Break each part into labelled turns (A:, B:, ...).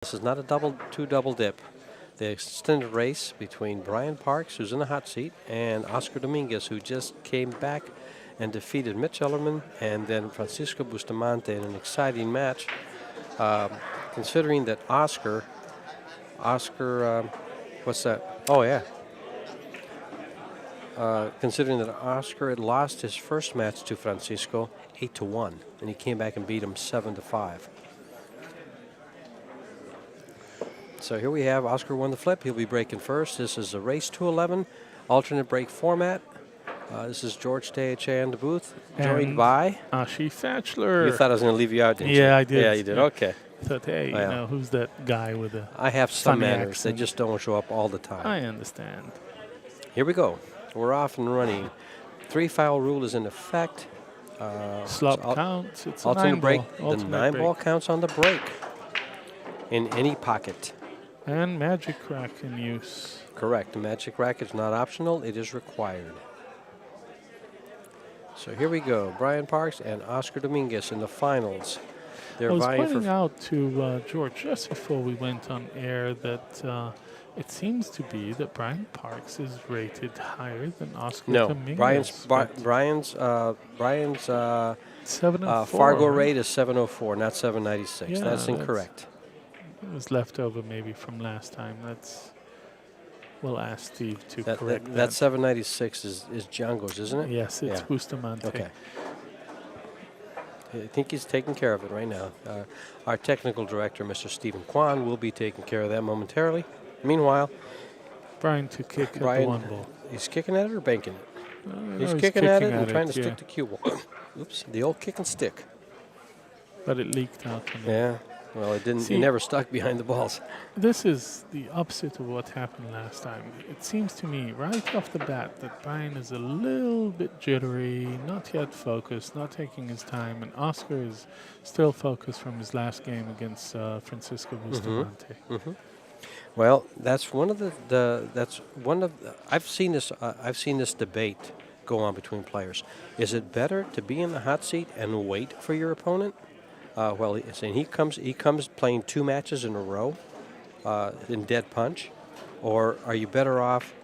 A: This is not a two-double dip. The extended race between Brian Parks, who's in the hot seat, and Oscar Dominguez, who just came back and defeated Mitch Ellerman and then Francisco Bustamante in an exciting match. Considering that Oscar, what's that? Oh, yeah. Considering that Oscar had lost his first match to Francisco 8-1, and he came back and beat him 7-5. So here we have Oscar won the flip. He'll be breaking first. This is a race to 11, alternate break format. This is George Teache in the booth, joined by
B: Ashi Fatchler.
A: You thought I was going to leave you out, didn't you?
B: Yeah, I did.
A: Yeah, you did. Okay.
B: I thought, hey,
A: Well,
B: you know, who's that guy with the
A: I have some
B: funny
A: manners.
B: accent?
A: They just don't show up all the time.
B: I understand.
A: Here we go. We're off and running. 3-foul rule is in effect.
B: Slop
A: so
B: counts. It's a
A: alternate
B: 9
A: break.
B: ball.
A: The 9-ball counts on the break in any pocket.
B: And magic rack in use.
A: Correct. The magic rack is not optional. It is required. So here we go. Brian Parks and Oscar Dominguez in the finals. They're
B: I was
A: vying
B: pointing
A: for
B: out to George just before we went on air that it seems to be that Brian Parks is rated higher than Oscar Dominguez.
A: Brian's
B: 704,
A: Fargo
B: right?
A: rate is 704, not 796.
B: Yeah,
A: that's incorrect.
B: It was left over maybe from last time. We'll ask Steve to correct that.
A: That 796 is Django's, isn't it?
B: Yes, it's
A: Yeah.
B: Bustamante.
A: Okay. I think he's taking care of it right now. Our technical director, Mr. Stephen Kwan, will be taking care of that momentarily. Meanwhile,
B: Brian to kick at the
A: Brian,
B: one ball.
A: he's kicking at it or banking it? He's
B: No,
A: kicking at it and trying to
B: yeah.
A: stick the cue ball. Oops, the old kick and stick.
B: But it leaked out.
A: Yeah. Well, it didn't.
B: See,
A: it never stuck behind the balls.
B: This is the opposite of what happened last time. It seems to me right off the bat that Brian is a little bit jittery, not yet focused, not taking his time, and Oscar is still focused from his last game against Francisco Bustamante.
A: Well, that's one of I've seen this debate go on between players. Is it better to be in the hot seat and wait for your opponent? Well, he comes playing 2 matches in a row in dead punch, or are you better off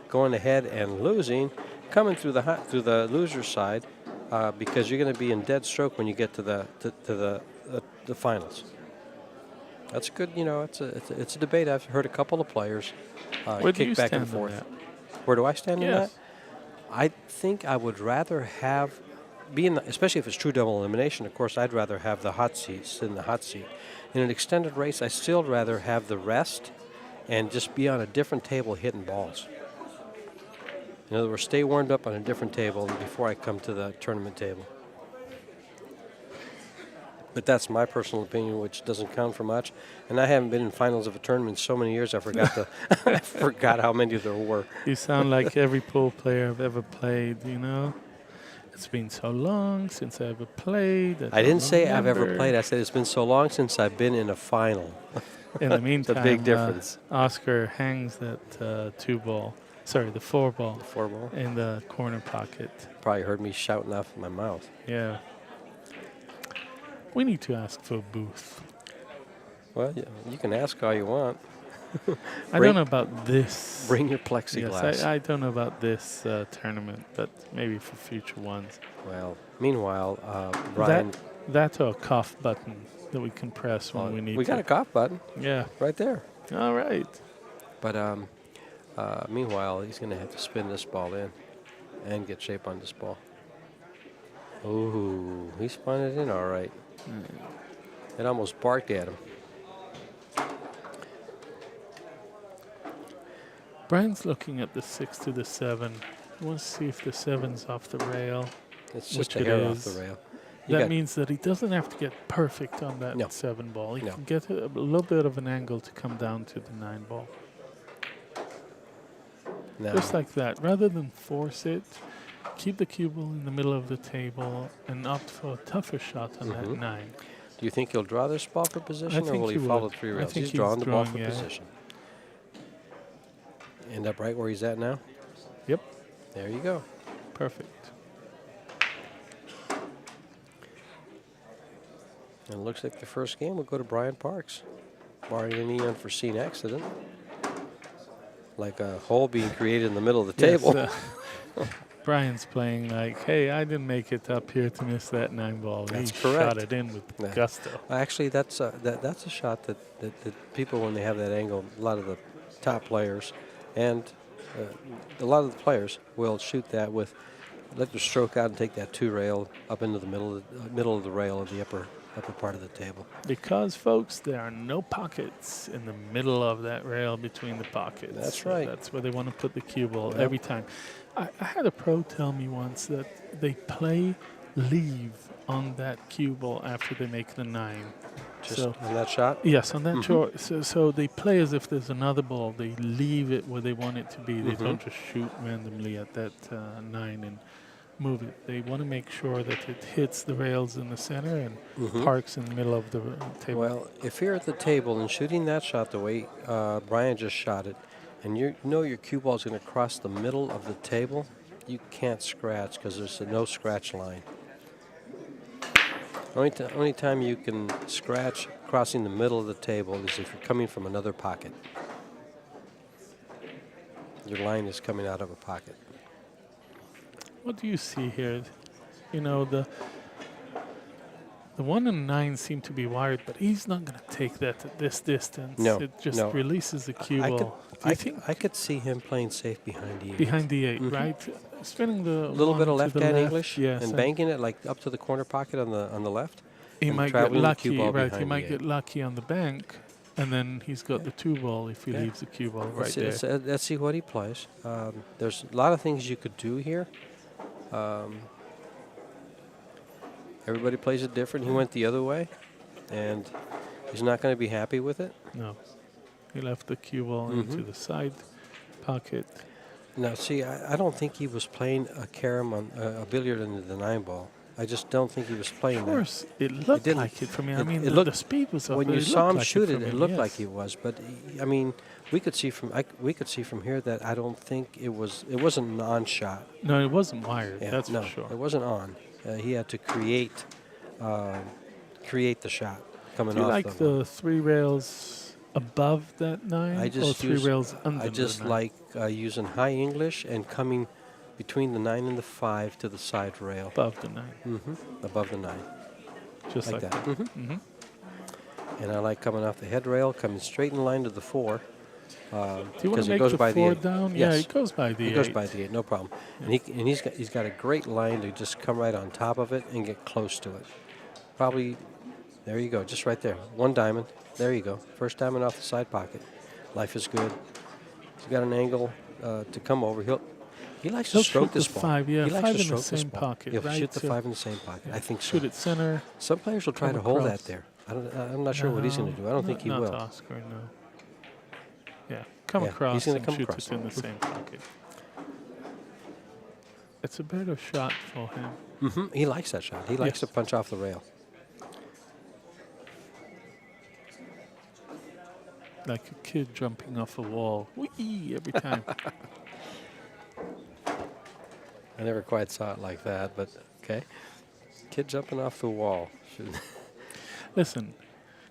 A: going ahead and losing, coming through the loser's side because you're going to be in dead stroke when you get to the finals. That's good. You know, it's a debate. I've heard a couple of players kick back and forth. Where do I stand in that? I think I would rather have. Especially if it's true double elimination, of course, I'd rather have the hot seats than the hot seat. In an extended race, I still rather have the rest and just be on a different table hitting balls. In other words, stay warmed up on a different table before I come to the tournament table. But that's my personal opinion, which doesn't count for much. And I haven't been in finals of a tournament in so many years, I forgot how many there were.
B: You sound like every pool player I've ever played, you know? It's been so long since I ever played.
A: I didn't say I've ever played. I said it's been so long since I've been in a final.
B: In the meantime,
A: it's a big difference.
B: Oscar hangs that the 4-ball. The 4-ball in the corner pocket.
A: Probably heard me shouting off my mouth.
B: Yeah. We need to ask for a booth.
A: Well, yeah, you can ask all you want.
B: I don't know about this.
A: Bring your plexiglass.
B: Yes, I don't know about this tournament, but maybe for future ones.
A: Well, meanwhile, Brian.
B: That or a cough button that we can press when we need to.
A: We got a cough button.
B: Yeah.
A: Right there.
B: All right.
A: But meanwhile, he's going to have to spin this ball in and get shape on this ball. Ooh, he spun it in all right. It almost barked at him.
B: Brian's looking at the 6 to the 7. He wants to see if the 7's off the rail.
A: It's just a hair off the rail.
B: That means that he doesn't have to get perfect on that 7 ball. He can get a little bit of an angle to come down to the 9 ball.
A: No.
B: Just like that. Rather than force it, keep the cue ball in the middle of the table and opt for a tougher shot on that 9.
A: Do you think he'll draw this ball for position, or will he follow 3 rails? He's drawing the ball for position. End up right where he's at now?
B: Yep.
A: There you go.
B: Perfect.
A: And it looks like the first game will go to Brian Parks. barring any unforeseen accident, like a hole being created in the middle of the
B: Yes,
A: table.
B: Brian's playing like, hey, I didn't make it up here to miss that 9-ball.
A: That's
B: He
A: correct.
B: shot it in with
A: Yeah.
B: gusto.
A: Actually, that's a shot that people, when they have that angle, a lot of the top players and a lot of the players will shoot that with, let the stroke out and take that 2 rail up into the middle of the rail of the upper part of the table.
B: Because, folks, there are no pockets in the middle of that rail between the pockets.
A: That's
B: So
A: right.
B: that's where they want to put the cue ball
A: Yep.
B: every time. I had a pro tell me once that they play leave on that cue ball after they make the 9.
A: Just
B: So
A: on that shot.
B: yes, on that short. So they play as if there's another ball. They leave it where they want it to be. They don't just shoot randomly at that 9 and move it. They want to make sure that it hits the rails in the center and parks in the middle of the table.
A: Well, if you're at the table and shooting that shot the way Brian just shot it, and you know your cue ball is going to cross the middle of the table, you can't scratch because there's a no scratch line. Only time you can scratch crossing the middle of the table is if you're coming from another pocket. Your line is coming out of a pocket.
B: What do you see here? You know, the 1 and 9 seem to be wired, but he's not going to take that at this distance.
A: No,
B: It just
A: no.
B: releases the cue ball.
A: I could see him playing safe behind the 8.
B: Behind the 8, right? Spinning the
A: A little bit of
B: 1 to the
A: left-hand English,
B: yes,
A: and banking it like up to the corner pocket on the left.
B: he
A: and
B: might get
A: traveling the
B: lucky,
A: cue ball
B: right? He
A: behind
B: might
A: the
B: get lucky on the bank, and then he's got the 2 ball if he
A: Yeah.
B: leaves the cue ball right
A: Let's,
B: there.
A: let's see what he plays. There's a lot of things you could do here. Everybody plays it different. He went the other way, and he's not going to be happy with it.
B: No, he left the cue ball into the side pocket.
A: Now, see, I don't think he was playing a carom on a billiard into the 9 ball. I just don't think he was playing
B: Of
A: that.
B: course, it looked
A: didn't-
B: like it for me. I
A: it-
B: mean,
A: it
B: the
A: looked-
B: speed was up.
A: When
B: but
A: you
B: it
A: saw
B: looked
A: him
B: like
A: shoot
B: for
A: it,
B: me,
A: it looked
B: yes.
A: like he was. But I mean, we could see from here that I don't think it wasn't an on shot.
B: No, it wasn't wired.
A: Yeah,
B: that's
A: no,
B: for sure.
A: it wasn't on. He had to create the shot coming
B: Do you
A: off
B: like
A: the.
B: the 3 rails above that 9
A: I
B: or
A: just
B: 3
A: use,
B: rails under
A: I just
B: the 9?
A: like using high English and coming between the 9 and the 5 to the side rail.
B: Above the 9.
A: Above the 9.
B: Just
A: Like
B: like
A: that.
B: that.
A: And I like coming off the head rail, coming straight in line to the 4.
B: Do you want
A: Because
B: to
A: it
B: make
A: goes
B: the
A: by the
B: 4
A: 8.
B: down?
A: Yes.
B: Yeah, it goes by the 8.
A: He goes by the 8, no problem. And he's got a great line to just come right on top of it and get close to it. Probably, there you go, just right there. 1 diamond. There you go. First diamond off the side pocket. Life is good. He's got an angle to come over. He likes to
B: He'll
A: stroke
B: shoot
A: this
B: the
A: ball.
B: 5, yeah,
A: he likes
B: 5
A: to
B: in the
A: stroke this
B: same
A: ball.
B: pocket,
A: He'll
B: right?
A: shoot the
B: So-
A: 5 in the same pocket. I think so.
B: Shoot it center.
A: Some players will try
B: come
A: to hold
B: across.
A: that there. I'm not sure what he's going to do. I don't think he
B: not
A: will.
B: Oscar, no. Yeah, come
A: Yeah, he's
B: across
A: gonna
B: and
A: come
B: shoot
A: across.
B: it in the same pocket. It's a better shot for him.
A: He likes that shot. He likes
B: Yes.
A: to punch off the rail.
B: Like a kid jumping off a wall. Whee! Every time.
A: I never quite saw it like that, but okay. Kid jumping off the wall.
B: Listen,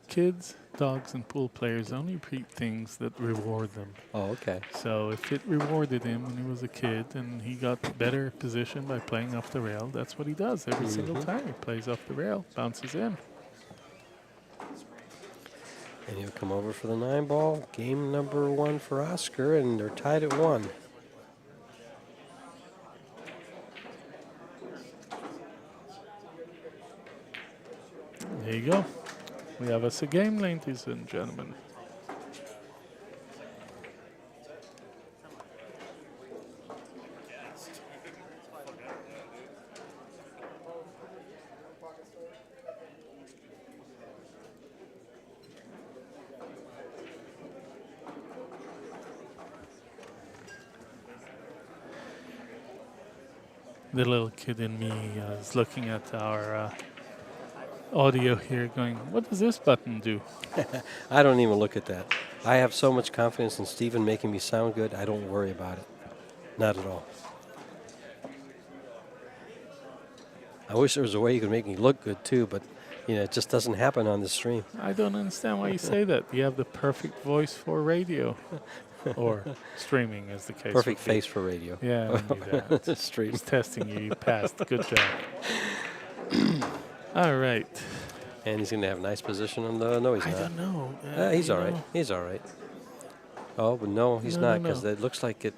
B: kids, dogs, and pool players only repeat things that reward them.
A: Oh, okay.
B: So if it rewarded him when he was a kid and he got better position by playing off the rail, that's what he does every single time. He plays off the rail, bounces in.
A: And he'll come over for the 9 ball. Game number 1 for Oscar, and they're tied at 1.
B: There you go. We have us a game, ladies and gentlemen. The little kid in me is looking at our audio here going, what does this button do?
A: I don't even look at that. I have so much confidence in Steven making me sound good, I don't worry about it. Not at all. I wish there was a way you could make me look good too, but You know, it just doesn't happen on the stream.
B: I don't understand why you say that. You have the perfect voice for radio or streaming, as the case
A: Perfect
B: would be.
A: face for radio.
B: Yeah, I knew that.
A: Stream.
B: Just testing you. You passed. Good job. All right.
A: And he's going to have a nice position on the. No, he's
B: I
A: not.
B: don't know.
A: He's
B: you
A: all right.
B: know,
A: He's all right. Oh, but no, he's
B: No,
A: not, because
B: no.
A: it looks like it.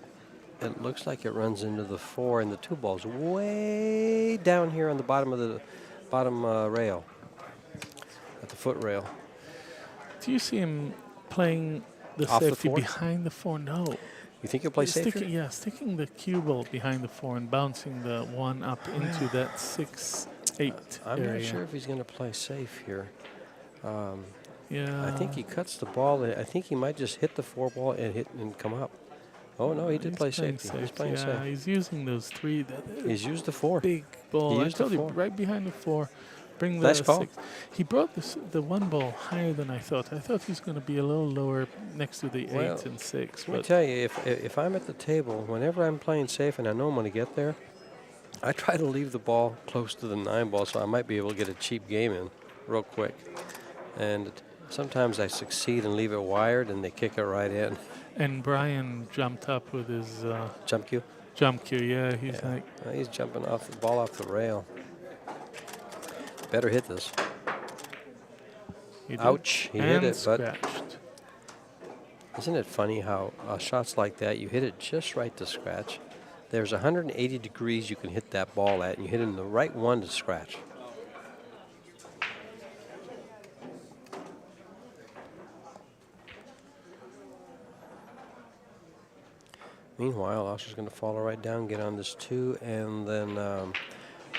A: It looks like it runs into the 4, and the 2 ball's way down here on the bottom of the rail, at the foot rail.
B: Do you see him playing the
A: Off the
B: safety
A: 4?
B: behind the 4? No.
A: You think he'll play safe
B: Sticking,
A: here?
B: yeah, sticking the cue ball behind the 4 and bouncing the 1 up into that 6-8
A: I'm
B: area.
A: not sure if he's going to play safe here.
B: Yeah.
A: I think he cuts the ball. I think he might just hit the 4 ball and hit and come up. Oh no, he did
B: He's
A: play
B: playing
A: safety. He's playing
B: yeah,
A: safe.
B: he's using those 3.
A: He's used the 4.
B: Big ball.
A: He
B: I
A: used the
B: told you,
A: 4.
B: right behind the 4. Bring the
A: Nice call.
B: 6. He brought the 1 ball higher than I thought. I thought he was going to be a little lower next to the 8 and 6.
A: Let me
B: But
A: tell you, if I'm at the table, whenever I'm playing safe and I know I'm going to get there, I try to leave the ball close to the 9 ball, so I might be able to get a cheap game in real quick. And sometimes I succeed and leave it wired, and they kick it right in.
B: and Brian jumped up with his
A: Jump cue.
B: jump cue. Yeah, he's
A: Yeah.
B: like,
A: He's jumping off the ball off the rail. Better hit this.
B: he did.
A: Ouch! He
B: and
A: hit it, but
B: scratched.
A: isn't it funny how shots like that, you hit it just right to scratch. There's 180 degrees you can hit that ball at, and you hit it in the right one to scratch. Meanwhile, Oscar's going to follow right down, get on this 2, and then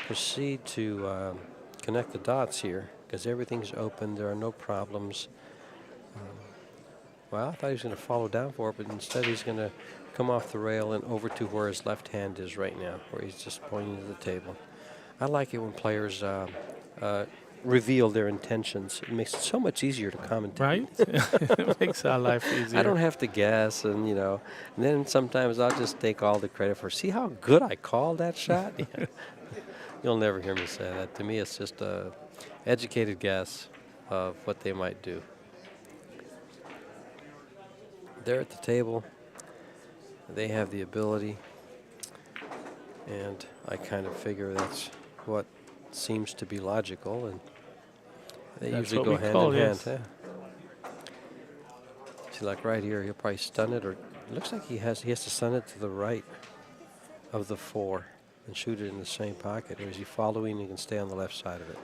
A: proceed to connect the dots here, because everything's open. There are no problems. Well, I thought he was going to follow down for it, but instead he's going to come off the rail and over to where his left hand is right now, where he's just pointing to the table. I like it when players reveal their intentions. It makes it so much easier to commentate.
B: Right? It makes our life easier.
A: I don't have to guess, and and then sometimes I'll just take all the credit for, see how good I called that shot? Yeah. You'll never hear me say that. To me, it's just a educated guess of what they might do. They're at the table. They have the ability, and I kind of figure that's what seems to be logical, and they
B: That's
A: usually
B: what
A: go
B: we call,
A: hand in hand.
B: yes.
A: Yeah. See, like right here, he'll probably stun it, or it looks like he has to stun it to the right of the 4 and shoot it in the same pocket. Or is he following? He can stay on the left side of it.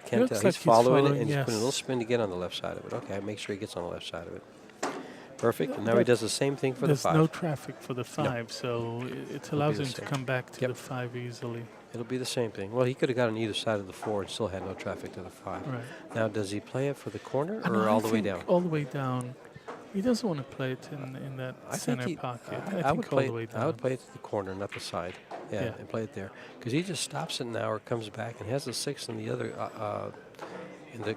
A: Can't
B: Looks
A: tell.
B: like
A: He's following it, and he's
B: yes.
A: putting a little spin to get on the left side of it. Okay, make sure he gets on the left side of it. Perfect. And now he
B: That-
A: does the same thing for the
B: There's
A: 5.
B: no traffic for the 5, so it allows
A: the
B: him to
A: same.
B: come back to
A: Yep.
B: the 5 easily.
A: It'll be the same thing. Well, he could have got on either side of the 4 and still had no traffic to the 5.
B: Right.
A: Now, does he play it for the corner
B: No,
A: or
B: I
A: all the way
B: think
A: down?
B: All the way down. He doesn't want to play it in that
A: I think
B: center
A: he-
B: pocket.
A: I
B: I think
A: would
B: all
A: play.
B: the way down.
A: I would play it to the corner, not the side. Yeah,
B: Yeah.
A: and play it there, because he just stops it now or comes back and has the 6 in the other in the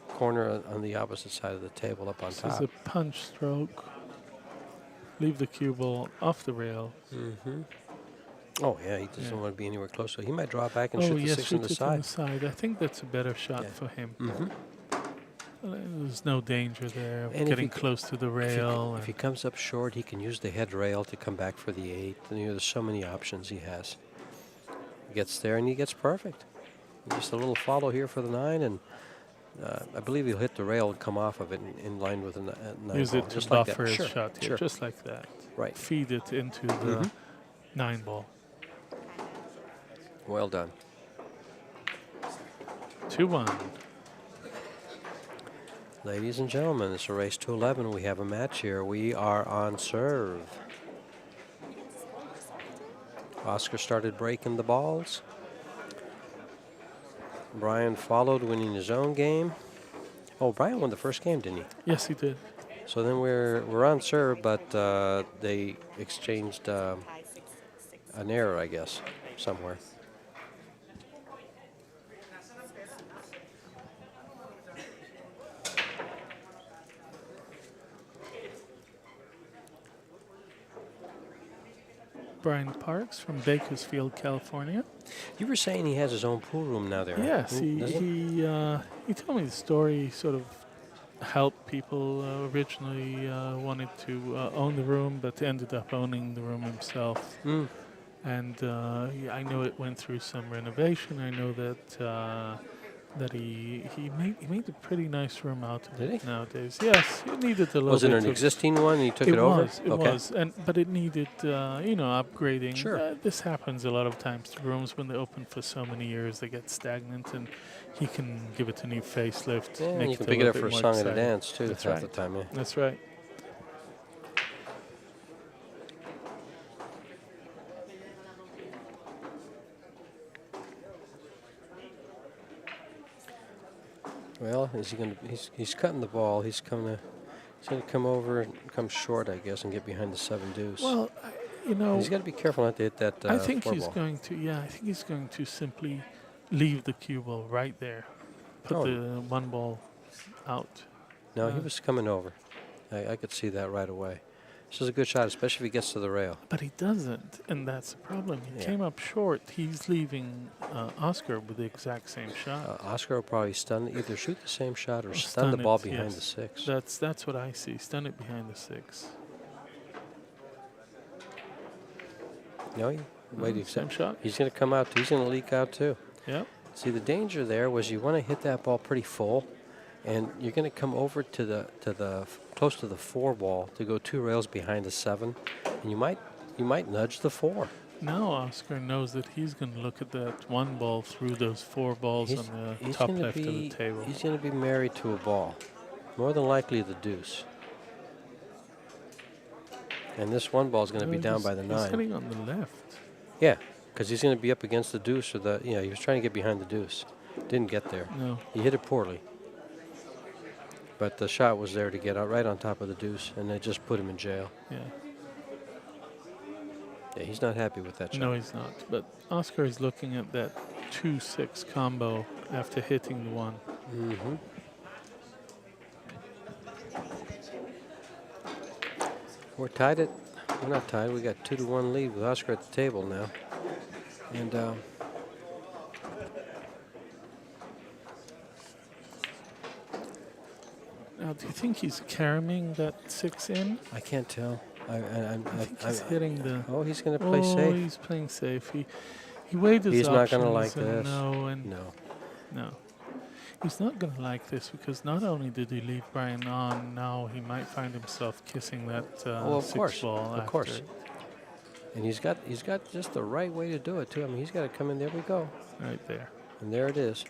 A: corner on the opposite side of the table up on
B: This is
A: top.
B: a punch stroke. Leave the cue ball off the rail.
A: Mm-hmm. Oh yeah, he doesn't
B: Yeah.
A: want to be anywhere close. So he might draw back and
B: Oh,
A: shoot the
B: yes,
A: 6 on
B: shoot
A: the
B: it on the
A: side.
B: side. I think that's a better shot
A: Yeah.
B: for him.
A: Mm-hmm.
B: There's no danger there of
A: And if
B: getting
A: he-
B: close to the
A: If
B: rail.
A: he comes up short, he can use the head rail to come back for the 8. And, there's so many options he has. He gets there and he gets perfect. Just a little follow here for the 9, and I believe he'll hit the rail and come off of it in line with a 9
B: Use
A: ball,
B: it to
A: just like that.
B: buffer his
A: Sure,
B: shot here,
A: sure.
B: just like that.
A: Right.
B: Feed it into the
A: Mhm.
B: 9 ball.
A: Well done.
B: 2-1.
A: Ladies and gentlemen, it's a race to 11. We have a match here. We are on serve. Oscar started breaking the balls. Brian followed, winning his own game. Oh, Brian won the first game, didn't he?
B: Yes, he did.
A: So then we're on serve, but they exchanged an error, I guess, somewhere.
B: Brian Parks from Bakersfield, California.
A: You were saying he has his own pool room now there.
B: Yes,
A: does he?
B: he told me the story. Sort of helped people. Originally wanted to own the room, but ended up owning the room himself.
A: Mm.
B: And I know it went through some renovation. I know that he made a pretty nice room out of
A: Did
B: it
A: he?
B: nowadays. Yes, it needed a little
A: Was it
B: bit
A: an
B: of
A: existing one and he took it over?
B: It was, but it needed upgrading.
A: Sure.
B: This happens a lot of times to rooms when they open for so many years, they get stagnant, and he can give it a new facelift.
A: Yeah,
B: make
A: and you can
B: a
A: pick it
B: little
A: up
B: bit
A: for a
B: more
A: song and a
B: exciting.
A: dance too.
B: That's
A: half
B: right.
A: the time, yeah.
B: That's right.
A: Well, is he going to? He's cutting the ball. He's going to come over and come short, I guess, and get behind the 7 deuce.
B: Well,
A: He's got to be careful not to hit that.
B: I think
A: 4
B: he's
A: ball.
B: going to. Yeah, I think he's going to simply leave the cue ball right there, put the 1 ball out.
A: No, he was coming over. I could see that right away. This is a good shot, especially if he gets to the rail.
B: But he doesn't, and that's the problem. He
A: Yeah.
B: came up short. He's leaving Oscar with the exact same shot.
A: Oscar will probably either shoot the same shot or stun the ball behind the 6.
B: That's what I see. Stun it behind the 6.
A: No,
B: Same shot.
A: He's going to come out. He's going to leak out too.
B: Yep.
A: See, the danger there was you want to hit that ball pretty full, and you're going to come over to the close to the 4 ball to go 2 rails behind the 7, and you might nudge the 4.
B: Now Oscar knows that he's going to look at that 1 ball through those 4 balls on the top left of the table.
A: He's going to be married to a ball, more than likely the deuce. And this 1 ball is going to be down by the 9.
B: He's hitting on the left.
A: Yeah, because he's going to be up against the deuce or he was trying to get behind the deuce. Didn't get there.
B: No.
A: He hit it poorly. But the shot was there to get out right on top of the deuce, and it just put him in jail.
B: Yeah.
A: Yeah, he's not happy with that shot.
B: No, he's not. But Oscar is looking at that 2-6 combo after hitting the 1.
A: Mm-hmm. We're not tied. We got 2-1 lead with Oscar at the table now. And
B: now, do you think he's carrying that 6 in?
A: I can't tell.
B: I think he's hitting the.
A: Oh, he's going to play safe.
B: He's playing safe. He weighed his
A: He's not going to
B: options
A: like
B: and
A: this.
B: No. He's not going to like this because not only did he leave Brian on, now he might find himself kissing that 6 ball.
A: Of course. And he's got just the right way to do it too. I mean, he's got to come in. There we go.
B: Right there.
A: And there it is.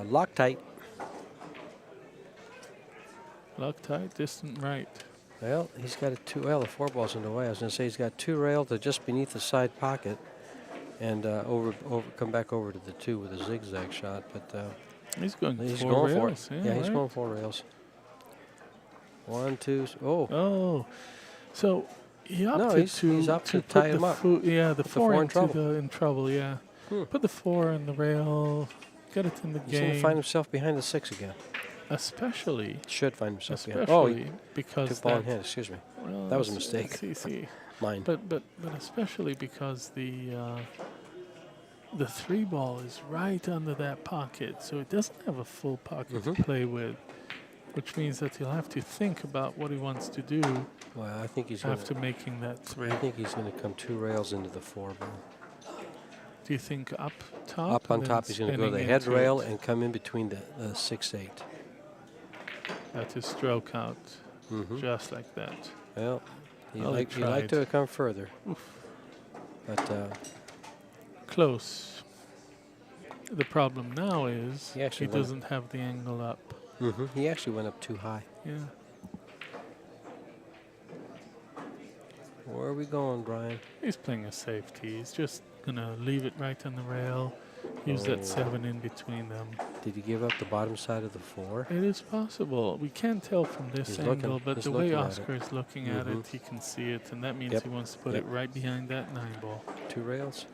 A: Loctite.
B: Loctite, distant right.
A: Well, he's got a 2. Well, the 4 ball's in the way. I was going to say he's got 2 rail to just beneath the side pocket, and come back over to the 2 with a zigzag shot. But
B: he's going
A: he's
B: 4
A: going
B: rails.
A: for it. Yeah, he's going 4 rails. 1, 2. Oh.
B: So he opted
A: he's up to tie him up.
B: The 4
A: in trouble.
B: in trouble. Yeah. Put the 4 in the rail. Get it in the
A: He's
B: game.
A: going to find himself behind the 6 again.
B: Should find himself
A: behind.
B: Because
A: took ball in hand. Excuse me.
B: Well,
A: that was a mistake.
B: See.
A: Mine.
B: But especially because the 3 ball is right under that pocket, so it doesn't have a full pocket to play with, which means that he'll have to think about what he wants to do.
A: Well, I think he's
B: after making that 3.
A: I think he's going to come 2 rails into the 4 ball.
B: Do you think up top?
A: Up on top, he's going to go to the head rail and come in between the 6-8.
B: That's his stroke out, just like that.
A: Well, he like to have come further.
B: Oof.
A: But
B: close. The problem now is he doesn't have the angle up.
A: He actually went up too high.
B: Yeah.
A: Where are we going, Brian?
B: He's playing a safety. He's just going to leave it right on the rail. Use that 7 in between them.
A: Did he give up the bottom side of the 4?
B: It is possible. We can't tell from this angle, but the way Oscar is looking at it, he can see it, and that means he wants to put it right behind that 9 ball.
A: 2 rails.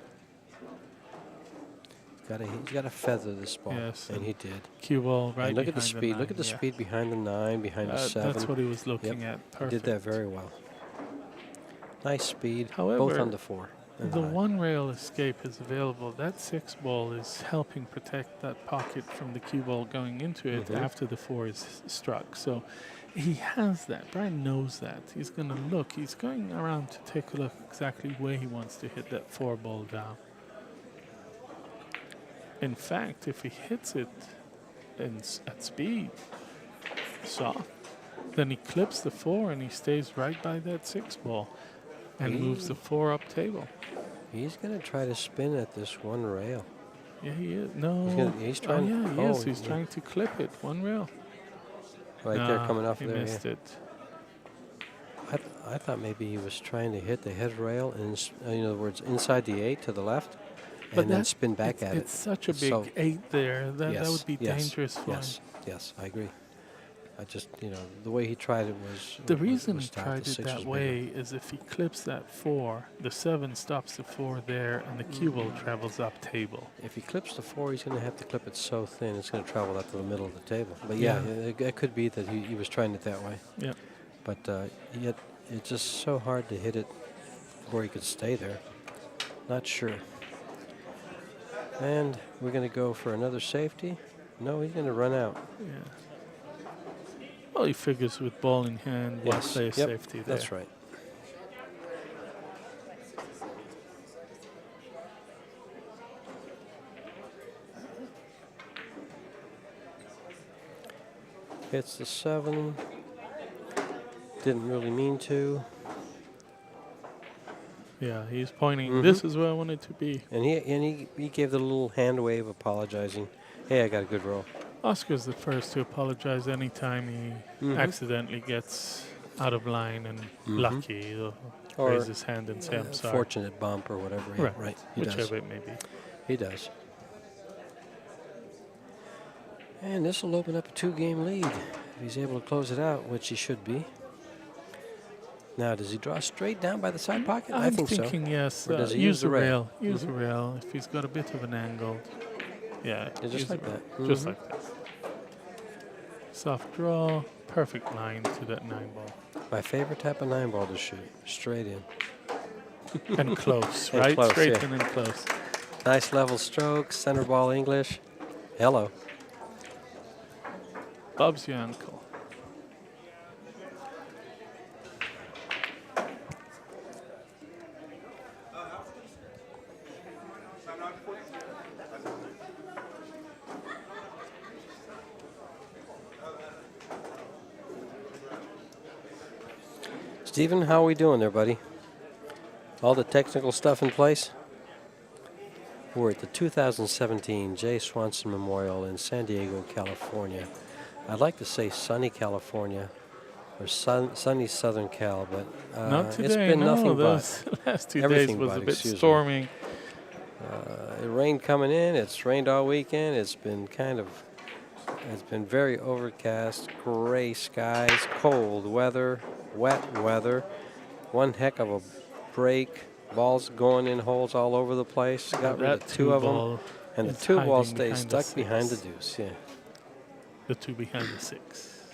A: He's got to feather this ball, and he did.
B: Cue ball right.
A: And look at the speed. Look at the speed behind the 9, behind the 7.
B: That's what he was looking at. Perfect.
A: He did that very well. Nice speed, both
B: However,
A: on the 4. And
B: the
A: high.
B: one rail escape is available. That 6 ball is helping protect that pocket from the cue ball going into it after the 4 is struck. So he has that. Brian knows that. He's going to look. He's going around to take a look exactly where he wants to hit that 4 ball down. In fact, if he hits it at speed, soft, then he clips the 4 and he stays right by that 6 ball and moves the 4 up table.
A: He's going to try to spin at this one rail.
B: Yeah, he is. No.
A: He's trying.
B: Oh, yeah, he is. He's trying to clip it. One rail.
A: Right there, coming off
B: he
A: there.
B: missed it.
A: I thought maybe he was trying to hit the head rail, and in other words, inside the 8 to the left, and then spin back at it.
B: It's such a big 8 there. That would be dangerous for him.
A: Yes, I agree. I just, the way he tried it was...
B: The reason
A: was
B: he
A: tough.
B: tried
A: The
B: it
A: 6
B: that
A: was
B: way
A: bigger.
B: is if he clips that 4, the 7 stops the 4 there, and the cue ball travels up table.
A: If he clips the 4, he's going to have to clip it so thin it's going to travel up to the middle of the table. But it could be that he was trying it that way.
B: Yeah.
A: But yet it's just so hard to hit it where he could stay there. Not sure. And we're going to go for another safety. No, he's going to run out.
B: Yeah. Well, he figures with ball in hand, why play a safety there.
A: That's right. Hits the 7. Didn't really mean to.
B: Yeah, he's pointing, this is where I want it to be.
A: And he gave the little hand wave apologizing. Hey, I got a good roll.
B: Oscar's the first to apologize anytime he accidentally gets out of line and lucky. He'll raise his hand and say, I'm sorry.
A: Fortunate bump or whatever. Right. He
B: Whichever
A: does.
B: it may be.
A: He does. And this will open up a 2-game lead. If he's able to close it out, which he should be. Now, does he draw straight down by the side pocket? I think so.
B: I'm thinking yes.
A: Or does he
B: use the rail.
A: rail?
B: Use the rail. If he's got a bit of an angle. Yeah,
A: Just like that.
B: Just like that. Soft draw. Perfect line to that 9 ball.
A: My favorite type of 9 ball to shoot. Straight in.
B: And close,
A: And
B: right?
A: close,
B: Straight
A: yeah.
B: in and close.
A: Nice level stroke. Center ball English. Hello.
B: Bob's your uncle.
A: Stephen, how are we doing there, buddy? All the technical stuff in place? We're at the 2017 J. Swanson Memorial in San Diego, California. I'd like to say sunny California or sunny Southern Cal, but
B: Not today,
A: it's been nothing
B: those
A: but.
B: last 2 days
A: everything
B: was
A: but,
B: a bit
A: excuse me.
B: storming.
A: It rained coming in. It's rained all weekend. It's been very overcast, gray skies, cold weather, wet weather. One heck of a break. Balls going in holes all over the place. Got rid of 2 of them. And the 2 ball stays stuck behind the deuce. Yeah.
B: The 2 behind the 6.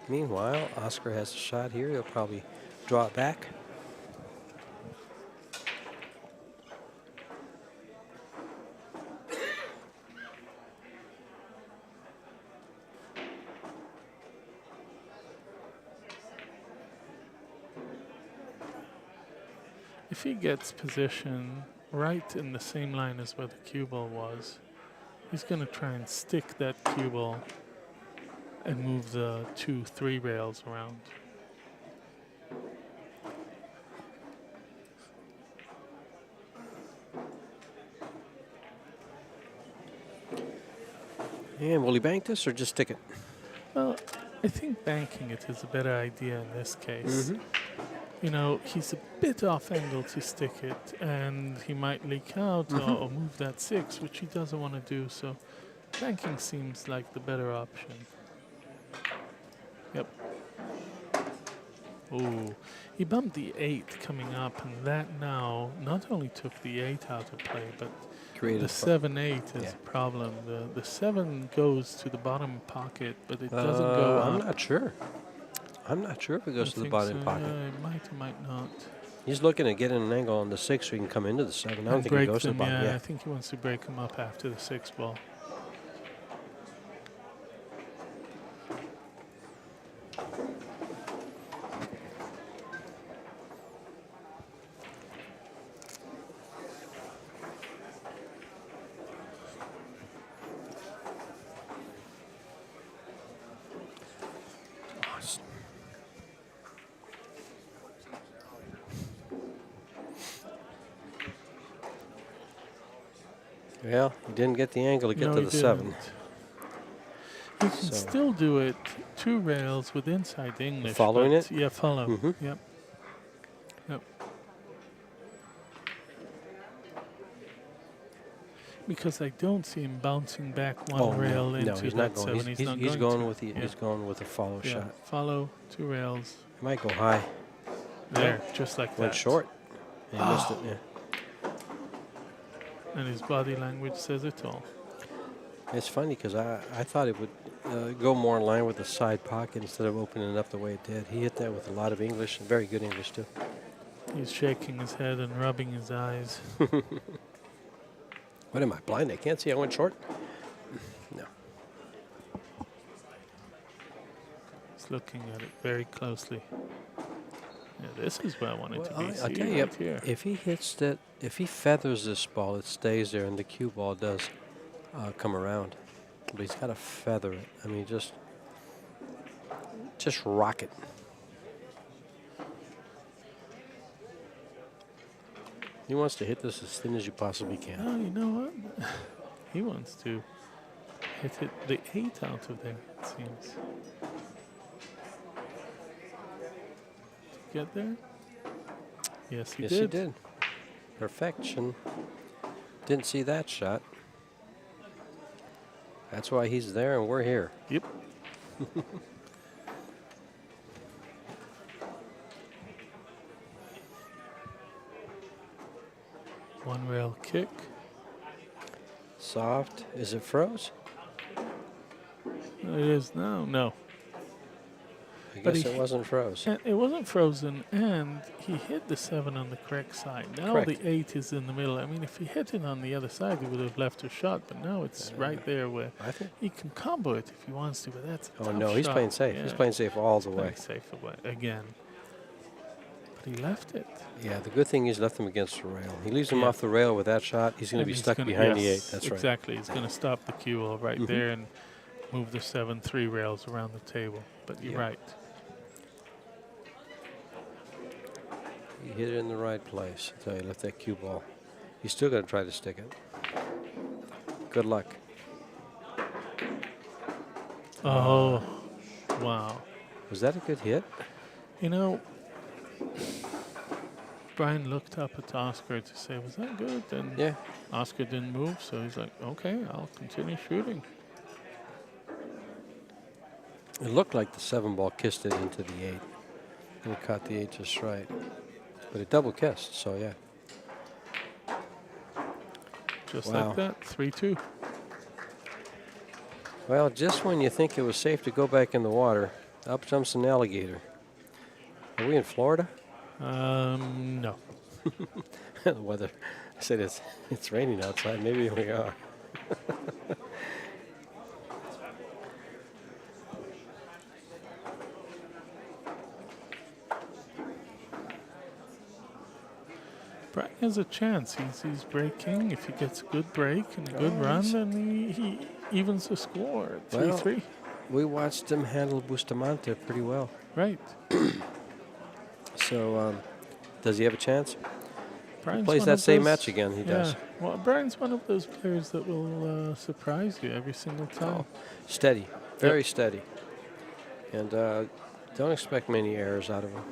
A: Meanwhile, Oscar has a shot here. He'll probably draw it back.
B: If he gets position right in the same line as where the cue ball was, he's going to try and stick that cue ball and move the 2-3 rails around.
A: And will he bank this or just stick it?
B: Well, I think banking it is a better idea in this case. You know, he's a bit off angle to stick it, and he might leak out or move that 6, which he doesn't want to do. So banking seems like the better option. Yep. Ooh, he bumped the 8 coming up, and that now not only took the 8 out of play, but
A: Created
B: the 7-8 is a problem. The 7 goes to the bottom pocket, but it doesn't go up.
A: I'm not sure. I'm not sure if it
B: I
A: goes to the
B: think
A: bottom
B: so,
A: pocket.
B: yeah, it might or might not.
A: He's looking at getting an angle on the 6 so he can come into the 7. I don't
B: And
A: think he
B: break
A: goes to the
B: them,
A: bottom.
B: yeah.
A: Yeah.
B: I think he wants to break them up after the 6 ball.
A: Well, he didn't get the angle to get
B: No,
A: to
B: he
A: the 7.
B: didn't. You can
A: So-
B: still do it 2 rails with inside English.
A: Following
B: but
A: it?
B: Yeah, follow.
A: Mhm.
B: Yep. Yep. Because I don't see him bouncing back one rail
A: no,
B: into
A: he's
B: that
A: not going.
B: 7.
A: He's,
B: He's not going
A: going
B: to.
A: with the
B: Yeah.
A: he's going with a follow
B: Yeah,
A: shot.
B: follow 2 rails.
A: He might go high.
B: There, just like
A: Went
B: that.
A: short. He missed it.
B: Oh.
A: Yeah.
B: And his body language says it all.
A: It's funny because I thought it would go more in line with the side pocket instead of opening it up the way it did. He hit that with a lot of English, and very good English too.
B: He's shaking his head and rubbing his eyes.
A: What am I, blind? I can't see. I went short. No.
B: He's looking at it very closely. Yeah, this is where I wanted to be.
A: I'll
B: See,
A: tell you,
B: right here.
A: if he hits that, if he feathers this ball, it stays there, and the cue ball does come around. But he's got to feather it. I mean, just rock it. He wants to hit this as thin as you possibly can.
B: Oh, you know what? He wants to hit it the 8 out of there, it seems. Get there? Yes, he
A: Yes,
B: did.
A: he did. Perfection. Didn't see that shot. That's why he's there and we're here.
B: Yep. One rail kick.
A: Soft. Is it froze?
B: It is now. No.
A: I
B: But
A: guess
B: he-
A: it wasn't froze.
B: And it wasn't frozen, and he hit the 7 on the correct side. Now
A: Correct.
B: the 8 is in the middle. I mean, if he hit it on the other side, he would have left a shot, but now it's right there where
A: I think.
B: he can combo it if he wants to, but that's a
A: Oh
B: tough
A: no, he's
B: shot.
A: playing safe.
B: Yeah,
A: He's playing safe all the way.
B: playing safe away again. But he left it.
A: Yeah, the good thing is left him against the rail. He leaves him
B: Yeah.
A: off the rail with that shot. He's going to
B: And
A: be
B: he's
A: stuck
B: gonna-
A: behind the 8.
B: yes,
A: That's right.
B: Exactly. He's going to stop the cue ball right
A: Mhm.
B: there and move the 7 3 rails around the table. But you're
A: Yeah.
B: right.
A: He hit it in the right place. I tell you, left that cue ball. He's still going to try to stick it. Good luck.
B: Oh, wow.
A: Was that a good hit?
B: You know, Brian looked up at Oscar to say, was that good? And
A: Yeah.
B: Oscar didn't move, so he's like, okay, I'll continue shooting.
A: It looked like the 7 ball kissed it into the 8. And it caught the 8 just right. But it double kissed, so yeah.
B: Just
A: Wow.
B: like that, 3-2.
A: Well, just when you think it was safe to go back in the water, up jumps an alligator. Are we in Florida?
B: No.
A: The weather. I said it's raining outside. Maybe we are.
B: Brian has a chance. He's breaking. If he gets a good break and a good run, then he evens the score at 3-3.
A: We watched him handle Bustamante pretty well.
B: Right.
A: So, does he have a chance?
B: Brian's
A: Plays
B: one
A: that
B: of
A: same
B: those-
A: match again. He does.
B: Well, Brian's one of those players that will surprise you every single time.
A: Steady, very steady. And don't expect many errors out of him.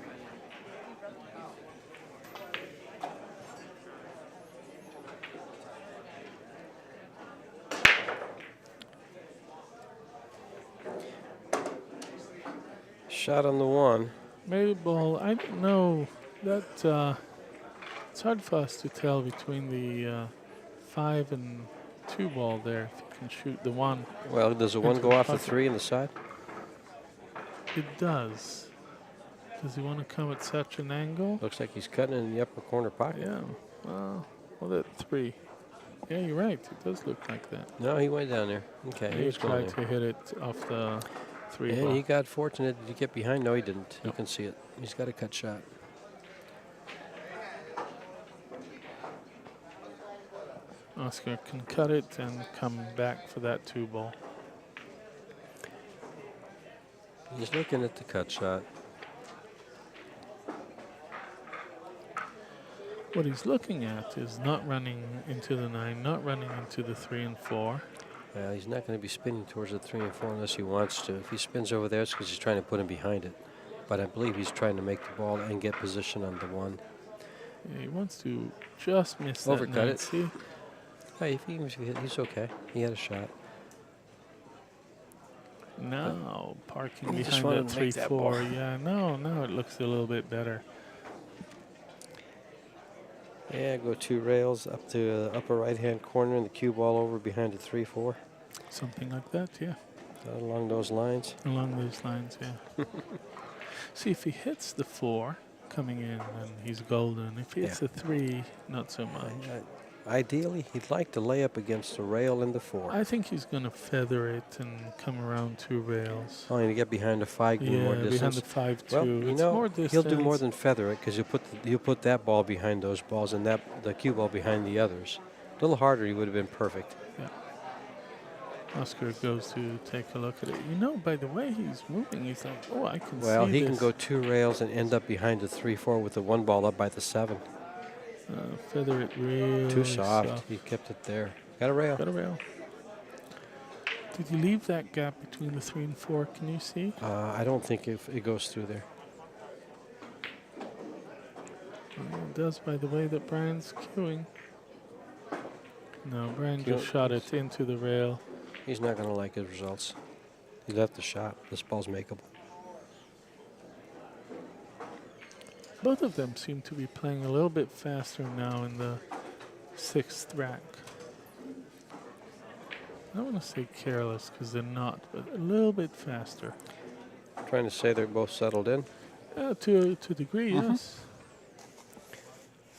A: Shot on the 1.
B: Maybe ball. I don't know. That it's hard for us to tell between the 5 and 2 ball there. If you can shoot the 1,
A: Well, does the 1
B: Into
A: go
B: the
A: off the
B: pocket.
A: 3 in the side?
B: it does. Does he want to come at such an angle?
A: Looks like he's cutting in the upper corner pocket.
B: Yeah. Well, that 3. Yeah, you're right. It does look like that.
A: No, he went down there. Okay, he
B: He
A: was going
B: tried
A: there.
B: to hit it off the 3
A: And
B: ball.
A: he got fortunate. Did he get behind? No, he didn't. You
B: Nope.
A: can see it. He's got a cut shot.
B: Oscar can cut it and come back for that 2 ball.
A: He's looking at the cut shot.
B: What he's looking at is not running into the 9, not running into the 3 and 4.
A: Well, he's not going to be spinning towards the 3 and 4 unless he wants to. If he spins over there, it's because he's trying to put him behind it. But I believe he's trying to make the ball and get position on the 1.
B: Yeah, he wants to just miss that
A: Overcut
B: 9.
A: it.
B: See?
A: Hey, if he was hit, he's okay. He had a shot.
B: Now parking
A: He just
B: behind
A: wanted
B: that
A: to make
B: 3
A: that
B: 4.
A: ball.
B: Yeah, no, it looks a little bit better.
A: Yeah, go 2 rails up to the upper right-hand corner and the cue ball over behind the 3 4.
B: Something like that, yeah.
A: Along those lines.
B: Along those lines, yeah. See, if he hits the 4 coming in, then he's golden. If he hits
A: Yeah.
B: the 3, not so much.
A: Ideally, he'd like to lay up against the rail in the 4.
B: I think he's going to feather it and come around 2 rails.
A: Oh, and to get behind the 5, give him more
B: Yeah,
A: distance.
B: behind the 5 2.
A: Well, you
B: It's
A: know,
B: more
A: he'll do more
B: distance.
A: than feather it because he'll put that ball behind those balls and the cue ball behind the others. A little harder, he would have been perfect.
B: Oscar goes to take a look at it. You know, by the way he's moving, he's like, oh, I can
A: Well,
B: see
A: he
B: this.
A: can go 2 rails and end up behind the 3 4 with the 1 ball up by the 7.
B: Feather it really
A: Too soft. He kept it there. Got a rail.
B: Got a rail. Did you leave that gap between the 3 and 4? Can you see?
A: I don't think it goes through there.
B: It does by the way that Brian's queuing. No, Brian
A: Cue-
B: just shot it into the rail.
A: He's not going to like his results. He left the shot. This ball's makeable.
B: Both of them seem to be playing a little bit faster now in the 6th rack. I don't want to say careless because they're not, but a little bit faster.
A: Trying to say they're both settled in.
B: To a degree, yes.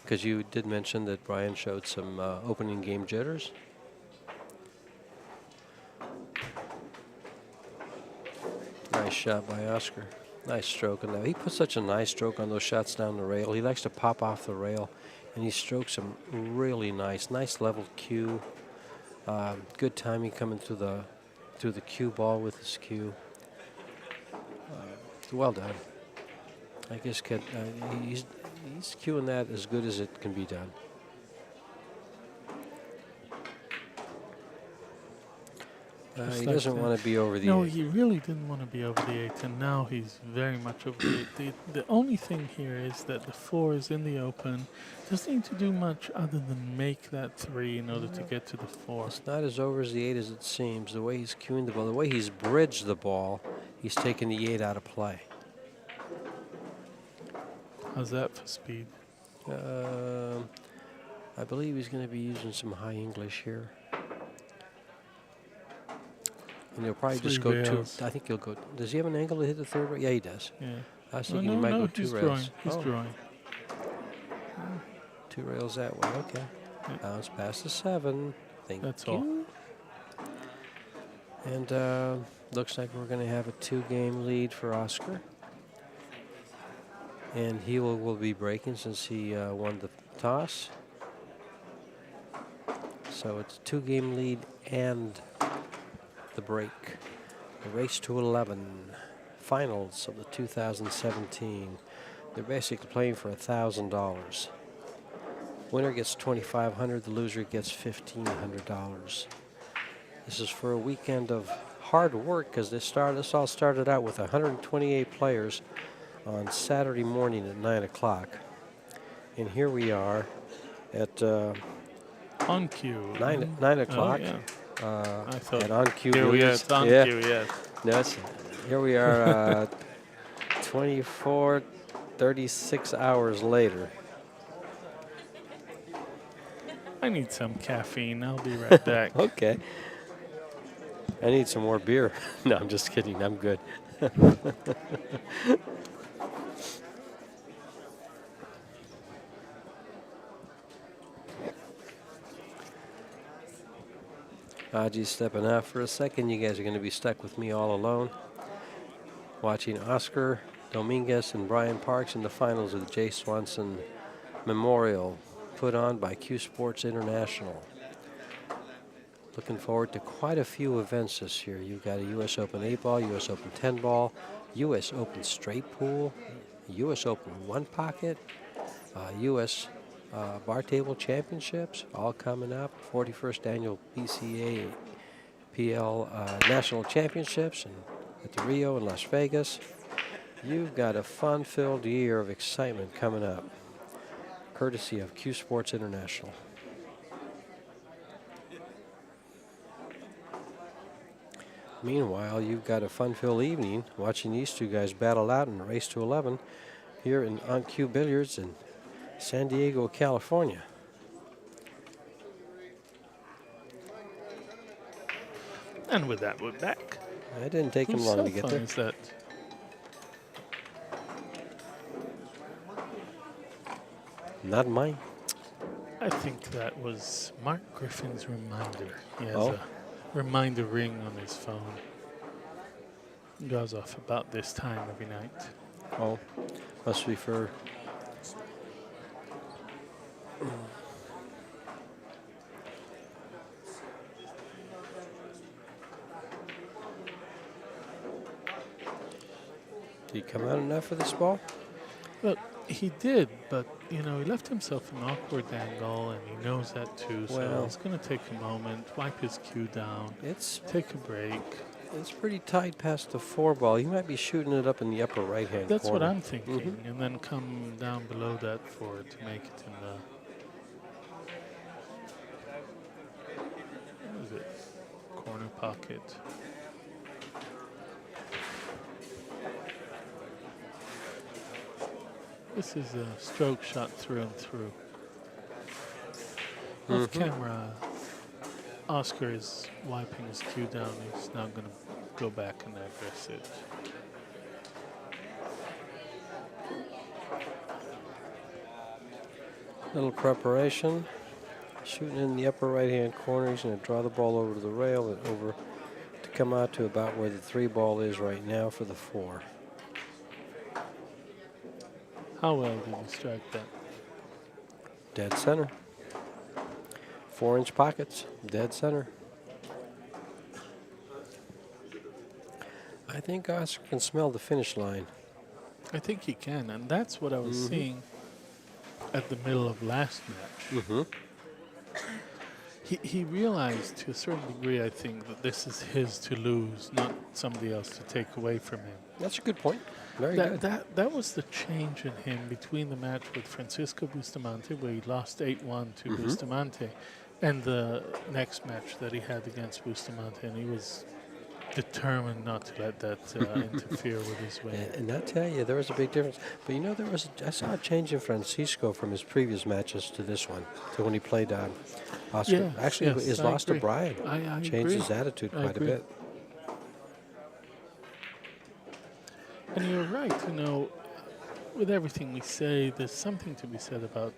A: Because you did mention that Brian showed some opening game jitters. Nice shot by Oscar. Nice stroke on that. He puts such a nice stroke on those shots down the rail. He likes to pop off the rail, and he strokes them really nice. Nice level cue. Good timing coming through the cue ball with his cue. Well done. I guess he's cueing that as good as it can be done. He
B: like
A: doesn't
B: that.
A: want to be over the
B: No,
A: 8.
B: he really didn't want to be over the 8, and now he's very much over the 8. The only thing here is that the 4 is in the open. Doesn't need to do much other than make that 3 in order to get to the 4.
A: It's not as over as the 8 as it seems. The way he's cueing the ball, the way he's bridged the ball, he's taking the 8 out of play.
B: How's that for speed?
A: I believe he's going to be using some high English here. And he'll probably just
B: 3
A: go 2.
B: rails.
A: I think he'll go. Does he have an angle to hit the 3rd rail? Yeah, he does.
B: Yeah.
A: I was
B: No,
A: thinking he might go 2
B: he's
A: rails.
B: drawing. He's
A: Oh,
B: drawing.
A: 2 rails that way. Okay.
B: Yeah.
A: Bounce past the 7. Thank
B: That's
A: you.
B: all.
A: And looks like we're going to have a 2-game lead for Oscar. And he will be breaking since he won the toss. So it's a 2-game lead and the break. The race to 11. Finals of the 2017. They're basically playing for $1,000. Winner gets $2,500. The loser gets $1,500. This is for a weekend of hard work because this all started out with 128 players on Saturday morning at 9 o'clock. And here we are at
B: On cue.
A: 9 o'clock.
B: Oh, yeah. I thought.
A: And on cue.
B: Here we are.
A: is-
B: It's on
A: yeah.
B: cue, yes.
A: No, here we are 36 hours later.
B: I need some caffeine. I'll be right back.
A: Okay. I need some more beer. No, I'm just kidding. I'm good. Aji's stepping out for a second. You guys are going to be stuck with me all alone. Watching Oscar, Dominguez, and Brian Parks in the finals of the Jay Swanson Memorial, put on by Q Sports International. Looking forward to quite a few events this year. You've got a U.S. Open 8-ball, U.S. Open 10-ball, U.S. Open straight pool, U.S. Open one pocket, U.S. Bar Table Championships, all coming up. 41st Annual PCA PL National Championships at the Rio in Las Vegas. You've got a fun-filled year of excitement coming up, courtesy of Q Sports International. Meanwhile, you've got a fun-filled evening watching these two guys battle out in a race to 11 here on Q Billiards in San Diego, California.
B: And with that, we're back.
A: It didn't take him long to get there.
B: Is that?
A: Not mine.
B: I think that was Mark Griffin's reminder. He has
A: Oh.
B: a reminder ring on his phone. It goes off about this time every night.
A: Oh, must be for... Did he come out enough for this ball?
B: Look, he did, but he left himself an awkward angle, and he knows that too. So
A: Well.
B: it's going to take a moment, wipe his cue down,
A: It's
B: take a break.
A: pretty tight past the 4 ball. He might be shooting it up in the upper right-hand corner.
B: That's what I'm thinking, and then come down below that to make it in the. What is it? Corner pocket. This is a stroke shot through and through. Off camera, Oscar is wiping his cue down. He's now going to go back and address it.
A: Little preparation. Shooting in the upper right-hand corner. He's going to draw the ball over to the rail and over to come out to about where the 3 ball is right now for the 4.
B: How well did he strike that?
A: Dead center. 4-inch pockets. Dead center. I think Oscar can smell the finish line.
B: I think he can, and that's what I was seeing at the middle of last match. He realized to a certain degree, I think, that this is his to lose, not somebody else to take away from him.
A: That's a good point. Very good.
B: That was the change in him between the match with Francisco Bustamante, where he lost 8-1 to Bustamante, and the next match that he had against Bustamante, and he was determined not to let that interfere with his win.
A: And I tell you, there was a big difference. But I saw a change in Francisco from his previous matches to this one, to when he played Oscar.
B: Yes,
A: Actually,
B: yes,
A: his
B: I
A: loss to
B: agree.
A: Brian
B: I
A: changed
B: agree.
A: his attitude
B: I
A: quite a
B: agree.
A: bit.
B: And you're right, with everything we say, there's something to be said about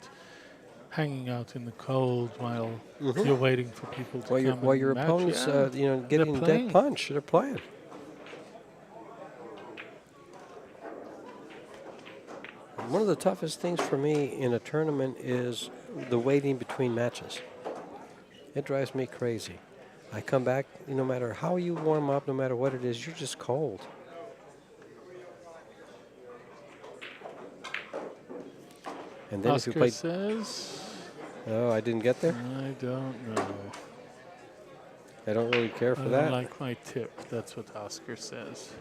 B: hanging out in the cold while you're waiting for people to come
A: While
B: and
A: your
B: match.
A: opponent's
B: Yeah.
A: getting
B: playing.
A: dead punch, they're playing. One of the toughest things for me in a tournament is the waiting between matches. It drives me crazy. I come back, no matter how you warm up, no matter what it is, you're just cold. And then if you
B: Oscar
A: play,
B: says,
A: oh, I didn't get there.
B: I don't know.
A: I don't really care for
B: I
A: that.
B: don't like my tip. That's what Oscar says.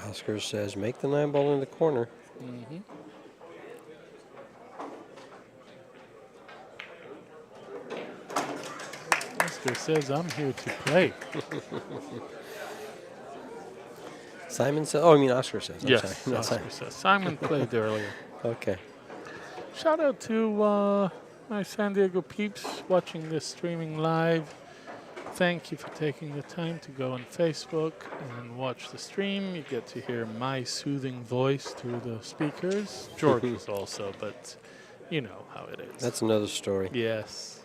A: Oscar says, make the 9 ball in the corner.
B: Oscar says, I'm here to play.
A: Simon says, oh, I mean Oscar says. I'm
B: Yes,
A: sorry. Not
B: Oscar
A: Simon.
B: says. Simon played earlier.
A: Okay.
B: Shout out to my San Diego peeps watching this streaming live thank you for taking the time to go on Facebook and watch the stream. You get to hear my soothing voice through the speakers. George's also, but you know how it is.
A: That's another story.
B: Yes.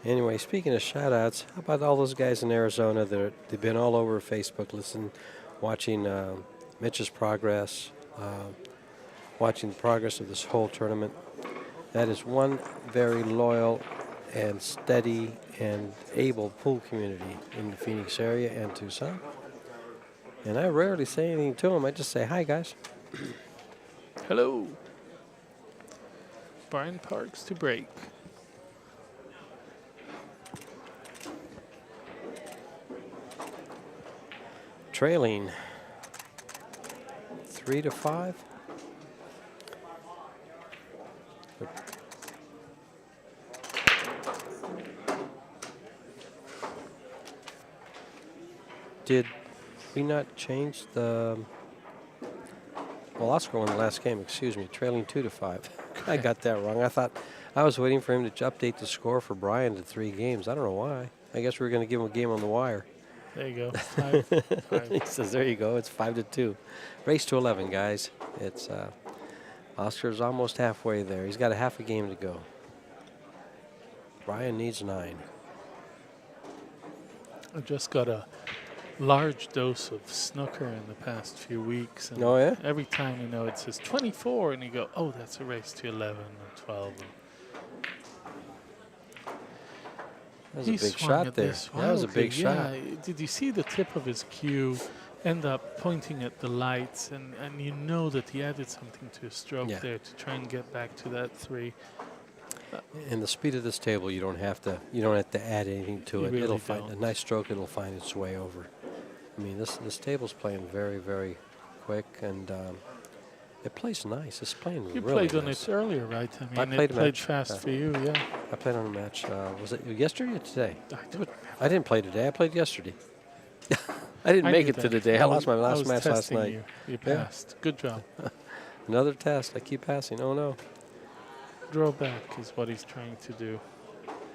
A: Anyway, speaking of shout-outs, how about all those guys in Arizona they've been all over Facebook, watching Mitch's progress, watching the progress of this whole tournament. That is one very loyal and steady and able pool community in the Phoenix area and Tucson. And I rarely say anything to them. I just say, hi, guys.
B: Hello. Brian Parks to break.
A: Trailing 3-5. Did we not change the... Well, Oscar won the last game, excuse me, trailing 2-5. I got that wrong. I thought I was waiting for him to update the score for Brian to 3 games. I don't know why. I guess we were going to give him a game on the wire.
B: There you go. 5.
A: He says, there you go. It's 5-2. Race to 11, guys. It's Oscar's almost halfway there. He's got a half a game to go. Brian needs 9.
B: I just got a large dose of snooker in the past few weeks. And
A: Oh, yeah?
B: every time, you know, it says 24, and you go, oh, that's a race to 11 or 12.
A: That was a big shot there. That was a big shot.
B: Did you see the tip of his cue end up pointing at the lights? And you know that he added something to his stroke there to try and get back to that 3.
A: And the speed of this table, you don't have to add anything to
B: You
A: it.
B: really
A: It'll find a
B: don't.
A: nice stroke. It'll find its way over. I mean, this table's playing very, very quick, and it plays nice. It's playing
B: You
A: really
B: played on
A: nice.
B: it earlier, right? I mean,
A: played
B: it
A: a
B: played
A: match,
B: fast for you, yeah.
A: I played on a match. Was it yesterday or today?
B: I don't
A: I didn't play today. I played yesterday. I didn't make
B: knew
A: it to
B: that.
A: today. I lost my
B: I
A: last
B: was
A: match last
B: testing
A: night.
B: You
A: Yeah.
B: passed. Good job.
A: Another test. I keep passing. Oh, no.
B: Draw back is what he's trying to do.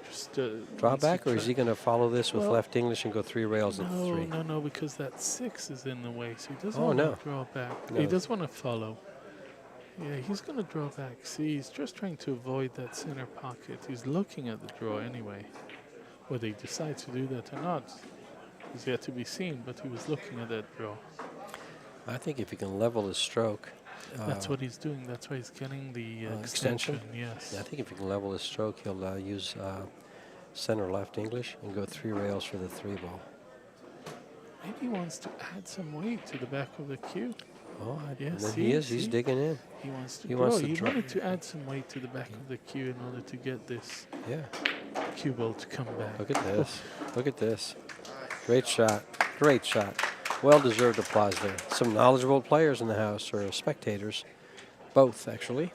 B: Just
A: Draw
B: once you
A: back, or is
B: try-
A: he going to follow this with
B: Well,
A: left English and go 3 rails at 3?
B: No, because that 6 is in the way, so he doesn't
A: Oh,
B: want
A: no.
B: to draw back.
A: No.
B: He does want to follow. Yeah, he's going to draw back. See, he's just trying to avoid that center pocket. He's looking at the draw anyway. Whether he decides to do that or not is yet to be seen, but he was looking at that draw.
A: I think if he can level his stroke.
B: That's what he's doing. That's why he's getting the
A: extension?
B: extension. Yes.
A: Yeah, I think if he can level his stroke, he'll use center left English and go 3 rails for the 3 ball.
B: Maybe he wants to add some weight to the back of the cue.
A: Oh,
B: Yes,
A: he is. He's digging in.
B: He wants to
A: He
B: grow.
A: wants to
B: He
A: draw.
B: wanted to add some weight to the back of the cue in order to get this
A: Yeah.
B: cue ball to come back.
A: Look at this. Look at this. Great shot. Great shot. Well-deserved applause there. Some knowledgeable players in the house, or spectators. Both, actually.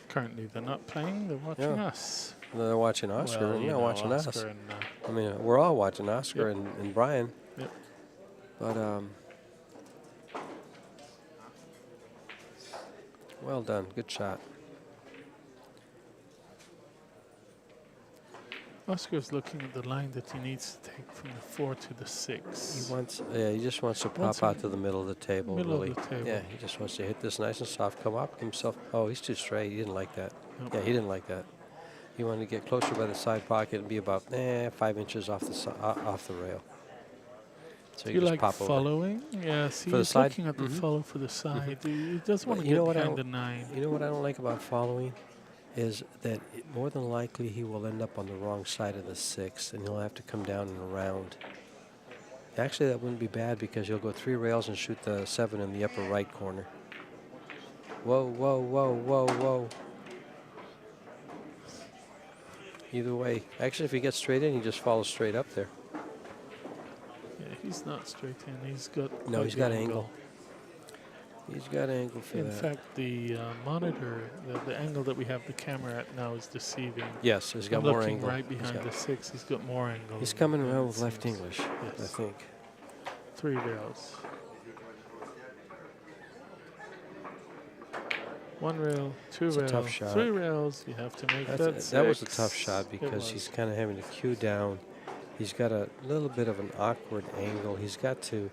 B: Currently, they're not playing. They're watching
A: Yeah.
B: us.
A: They're watching Oscar.
B: Well,
A: and
B: you
A: they're
B: know,
A: watching us.
B: Oscar and,
A: I mean, we're all watching Oscar
B: Yep.
A: and Brian.
B: Yep.
A: But, well done. Good shot.
B: Oscar's looking at the line that he needs to take from the 4 to the 6.
A: He wants, he just wants to
B: Wants
A: pop
B: to-
A: out to the middle of the table.
B: Middle of
A: really.
B: the table.
A: Yeah, he just wants to hit this nice and soft, come up himself. Oh, he's too straight. He didn't like that.
B: Nope.
A: Yeah, he didn't like that. He wanted to get closer by the side pocket and be about 5 inches off the rail. So
B: Do
A: he
B: you
A: just
B: like
A: pop over.
B: following? Yeah, see,
A: For the
B: he's
A: side?
B: looking at the
A: Mhm.
B: follow for the side. He does want to
A: You know
B: get
A: what I
B: behind the
A: don't-
B: 9.
A: You know what I don't like about following is that more than likely he will end up on the wrong side of the 6, and he'll have to come down and around. Actually, that wouldn't be bad because he'll go 3 rails and shoot the 7 in the upper right corner. Whoa, whoa, whoa, whoa, whoa. Either way, actually, if he gets straight in, he just follows straight up there.
B: Yeah, he's not straight in. He's got
A: No,
B: quite
A: he's
B: the
A: got angle. He's got angle for
B: In
A: that.
B: fact, the monitor, the angle that we have the camera at now is deceiving.
A: Yes, he's got
B: I'm
A: more
B: looking
A: angle.
B: right
A: He's
B: behind
A: got-
B: the 6. He's got more angle.
A: He's coming
B: than
A: around
B: it
A: with left
B: seems.
A: English, I
B: Yes.
A: think.
B: 3 rails. 1 rail, 2
A: It's a
B: rail,
A: tough shot.
B: 3 rails. You have to make that
A: That was a
B: 6.
A: tough shot
B: It
A: because he's
B: was.
A: kind of having to cue down. He's got a little bit of an awkward angle. He's got to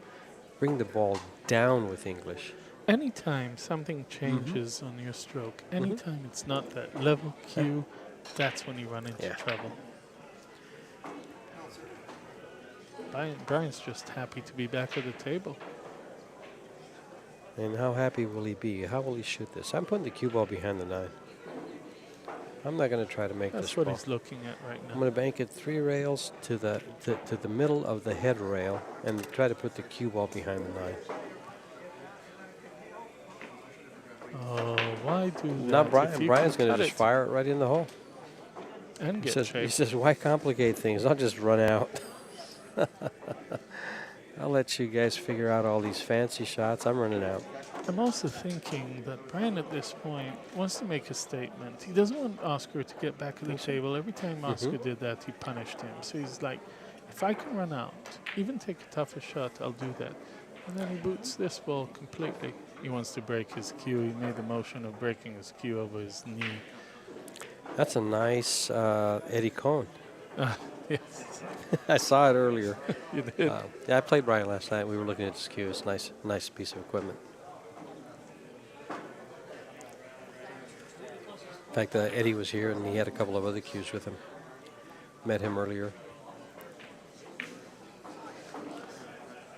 A: bring the ball down with English.
B: Anytime something changes on your stroke, anytime it's not that level cue, that's when you run into trouble. Brian's just happy to be back at the table.
A: And how happy will he be? How will he shoot this? I'm putting the cue ball behind the 9. I'm not going to try to make
B: That's
A: this
B: what
A: ball.
B: he's looking at right now.
A: I'm going to bank it 3 rails to the middle of the head rail and try to put the cue ball behind the 9.
B: Oh, why do that?
A: Now
B: if
A: Brian's
B: you
A: going
B: can
A: to
B: cut
A: just
B: it
A: fire it right in the hole.
B: and
A: He
B: get
A: says,
B: shaped.
A: why complicate things? I'll just run out. I'll let you guys figure out all these fancy shots. I'm running out.
B: I'm also thinking that Brian at this point wants to make a statement. He doesn't want Oscar to get back at the table. Every time Oscar did that, he punished him. So he's like, if I can run out, even take a tougher shot, I'll do that. And then he boots this ball completely. He wants to break his cue. He made the motion of breaking his cue over his knee.
A: That's a nice Eddie Cohn.
B: Yes,
A: I saw it earlier.
B: you did.
A: Yeah, I played Brian last night. We were looking at his cue. It's nice piece of equipment. In fact, Eddie was here, and he had a couple of other cues with him. Met him earlier.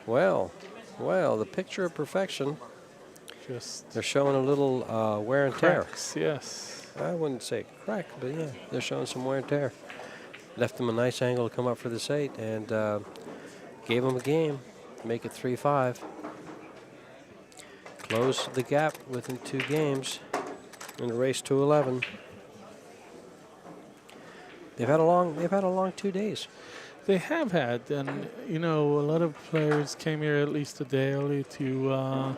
A: Well, the picture of perfection.
B: Just
A: They're showing a little wear and tear.
B: cracks, yes.
A: I wouldn't say crack, but yeah, they're showing some wear and tear. Left him a nice angle to come up for this 8, and gave him a game. Make it 3-5. Close the gap within 2 games in the race to 11. They've had a long 2 days.
B: They have had, and you know, a lot of players came here at least a day early to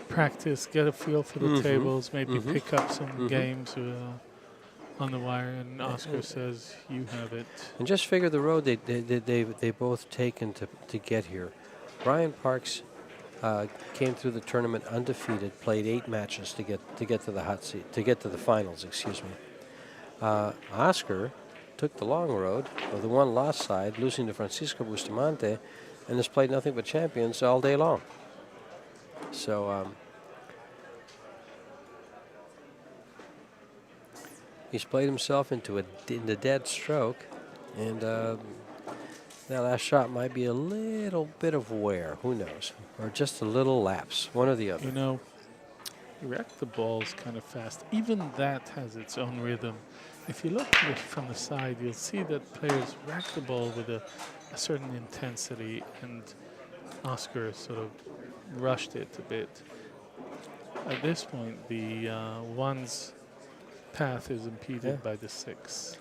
B: practice, get a feel for the tables, maybe pick up some games on the wire. And Oscar says, "You have it."
A: And just figure the road they both taken to get here. Brian Parks came through the tournament undefeated, played 8 matches to get to the hot seat, to get to the finals. Excuse me. Oscar took the long road of the 1 loss side, losing to Francisco Bustamante, and has played nothing but champions all day long. So he's played himself into the dead stroke, and that last shot might be a little bit of wear. Who knows? Or just a little lapse, one or the other.
B: You know, you wreck the balls kind of fast. Even that has its own rhythm. If you look at it from the side, you'll see that players rack the ball with a certain intensity, and Oscar sort of rushed it a bit. At this point, the 1's path is impeded by the 6.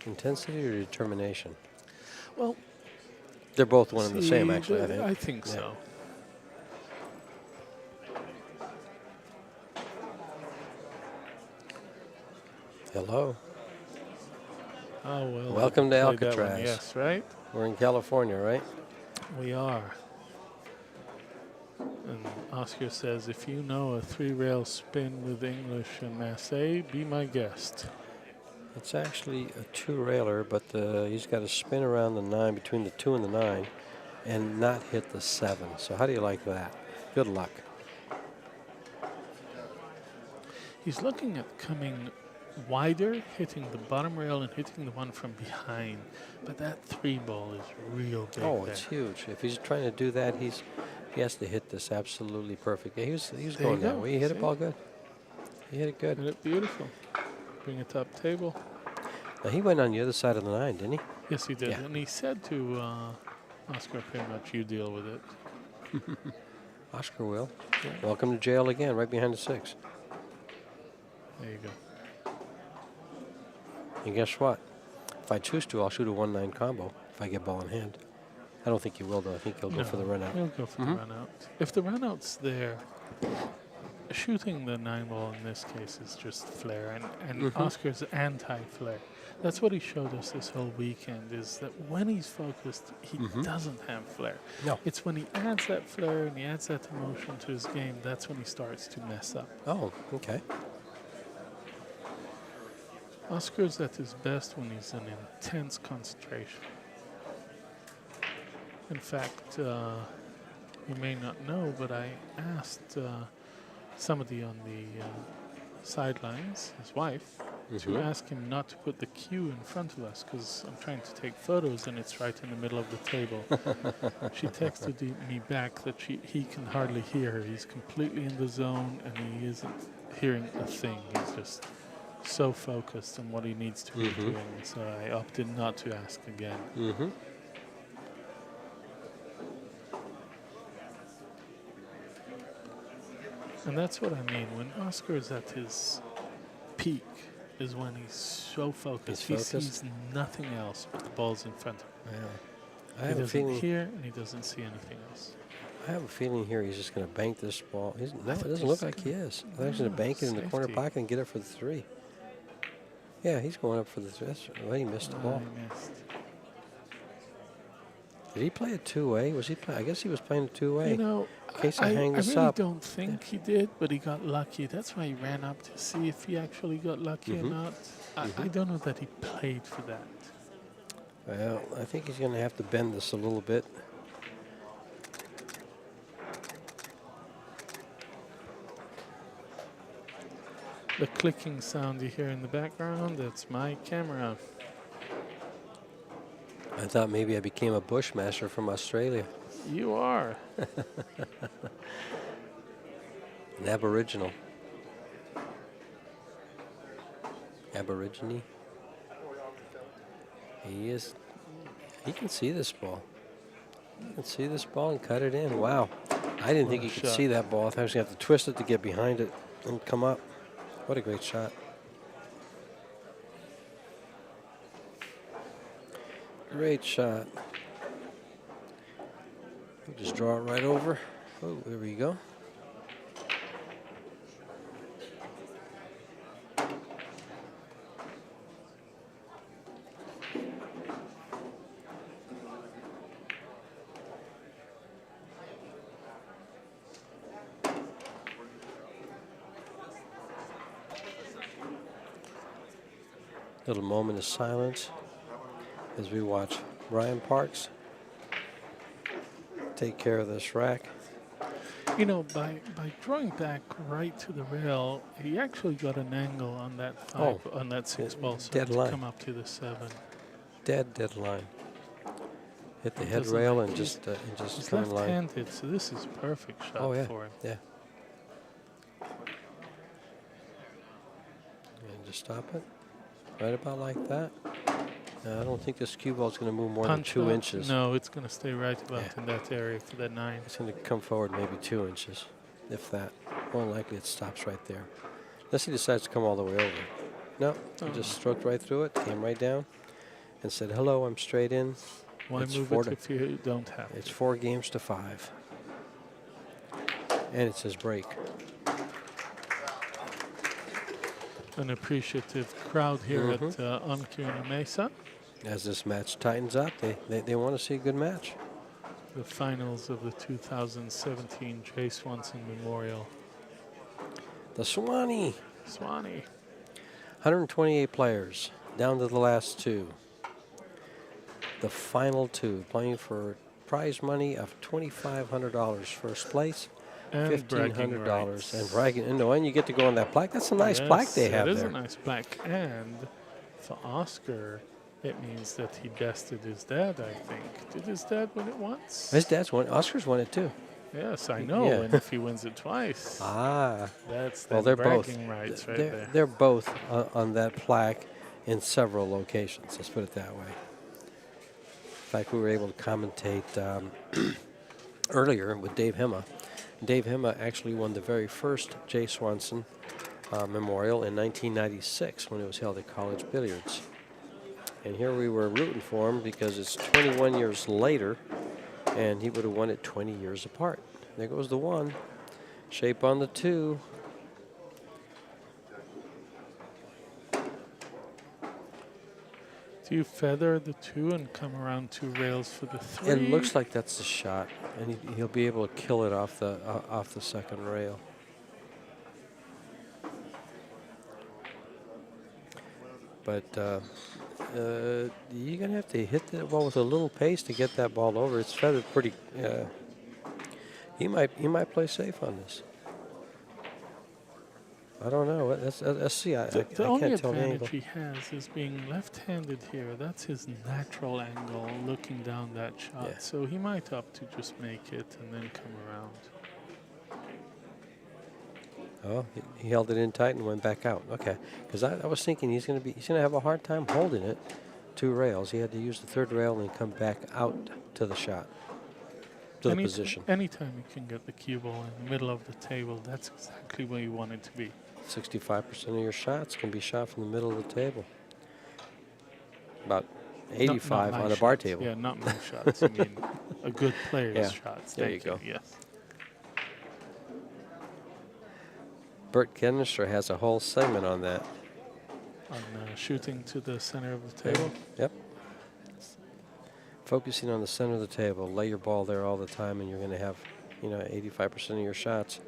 A: Intensity or determination?
B: Well,
A: they're both one and the same, actually, I think.
B: I think so.
A: Hello.
B: Oh, well.
A: Welcome to
B: played that one,
A: Alcatraz.
B: yes, right?
A: We're in California, right?
B: We are. And Oscar says, if you know a 3-rail spin with English and Massey, be my guest.
A: It's actually a 2-railer, but he's got to spin around the 9, between the 2 and the 9, and not hit the 7. So how do you like that? Good luck.
B: He's looking at coming wider, hitting the bottom rail and hitting the one from behind. But that 3 ball is real big.
A: Oh,
B: there.
A: it's huge. If he's trying to do that, he has to hit this absolutely perfect. He was going that way. He hit it ball good. He hit it good.
B: Hit it beautiful. Bring it up table.
A: Now, he went on the other side of the 9, didn't he?
B: Yes, he did.
A: Yeah.
B: And he said to Oscar, pretty much, you deal with it.
A: Oscar will. Yeah. Welcome to jail again, right behind the 6.
B: There you go.
A: And guess what? If I choose to, I'll shoot a 1-9 combo if I get ball in hand. I don't think he will, though. I think he'll go for the run out.
B: He'll go for the run out. If the run out's there, shooting the 9-ball in this case is just flair, and Oscar's anti-flair. That's what he showed us this whole weekend, is that when he's focused, he doesn't have flair.
A: No.
B: It's when he adds that flair and he adds that emotion to his game, that's when he starts to mess up.
A: Oh, okay.
B: Oscar's at his best when he's in intense concentration. In fact, you may not know, but I asked somebody on the sidelines, his wife, to ask him not to put the cue in front of us because I'm trying to take photos and it's right in the middle of the table. She texted me back that he can hardly hear her. He's completely in the zone and he isn't hearing a thing. He's just so focused on what he needs to be doing. So I opted not to ask again. And that's what I mean. When Oscar is at his peak is when he's so focused. He sees nothing else but the balls in front of him.
A: Yeah.
B: He doesn't hear and he doesn't see anything else.
A: I have a feeling here he's just going to bank this ball. No, it doesn't look like he is. I think he's going to bank it in the corner pocket and get it for the 3. Yeah, he's going up for the 3. Well, he missed the ball.
B: He missed.
A: Did he play a two-way? Was he? I guess he was playing a two-way.
B: You know,
A: in case I hang this
B: really
A: up.
B: don't think he did, but he got lucky. That's why he ran up to see if he actually got lucky or not. I don't know that he played for that.
A: Well, I think he's going to have to bend this a little bit.
B: The clicking sound you hear in the background, that's my camera.
A: I thought maybe I became a bushmaster from Australia.
B: You are.
A: An aboriginal. Aborigine. He is. He can see this ball. He can see this ball and cut it in. Wow. I didn't think he could see that ball. I thought he was going to have to twist it to get behind it and come up. What a great shot. Great shot. Just draw it right over. Oh, there we go. Little moment of silence as we watch Ryan Parks take care of this rack.
B: You know, by drawing back right to the rail, he actually got an angle on that on that 6-ball
A: dead
B: to
A: line.
B: come up to the 7.
A: Dead line. Hit the head rail and just
B: He's
A: turn line.
B: left-handed, so this is a perfect shot for him.
A: Yeah. And just stop it. Right about like that. No, I don't think this cue ball is going to move more than 2 inches.
B: No, it's going to stay right about in that area for that 9.
A: It's going to come forward maybe 2 inches, if that. More than likely it stops right there. Unless he decides to come all the way over. No, he just stroked right through it, came right down, and said, hello, I'm straight in.
B: Why
A: It's
B: move it if you don't have
A: It's 4 games to 5. And it says break.
B: An appreciative crowd here at Oncuna Mesa.
A: As this match tightens up, they want to see a good match.
B: The finals of the 2017 Jay Swanson Memorial.
A: The Swanee.
B: Swanee.
A: 128 players, down to the last 2. The final 2, playing for prize money of $2,500 first place.
B: And
A: $1,500 and bragging. And you get to go on that plaque. That's a nice plaque they have there.
B: It is a nice plaque. And for Oscar, it means that he bested his dad, I think. Did his dad win it once?
A: His dad's won. Oscar's won it too.
B: Yes, I know.
A: Yeah.
B: And if he wins it twice, that's the bragging rights right there.
A: They're both on that plaque in several locations. Let's put it that way. In fact, we were able to commentate earlier with Dave Hema. Dave Hema actually won the very first Jay Swanson Memorial in 1996 when it was held at College Billiards. And here we were rooting for him because it's 21 years later, and he would have won it 20 years apart. There goes the 1. Shape on the 2.
B: Do you feather the 2 and come around 2 rails for the 3?
A: It looks like that's the shot, and he'll be able to kill it off the second rail. But you're gonna have to hit that ball with a little pace to get that ball over. It's feathered pretty. He might play safe on this. I don't know. Let's see. I
B: The only
A: can't tell the angle.
B: advantage he has is being left-handed here. That's his natural angle, looking down that shot.
A: Yeah.
B: So he might opt to just make it and then come around.
A: Oh, he held it in tight and went back out. Okay, because I was thinking he's gonna have a hard time holding it. 2 rails. He had to use the 3rd rail and come back out to the shot, to the position.
B: Anytime you can get the cue ball in the middle of the table, that's exactly where you want it to be.
A: 65% of your shots can be shot from the middle of the table. About 85
B: not my
A: on a bar
B: shots.
A: table.
B: Yeah, not my shots. I mean, a good player's
A: Yeah,
B: shots.
A: there
B: Thank
A: you go.
B: Yes.
A: Bert Kennister has a whole segment on that.
B: On shooting to the center of the table.
A: Yep. Focusing on the center of the table. Lay your ball there all the time, and you're going to have, 85% of your shots.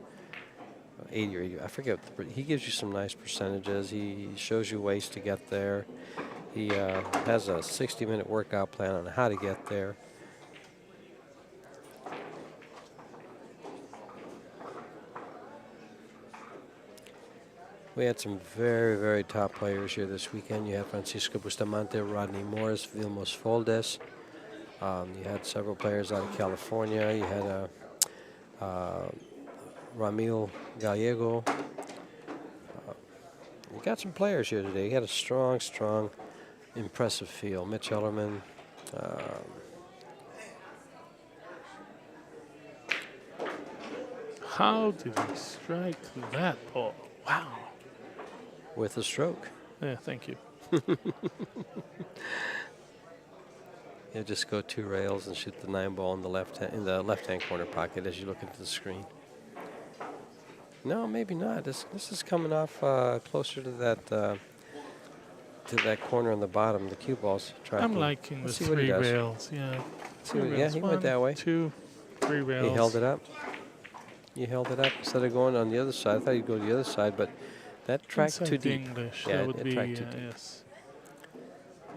A: 80 or 80. I forget. He gives you some nice percentages. He shows you ways to get there. He has a 60-minute workout plan on how to get there. We had some very, very top players here this weekend. You had Francisco Bustamante, Rodney Morris, Vilmos Foldes. You had several players out of California. You had Ramil Gallego. You got some players here today. You had a strong, impressive field. Mitch Ellerman.
B: How did he strike that ball? Wow.
A: With a stroke.
B: Yeah, thank you.
A: Just go 2 rails and shoot the 9 ball in the left-hand corner pocket as you look into the screen. No, maybe not. This is coming off closer to that corner on the bottom. The cue ball's tracking.
B: I'm liking the
A: Let's see what he
B: 3
A: does.
B: rails. Yeah.
A: Yeah, he went that way.
B: 1, 2, 3 rails.
A: He held it up. You held it up instead of going on the other side. I thought you'd go to the other side, but that tracked
B: Inside
A: too
B: the
A: deep.
B: English.
A: Yeah,
B: That would
A: it
B: be
A: tracked too deep.
B: yes.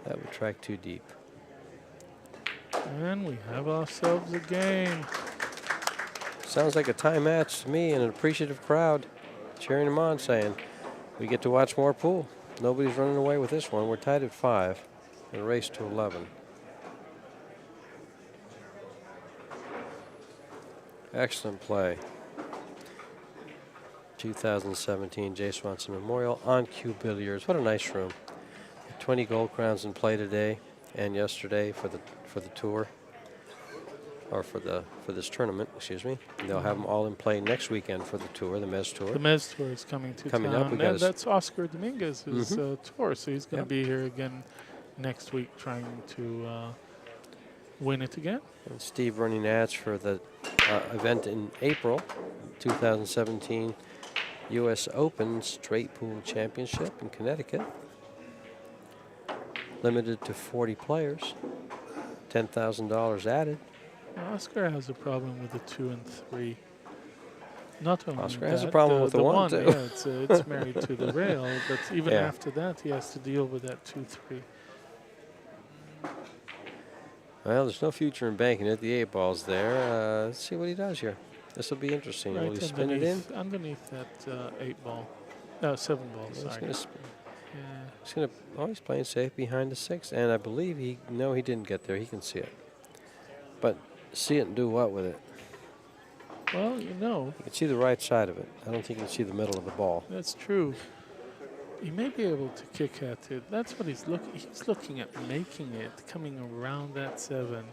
A: That would track too deep.
B: And we have ourselves a game.
A: Sounds like a tie match to me and an appreciative crowd cheering him on, saying, we get to watch more pool. Nobody's running away with this one. We're tied at 5 and a race to 11. Excellent play. 2017 Jay Swanson Memorial on Cue Billiards. What a nice room. 20 gold crowns in play today and yesterday for the tour, or for this tournament. Excuse me. They'll have them all in play next weekend for the tour, the Mez Tour.
B: The Mez Tour is coming to
A: Coming
B: town.
A: up, we got
B: And that's Oscar Dominguez's tour, so he's going to
A: Yep.
B: be here again next week trying to win it again.
A: And Steve running ads for the event in April, 2017 U.S. Open Straight Pool Championship in Connecticut. Limited to 40 players. $10,000 added.
B: Oscar has a problem with the 2 and 3. Not only
A: Oscar
B: that,
A: has a problem with the one, too.
B: Yeah, it's married to the rail, but even
A: Yeah.
B: after that, he has to deal with that 2-3.
A: Well, there's no future in banking it. The 8 ball's there. Let's see what he does here. This will be interesting. Will he spin it in?
B: Underneath that 8 ball. No, 7 ball,
A: He's
B: sorry.
A: going to
B: Yeah.
A: he's playing safe behind the 6, and I believe he didn't get there. He can see it, but see it and do what with it?
B: Well,
A: You can see the right side of it. I don't think you can see the middle of the ball.
B: that's true. He may be able to kick at it. That's what he's looking. He's looking at making it, coming around that 7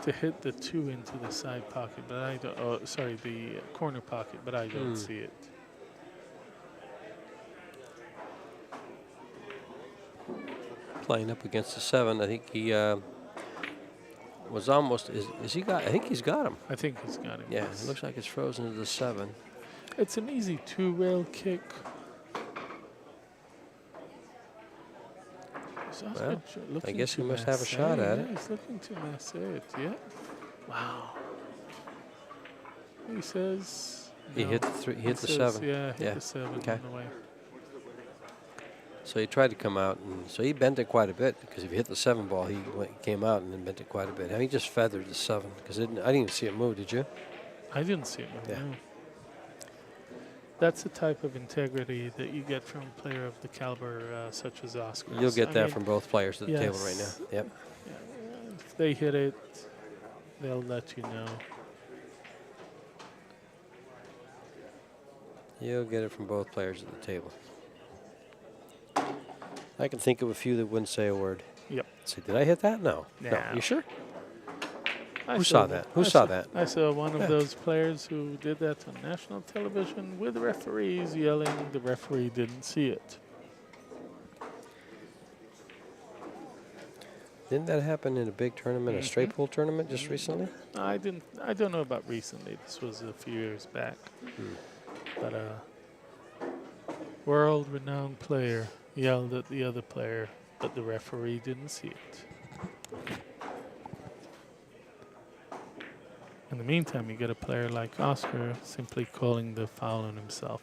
B: to hit the 2 into the side pocket. But I don't. Oh, sorry, the corner pocket. But I don't see it.
A: Playing up against the 7, I think he was almost. Is he got? I think he's got him.
B: I think he's got it.
A: Yeah,
B: yes.
A: it looks like it's frozen to the 7.
B: It's an easy 2-rail kick. is Oscar
A: Well,
B: looking
A: I guess he
B: to
A: must have a
B: mass
A: shot at
B: yeah,
A: it.
B: he's looking to mass it. Yeah. Wow. He says
A: He
B: no.
A: hit the three. He hit the
B: says,
A: 7.
B: Yeah, hit
A: Yeah.
B: the 7
A: Okay.
B: on the way.
A: So he tried to come out, and so he bent it quite a bit because if he hit the 7 ball, he came out and then bent it quite a bit. He just feathered the 7 because I didn't even see it move. Did you?
B: I didn't see him.
A: Yeah.
B: No. That's the type of integrity that you get from a player of the caliber such as Oscar.
A: You'll get that from both players at the table right
B: yes.
A: now. Yep.
B: Yeah, if they hit it, they'll let you know.
A: You'll get it from both players at the table. I can think of a few that wouldn't say a word.
B: Yep.
A: Say, did I hit that? No.
B: No.
A: No. You sure?
B: I
A: Who saw that? Who saw that?
B: I saw one
A: Yeah.
B: of those players who did that on national television with referees yelling. The referee didn't see it.
A: Didn't that happen in a big tournament, a straight pool tournament just recently?
B: I don't know about recently. This was a few years back. But a world-renowned player yelled at the other player, but the referee didn't see it. In the meantime, you get a player like Oscar simply calling the foul on himself.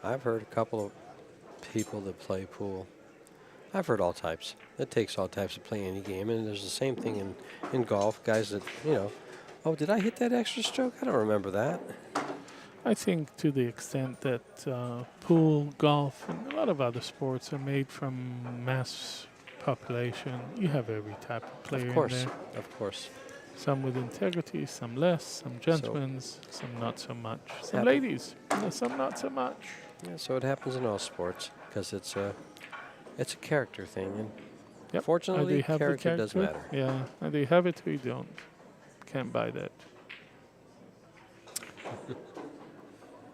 A: I've heard a couple of people that play pool. I've heard all types. It takes all types to play any game, and there's the same thing in golf. Guys that, oh, did I hit that extra stroke? I don't remember that.
B: I think to the extent that pool, golf, and a lot of other sports are made from mass population, you have every type of player
A: Of course,
B: in there.
A: of course.
B: Some with integrity, some less, some gentlemen, some not so much. Some
A: Happen-
B: ladies, some not so much.
A: Yeah, so it happens in all sports because it's a character thing, and
B: Yep.
A: fortunately,
B: Either you have the
A: character does matter.
B: Yeah, either you have it or you don't. Can't buy that.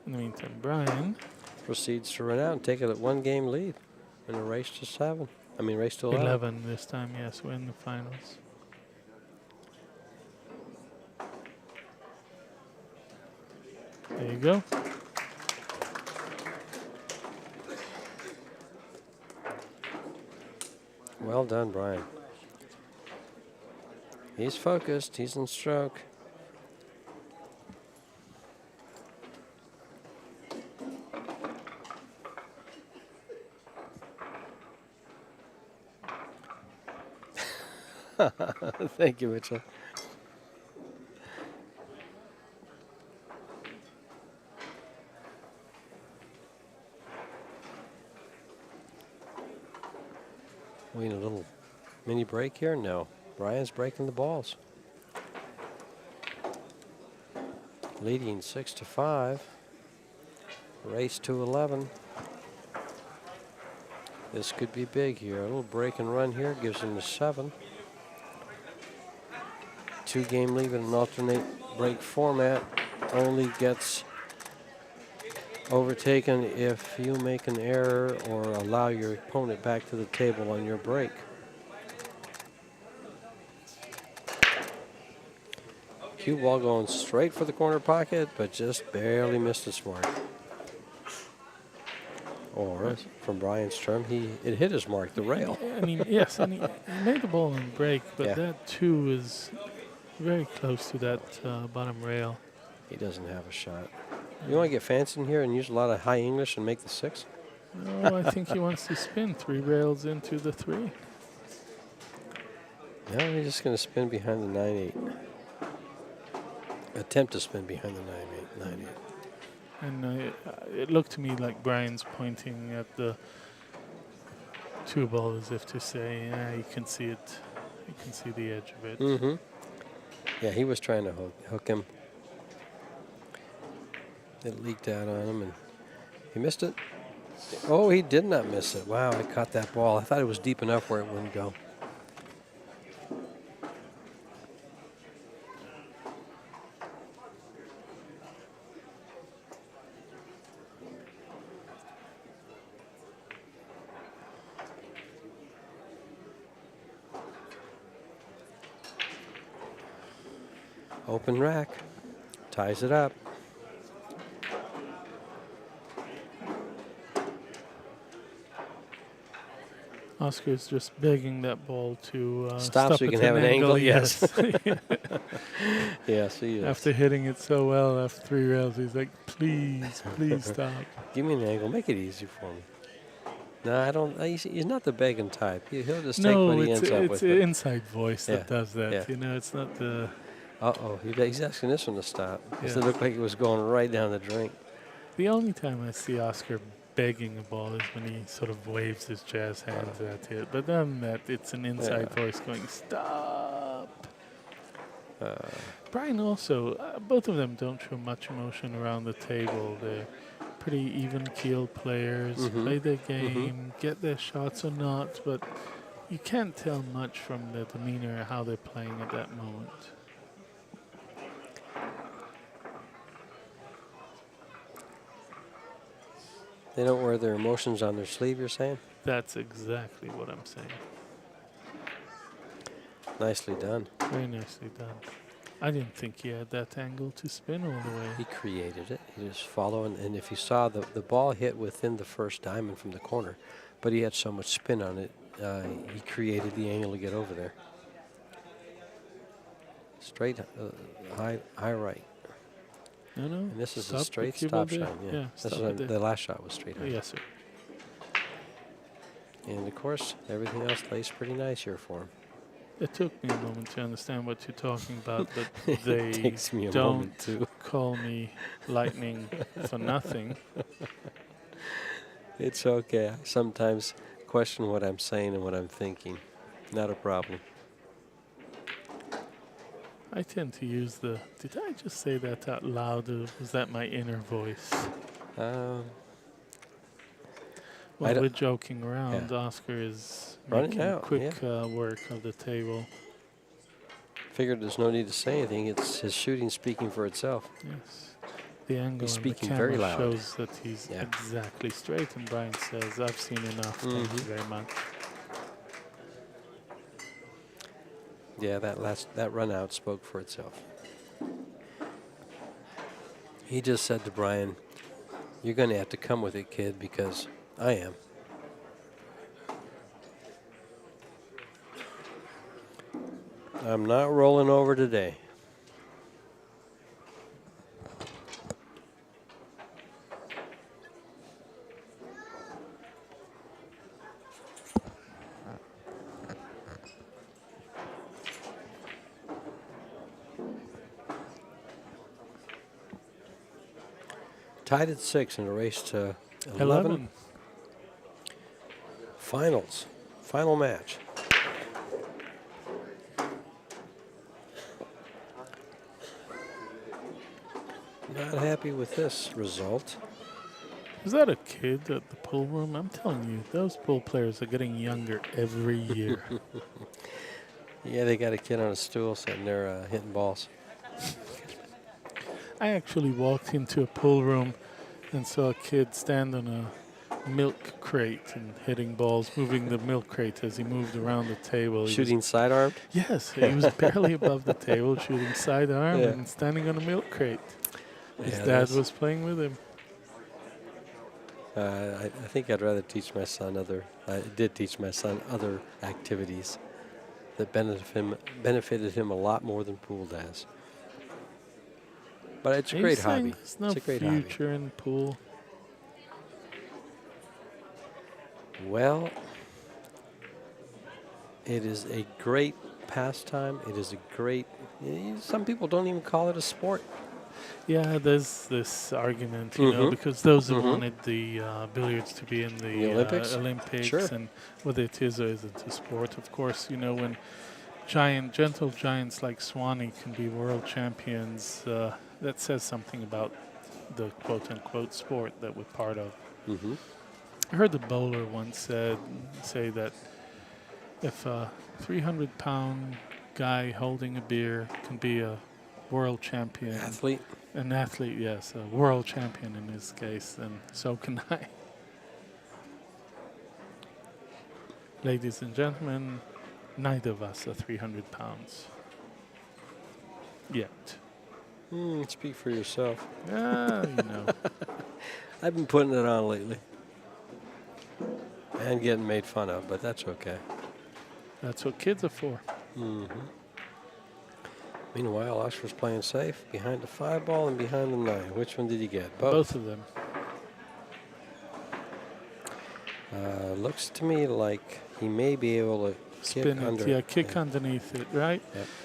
B: In the meantime, Brian,
A: Proceeds to run out and take it at 1-game lead in a race to 7. I mean, race to 11.
B: 11 this time, yes, we're in the finals. There you go.
A: Well done, Brian. He's focused. He's in stroke. Thank you, Mitchell. We need a little mini break here? No. Brian's breaking the balls. Leading 6-5. Race to 11. This could be big here. A little break and run here gives him the 7. 2-game lead in an alternate break format only gets overtaken if you make an error or allow your opponent back to the table on your break. Cue ball going straight for the corner pocket, but just barely missed his mark. Or, from Brian's term, it hit his mark, the rail.
B: And he made the ball on break, but
A: Yeah.
B: that too is very close to that bottom rail.
A: He doesn't have a shot. You want to get fancy in here and use a lot of high English and make the 6?
B: No, I think he wants to spin 3 rails into the 3.
A: No, he's just going to spin behind the 9-8. Attempt to spin behind the 9-8.
B: And it looked to me like Brian's pointing at the 2 ball as if to say, yeah, you can see it. You can see the edge of it.
A: Mm-hmm. Yeah, he was trying to hook him. It leaked out on him, and he missed it. Oh, he did not miss it. Wow, I caught that ball. I thought it was deep enough where it wouldn't go. Open rack. Ties it up.
B: Oscar's just begging that ball to
A: Stop so you
B: at
A: can have an angle,
B: Yes.
A: Yes, he is.
B: After hitting it so well after 3 rails, he's like, please, please stop.
A: Give me an angle. Make it easy for me. No, I don't. He's not the begging type. He'll just take what
B: No,
A: he ends up
B: it's
A: with.
B: an
A: but-
B: inside voice that
A: Yeah,
B: does that.
A: yeah.
B: You know, it's not the.
A: Uh-oh, he's asking this one to stop. Because
B: Yeah.
A: it looked like it was going right down the drain.
B: The only time I see Oscar begging a ball is when he sort of waves his jazz hands at it. But other than that, it's an inside voice going, stop. Brian also, both of them don't show much emotion around the table. They're pretty even-keeled players, play their game, get their shots or not, but you can't tell much from their demeanor how they're playing at that moment.
A: They don't wear their emotions on their sleeve, you're saying?
B: That's exactly what I'm saying.
A: Nicely done.
B: Very nicely done. I didn't think he had that angle to spin all the way.
A: He created it. He just following. And if you saw, the ball hit within the first diamond from the corner, but he had so much spin on it, he created the angle to get over there. Straight high right.
B: No.
A: And this is
B: Stop
A: a straight
B: the cable
A: stop
B: there.
A: shot. Yeah.
B: Yeah,
A: This
B: stop
A: is
B: it there.
A: the last shot was straight high.
B: Yes, sir.
A: And of course, everything else lays pretty nice here for him.
B: It took me a moment to understand what you're talking about, but they
A: It takes me a
B: don't
A: moment too.
B: call me lightning for nothing.
A: It's okay. I sometimes question what I'm saying and what I'm thinking. Not a problem.
B: I tend to use the, did I just say that out loud, or was that my inner voice?
A: I
B: Well,
A: don't-
B: we're joking around.
A: Yeah.
B: Oscar is
A: Running
B: making
A: out,
B: quick work of the table.
A: Figured there's no need to say anything. It's his shooting speaking for itself.
B: Yes. The angle
A: He's
B: on the
A: speaking
B: camera
A: very loud.
B: shows that he's
A: Yeah.
B: exactly straight, and Brian says, I've seen enough, thank you very much.
A: Yeah, that run out spoke for itself. He just said to Brian, "You're going to have to come with it, kid, because I am." I'm not rolling over today. Tied at 6 in a race to 11. Finals. Final match. Not happy with this result.
B: Is that a kid at the pool room? I'm telling you, those pool players are getting younger every year.
A: Yeah, they got a kid on a stool sitting there hitting balls.
B: I actually walked into a pool room and saw a kid stand on a milk crate and hitting balls, moving the milk crate as he moved around the table. He
A: Shooting sidearm.
B: yes, he was barely above the table, shooting sidearm
A: Yeah.
B: and standing on a milk crate. His
A: Yeah,
B: dad
A: that's-
B: was playing with him.
A: I think I'd rather teach my son I did teach my son other activities that benefited him a lot more than pool does. But it's a
B: Are you
A: great
B: saying
A: hobby.
B: There's no
A: It's a great hobby.
B: future in pool.
A: Well, it is a great pastime. It is a great. Some people don't even call it a sport.
B: Yeah, there's this argument, you know, because those who wanted the billiards to be in the
A: Olympics? Sure.
B: and whether it is or isn't a sport. Of course, you know, when gentle giants like Swanee can be world champions, that says something about the quote-unquote sport that we're part of.
A: Mm-hmm.
B: I heard the bowler once say that if a 300-pound guy holding a beer can be a world champion,
A: Athlete.
B: an athlete, yes, a world champion in this case, then so can I. Ladies and gentlemen, neither of us are 300 pounds. Yet.
A: Speak for yourself.
B: You know.
A: I've been putting it on lately. And getting made fun of, but that's okay.
B: That's what kids are for.
A: Meanwhile, Oscar's playing safe behind the 5 ball and behind the 9. Which one did he get?
B: Both of them.
A: Looks to me like he may be able to
B: Spin
A: kick
B: it,
A: under.
B: yeah, kick underneath it, right?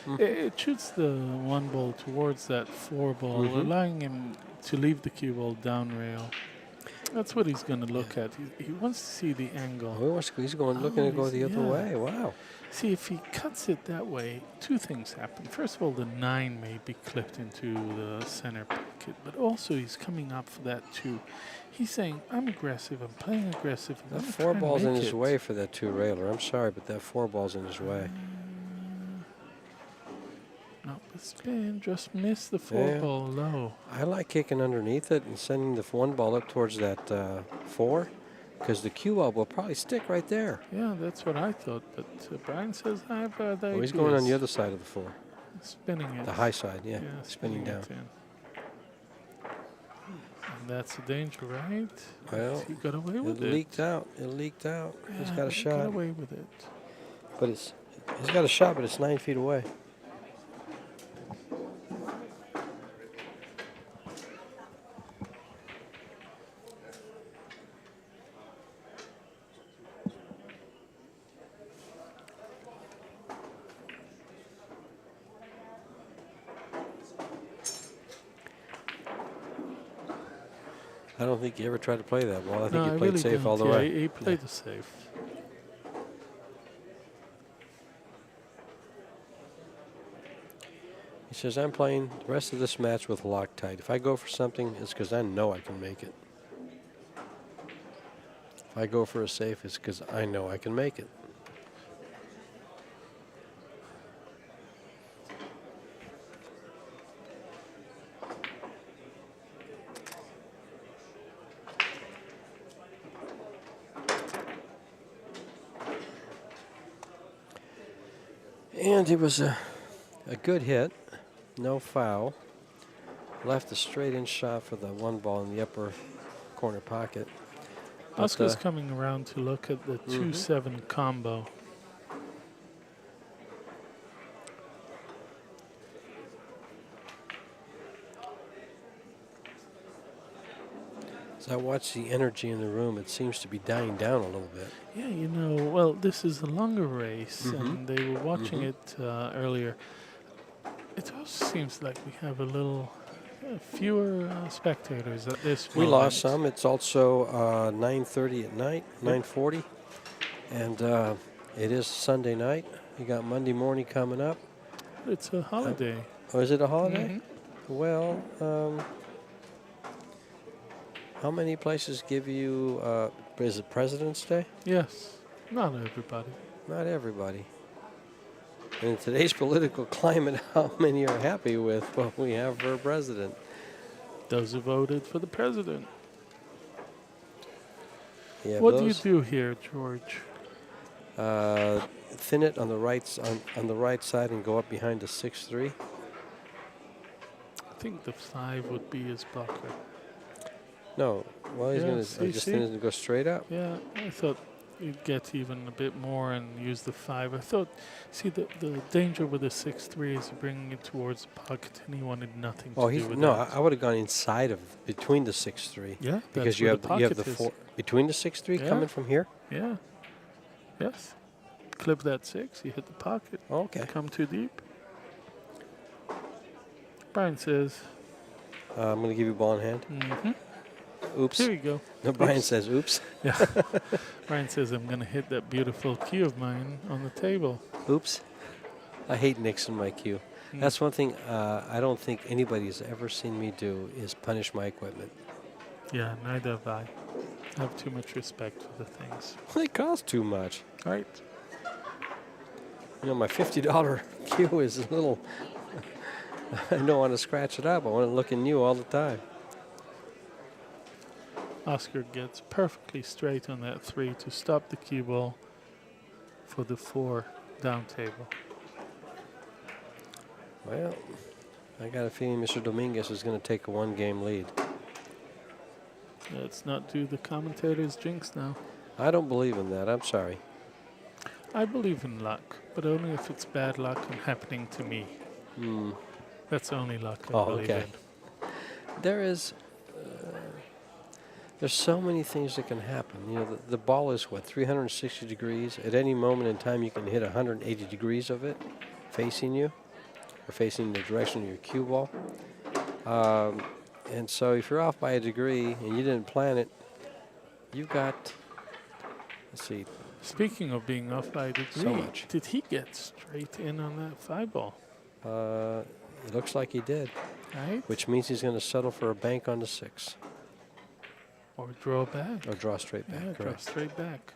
A: Yeah.
B: It shoots the 1 ball towards that 4 ball, allowing him to leave the cue ball down rail. That's what he's going to look at. He wants to see the angle.
A: Oh, he's going looking to go the other way. Wow.
B: See, if he cuts it that way, 2 things happen. First of all, the 9 may be clipped into the center pocket, but also he's coming up for that 2. He's saying, I'm aggressive, I'm playing aggressive.
A: That 4 ball's in his way for that 2 railer. I'm sorry, but that 4 ball's in his way.
B: No, the spin just missed the 4 ball low.
A: I like kicking underneath it and sending the 1 ball up towards that 4, because the cue ball will probably stick right there.
B: Yeah, that's what I thought, but Brian says I have other
A: He's going on the other side of the 4.
B: Spinning it.
A: The high side, yeah. Spinning down.
B: And that's the danger, right?
A: Well,
B: he got away with
A: it
B: it.
A: leaked out. It leaked out.
B: Yeah,
A: He's got a
B: he
A: shot.
B: got away with it.
A: But he's got a shot, but it's 9 feet away. I don't think he ever tried to play that ball. I think he played safe all the way.
B: He played the safe.
A: He says, I'm playing the rest of this match with Loctite. If I go for something, it's because I know I can make it. If I go for a safe, it's because I know I can make it. And it was a good hit, no foul. Left a straight-in shot for the 1 ball in the upper corner pocket.
B: Oscar's coming around to look at the 2-7 combo.
A: As I watch the energy in the room, it seems to be dying down a little bit.
B: Yeah, you know, well, this is a longer race, and they were watching it earlier. It also seems like we have a little fewer spectators at this moment.
A: We lost some. It's also 9:30 at night, 9:40, and it is Sunday night. You got Monday morning coming up.
B: It's a holiday.
A: Oh, is it a holiday? Well, how many places give you, is it President's Day?
B: Yes, not everybody.
A: Not everybody. In today's political climate, how many are happy with what we have for a president?
B: Those who voted for the president.
A: Yeah,
B: What do you do here, George?
A: Thin it on the right side and go up behind the 6-3.
B: I think the 5 would be his blocker.
A: No, well, he's going to just thin it and go straight up.
B: Yeah, I thought you'd get even a bit more and use the 5. I thought, see, the danger with the 6-3 is bringing it towards the pocket, and he wanted nothing to do with that.
A: I would have gone inside of between the 6-3.
B: Yeah,
A: because you have the 4 between the 6-3 coming from here.
B: Yeah. Yes. Clip that 6. You hit the pocket.
A: Okay.
B: Come too deep. Brian says.
A: I'm going to give you ball in hand. Oops.
B: There you go.
A: No, Brian says, oops.
B: Yeah. Brian says, I'm going to hit that beautiful cue of mine on the table.
A: Oops. I hate nixing my cue. That's one thing I don't think anybody's ever seen me do is punish my equipment.
B: Yeah, neither have I. I have too much respect for the things.
A: They cost too much.
B: Right.
A: You know, my $50 cue is a little... I don't want to scratch it up. I want it looking new all the time.
B: Oscar gets perfectly straight on that 3 to stop the cue ball for the 4 down table.
A: Well, I got a feeling Mr. Dominguez is going to take a 1-game lead.
B: Let's not do the commentator's jinx now.
A: I don't believe in that. I'm sorry.
B: I believe in luck, but only if it's bad luck and happening to me.
A: Hmm.
B: That's the only luck I
A: Oh,
B: believe
A: okay.
B: in.
A: There is. There's so many things that can happen. You know, the ball is what, 360 degrees. At any moment in time, you can hit 180 degrees of it facing you, or facing the direction of your cue ball. And so, if you're off by a degree and you didn't plan it, you've got. Let's see.
B: Speaking of being off by a degree,
A: So much.
B: did he get straight in on that 5 ball?
A: It looks like he did,
B: Right?
A: which means he's going to settle for a bank on the 6
B: Or draw back.
A: or draw straight back.
B: Yeah, draw
A: Correct.
B: straight back.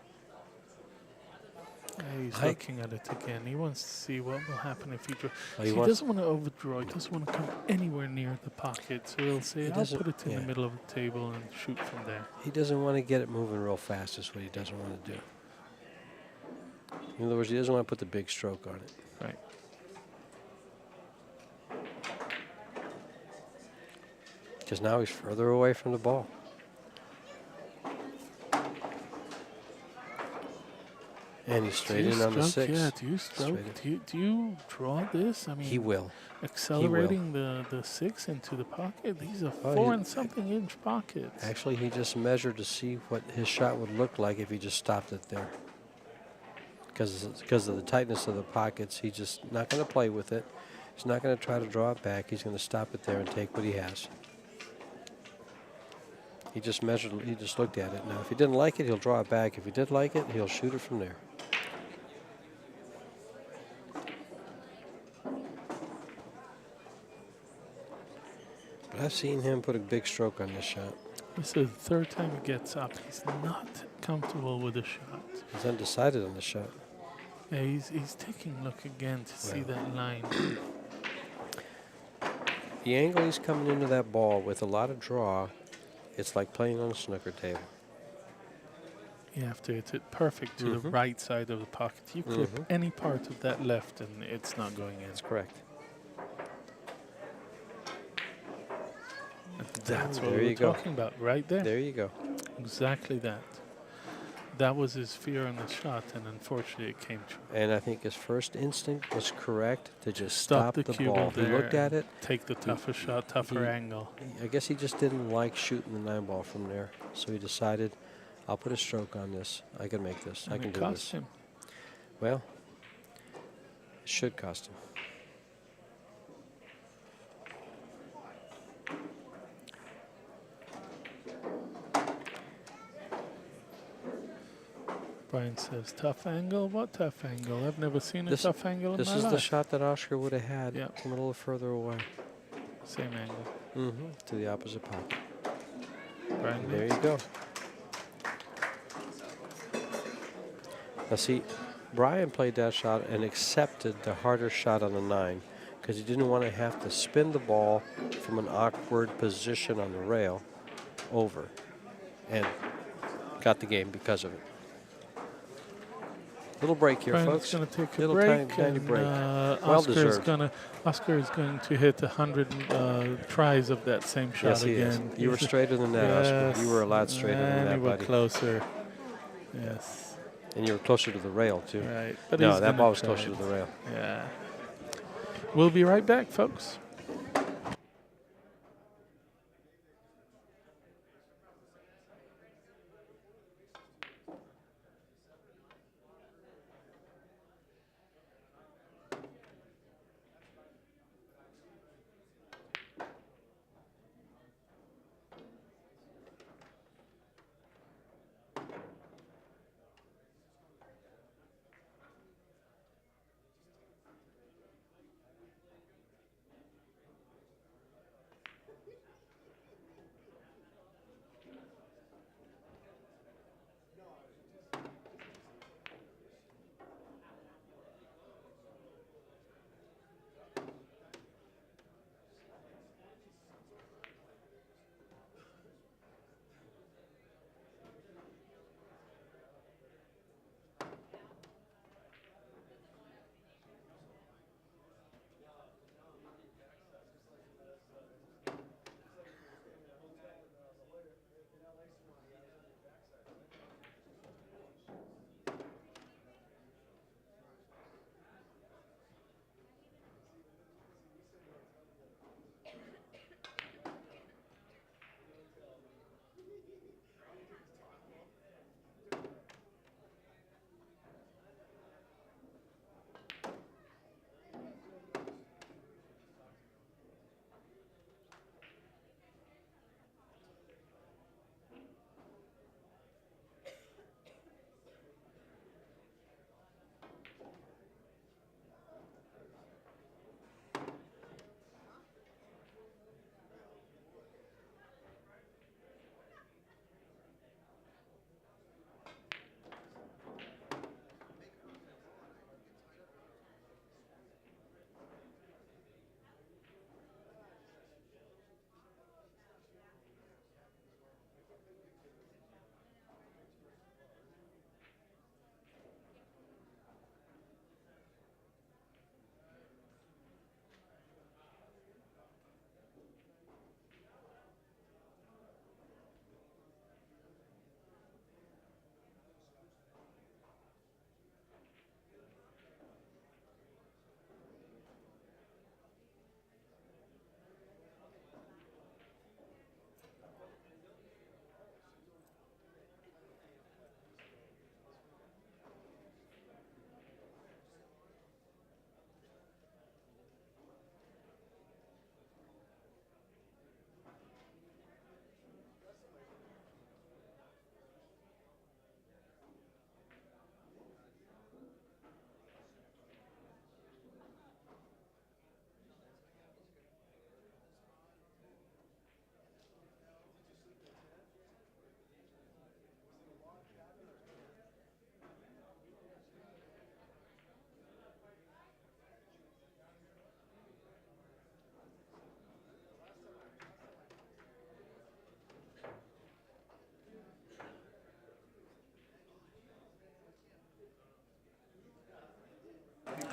B: He's
A: I-
B: looking at it again. He wants to see what will happen if he draws.
A: Oh,
B: He
A: wants-
B: doesn't want to overdraw. He doesn't want to come anywhere near the pocket. So he'll say,
A: He
B: I'll
A: doesn't-
B: put it in
A: yeah.
B: the middle of the table and shoot from there.
A: He doesn't want to get it moving real fast. Is what he doesn't want to do. In other words, he doesn't want to put the big stroke on it.
B: Right.
A: Because now he's further away from the ball. And he's straight
B: Do you
A: in on the
B: stroke?
A: 6.
B: Yeah, do you stroke?
A: Straight
B: Do you draw this? I mean,
A: He will.
B: accelerating the 6 into the pocket. These are
A: Oh,
B: 4
A: he-
B: and something inch pockets.
A: Actually, he just measured to see what his shot would look like if he just stopped it there. Because of the tightness of the pockets, he's just not going to play with it. He's not going to try to draw it back. He's going to stop it there and take what he has. He just measured, he just looked at it. Now, if he didn't like it, he'll draw it back. If he did like it, he'll shoot it from there. But I've seen him put a big stroke on this shot.
B: This is the third time he gets up. He's not comfortable with the shot.
A: He's undecided on the shot.
B: Yeah, he's taking a look again to see
A: Well.
B: that line.
A: The angle he's coming into that ball with a lot of draw, it's like playing on a snooker table.
B: You have to hit it perfect to the right side of the pocket. You clip any part of that left and it's not going in.
A: That's correct.
B: And that's what
A: There
B: we
A: you
B: were
A: go.
B: talking about right there.
A: There you go.
B: Exactly that. That was his fear on the shot, and unfortunately it came true.
A: And I think his first instinct was correct to just stop the
B: cue
A: ball. He
B: there
A: looked at
B: and
A: it.
B: Take the tougher shot, tougher
A: he-
B: angle.
A: I guess he just didn't like shooting the 9 ball from there. So he decided, I'll put a stroke on this. I can make this. I
B: And
A: can
B: it
A: do
B: cost
A: this.
B: him.
A: Well, it should cost him.
B: Brian says, tough angle? What tough angle? I've never seen a
A: This-
B: tough angle in
A: This
B: my
A: is
B: life.
A: the shot that Oscar would have had
B: Yeah.
A: from a little further away.
B: Same angle.
A: To the opposite pocket.
B: Brian
A: There
B: makes
A: you go. Now see, Brian played that shot and accepted the harder shot on the 9 because he didn't want to have to spin the ball from an awkward position on the rail over, and got the game because of it. Little break here,
B: Brian's
A: folks.
B: going to take a
A: Little
B: break.
A: tiny
B: and,
A: break. Well
B: Oscar is
A: deserved.
B: going to hit 100 tries of that same shot
A: Yes, he is.
B: again.
A: You were straighter than that, Oscar. You were a lot straighter than
B: and
A: that,
B: you were
A: buddy.
B: closer. Yes.
A: And you were closer to the rail, too.
B: Right. But
A: No,
B: he's
A: that
B: gonna
A: ball was
B: try
A: closer
B: it.
A: to the rail.
B: Yeah. We'll be right back, folks.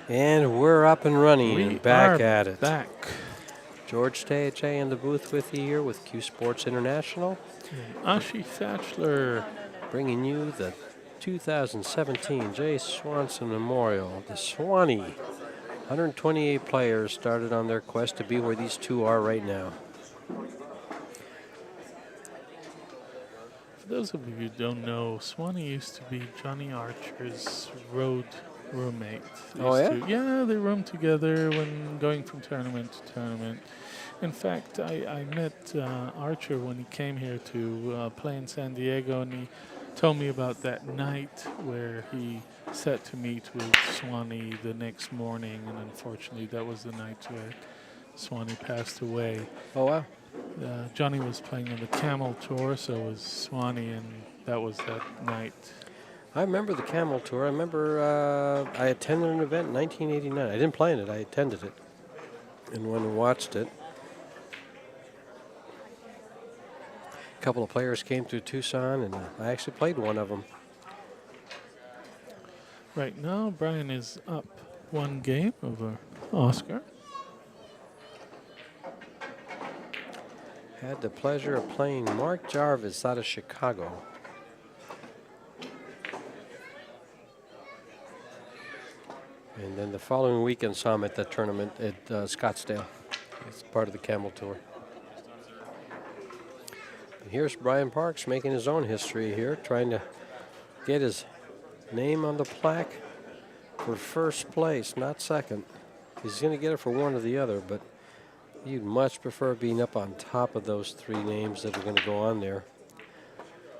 A: And we're up and running
B: We
A: and back
B: are
A: at it.
B: back.
A: George Teache in the booth with you here with Q Sports International,
B: Ashi Thatchler.
A: bringing you the 2017 J. Swanson Memorial. The Swanee, 128 players started on their quest to be where these two are right now.
B: For those of you who don't know, Swanee used to be Johnny Archer's road roommate.
A: Oh, yeah?
B: Yeah, they roomed together when going from tournament to tournament. In fact, I met Archer when he came here to play in San Diego, and he told me about that night where he set to meet with Swanee the next morning, and unfortunately that was the night where Swanee passed away.
A: Oh, wow.
B: Johnny was playing on the Camel Tour, so was Swanee, and that was that night.
A: I remember the Camel Tour. I remember I attended an event in 1989. I didn't play in it. I attended it and went and watched it. A couple of players came through Tucson, and I actually played one of them.
B: Right now, Brian is up one game over Oscar.
A: Had the pleasure of playing Mark Jarvis out of Chicago. And then the following weekend saw him at that tournament at Scottsdale. It's part of the Camel Tour. And here's Brian Parks making his own history here, trying to get his name on the plaque for first place, not second. He's going to get it for one or the other, but you'd much prefer being up on top of those three names that are going to go on there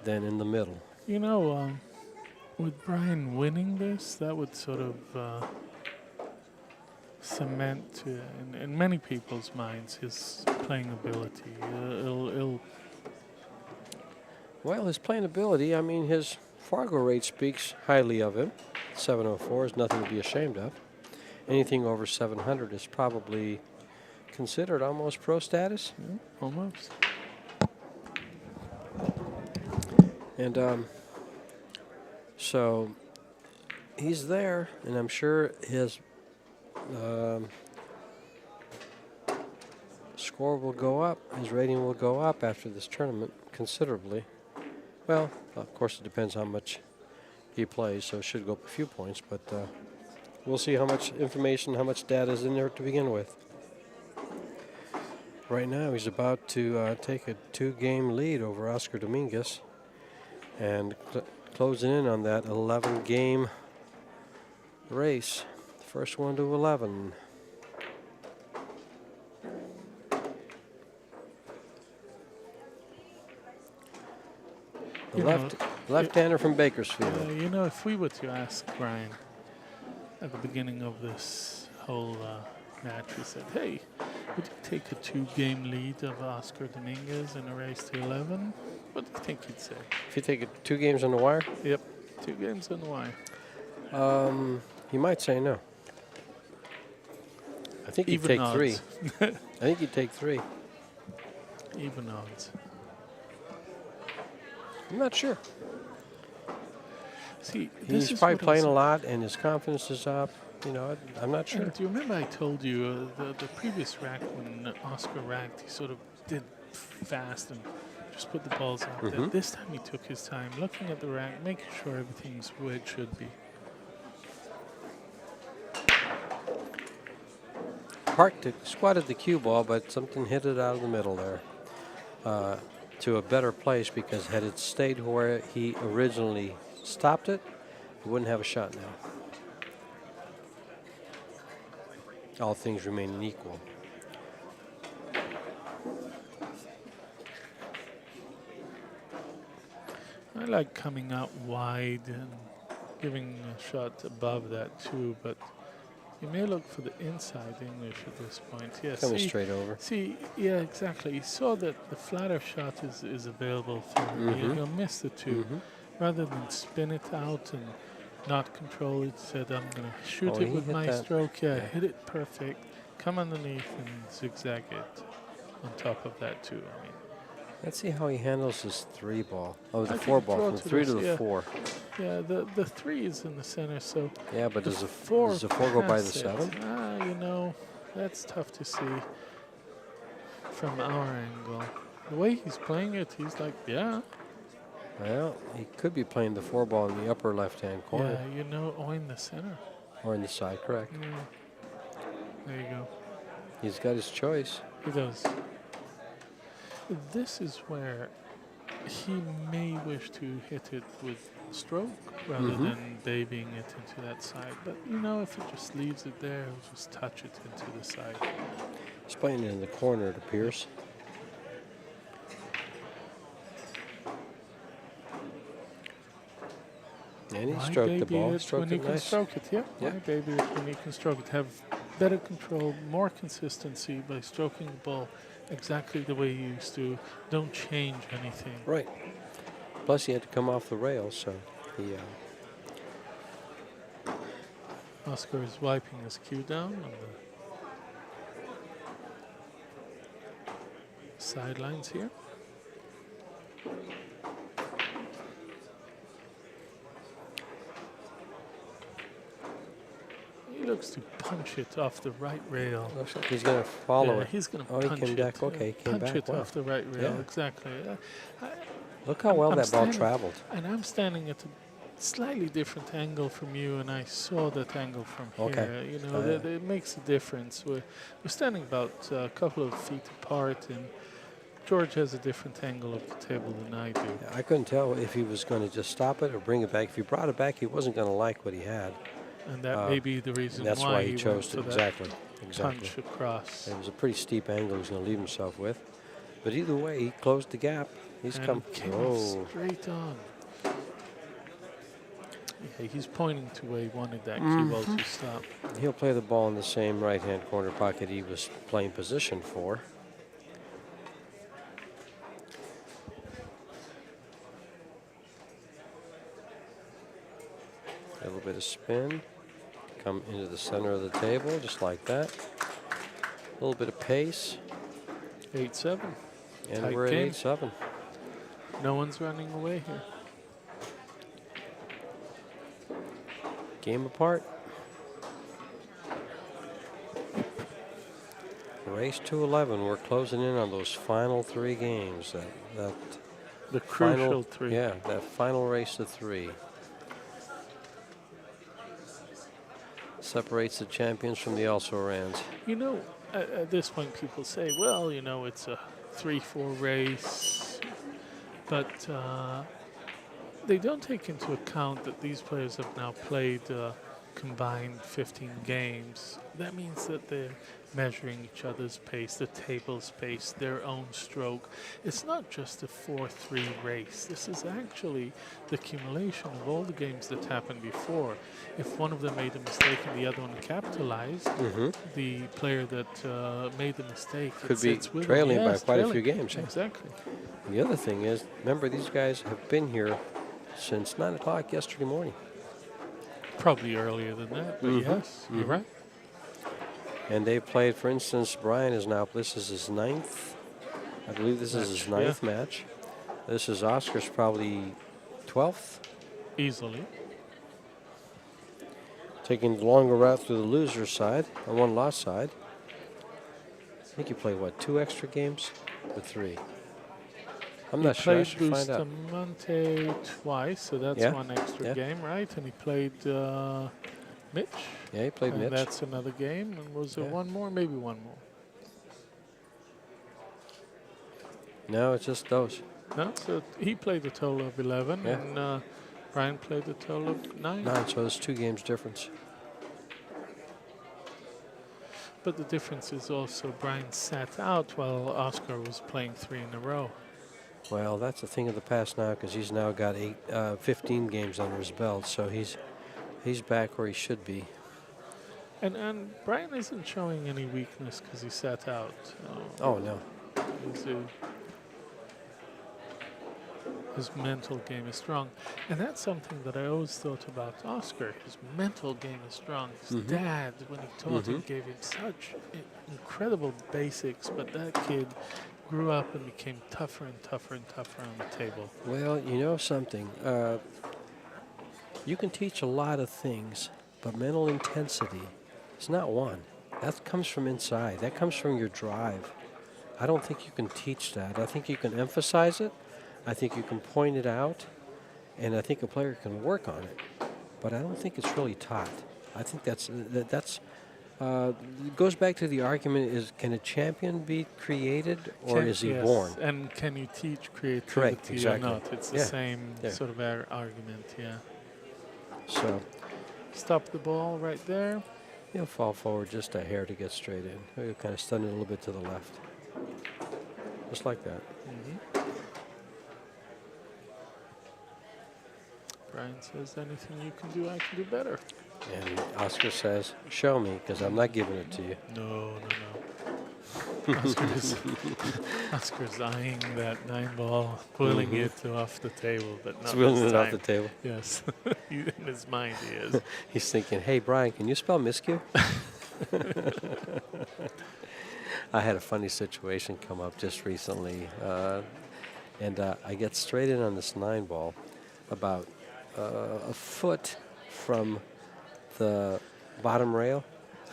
A: than in the middle.
B: You know, with Brian winning this, that would sort of cement in many people's minds his playing ability.
A: Well, his playing ability, I mean, his Fargo rate speaks highly of him. 704 is nothing to be ashamed of. Anything over 700 is probably considered almost pro status.
B: Yeah, almost.
A: And so he's there, and I'm sure his score will go up, his rating will go up after this tournament considerably. Well, of course, it depends how much he plays, so it should go up a few points, but we'll see how much information, how much data is in there to begin with. Right now, he's about to take a 2-game lead over Oscar Dominguez and closing in on that 11-game race. First one to 11. The left-hander from Bakersfield.
B: You know, if we were to ask Brian at the beginning of this whole match, we said, hey, would you take a 2-game lead of Oscar Dominguez in a race to 11? What do you think he'd say?
A: If you take it 2 games on the wire?
B: Yep, 2 games on the wire.
A: He might say no. I think he'd
B: Even
A: take
B: odds.
A: 3. I think he'd take 3.
B: Even odds.
A: I'm not sure.
B: See,
A: He's probably playing a lot, and his confidence is up. You know, I'm not sure.
B: Do you remember I told you the previous rack when Oscar racked, he sort of did fast and just put the balls out there. This time he took his time, looking at the rack, making sure everything's where it should be.
A: Squatted the cue ball, but something hit it out of the middle there to a better place, because had it stayed where he originally stopped it, he wouldn't have a shot now. All things remaining equal.
B: I like coming out wide and giving a shot above that too, but you may look for the inside English at this point. Yeah,
A: Coming straight over.
B: See, yeah, exactly. You saw that the flatter shot is available for you. You'll miss the 2. Rather than spin it out and not control it, said, I'm going to shoot it with my stroke. Yeah, hit it perfect. Come underneath and zigzag it on top of that too. I mean,
A: let's see how he handles his 3 ball. Oh, the 4 ball, from the 3 to the 4.
B: Yeah, the 3 is in the center, so
A: Yeah, but
B: the
A: does the
B: 4
A: does the 4 go by the
B: past it.
A: 7?
B: You know, that's tough to see from our angle. The way he's playing it, he's like, yeah,
A: Well, he could be playing the 4 ball in the upper left-hand corner.
B: yeah, you know, or in the center.
A: Or in the side, correct.
B: There you go.
A: He's got his choice.
B: He does. This is where he may wish to hit it with stroke rather than daving it into that side. But, you know, if he just leaves it there, he'll just touch it into the side.
A: He's playing it in the corner, it appears. And he
B: Why
A: stroked the
B: baby
A: ball.
B: it
A: Stroked
B: when
A: it
B: you can
A: nice.
B: stroke it, yeah.
A: Yeah.
B: Why baby it when you can stroke it? Have better control, more consistency by stroking the ball exactly the way you used to. Don't change anything.
A: Right. Plus, he had to come off the rails, so he.
B: Oscar is wiping his cue down on the sidelines here. He looks to punch it off the right rail.
A: Looks like he's going to follow
B: Yeah,
A: it.
B: he's going to
A: Oh, he
B: punch
A: came
B: it.
A: back. Okay, he came
B: punch
A: back.
B: it
A: Wow.
B: off the right rail,
A: Yeah.
B: exactly.
A: Look how
B: I'm-
A: well
B: I'm
A: that ball
B: standing-
A: traveled.
B: And I'm standing at a slightly different angle from you, and I saw that angle from
A: Okay.
B: here. You know,
A: Oh, yeah.
B: it makes a difference. We're standing about a couple of feet apart, and George has a different angle of the table than I do.
A: I couldn't tell if he was going to just stop it or bring it back. If he brought it back, he wasn't going to like what he had.
B: And that may be the reason
A: And that's why he chose to.
B: went for
A: Exactly.
B: that
A: Exactly.
B: punch across.
A: It was a pretty steep angle he was going to leave himself with. But either way, he closed the gap. He's
B: And
A: come.
B: came
A: Oh,
B: off straight on. Yeah, he's pointing to where he wanted that cue
A: Mm-hmm.
B: ball to stop.
A: he'll play the ball in the same right-hand corner pocket he was playing position for. A little bit of spin. Come into the center of the table, just like that. A little bit of pace.
B: 8-7.
A: And
B: Tight
A: we're at
B: game.
A: 8-7.
B: No one's running away here.
A: Game apart. Race to 11. We're closing in on those final 3 games. That
B: The
A: final,
B: crucial 3.
A: Yeah, that final race to 3. Separates the champions from the also-rans.
B: You know, at this point, people say, well, you know, it's a 3-4 race. But they don't take into account that these players have now played combined 15 games. That means that they're measuring each other's pace, the table's pace, their own stroke. It's not just a 4-3 race. This is actually the accumulation of all the games that happened before. If one of them made a mistake and the other one capitalized, the player that made the mistake
A: Could be
B: sits with
A: trailing
B: him.
A: by
B: Yes,
A: quite a
B: trailing.
A: few games.
B: Exactly.
A: The other thing is, remember, these guys have been here since 9 o'clock yesterday morning.
B: Probably earlier than that, but yes, you're right.
A: And they played, for instance, Brian is now, this is his 9th. I believe this is his
B: Match,
A: 9th match. This is Oscar's probably 12th.
B: Easily.
A: Taking the longer route through the loser side, or one loss side. I think you played, what, 2 extra games? Or 3? I'm not sure. I should find out.
B: Bustamante twice, so that's
A: Yeah,
B: one extra
A: yeah.
B: game, right? And he played Mitch.
A: Yeah, he played
B: And
A: Mitch.
B: that's another game. And was there
A: Yeah.
B: one more? Maybe one more.
A: No, it's just those.
B: No, so he played a total of 11,
A: Yeah.
B: and Brian played a total of 9.
A: 9, so there's 2 games difference.
B: But the difference is also Brian sat out while Oscar was playing 3 in a row.
A: Well, that's a thing of the past now because he's now got 15 games under his belt, so he's back where he should be.
B: And Brian isn't showing any weakness because he sat out.
A: Oh, no.
B: His mental game is strong. And that's something that I always thought about Oscar. His mental game is strong. His dad, when he taught him, gave him such incredible basics, but that kid grew up and became tougher and tougher and tougher on the table.
A: Well, you know something. You can teach a lot of things, but mental intensity is not one. That comes from inside. That comes from your drive. I don't think you can teach that. I think you can emphasize it. I think you can point it out. And I think a player can work on it. But I don't think it's really taught. I think that's it goes back to the argument: is can a champion be created, or is he
B: yes,
A: born?
B: and can you teach creativity
A: Correct, exactly.
B: or not? It's the
A: Yeah.
B: same
A: Yeah.
B: sort of argument, yeah.
A: So
B: Stop the ball right there.
A: he'll fall forward just a hair to get straight in. He'll kind of stun it a little bit to the left, just like that.
B: Brian says, anything you can do, I can do better.
A: And Oscar says, "Show me, because I'm not giving it to you."
B: No. Oscar's eyeing that 9-ball, pulling it off the table, but not
A: He's wheeling
B: this
A: it off
B: time.
A: the table.
B: Yes, in his mind he is.
A: He's thinking, "Hey, Brian, can you spell miscue?" I had a funny situation come up just recently, and I get straight in on this 9-ball, about a foot from the bottom rail,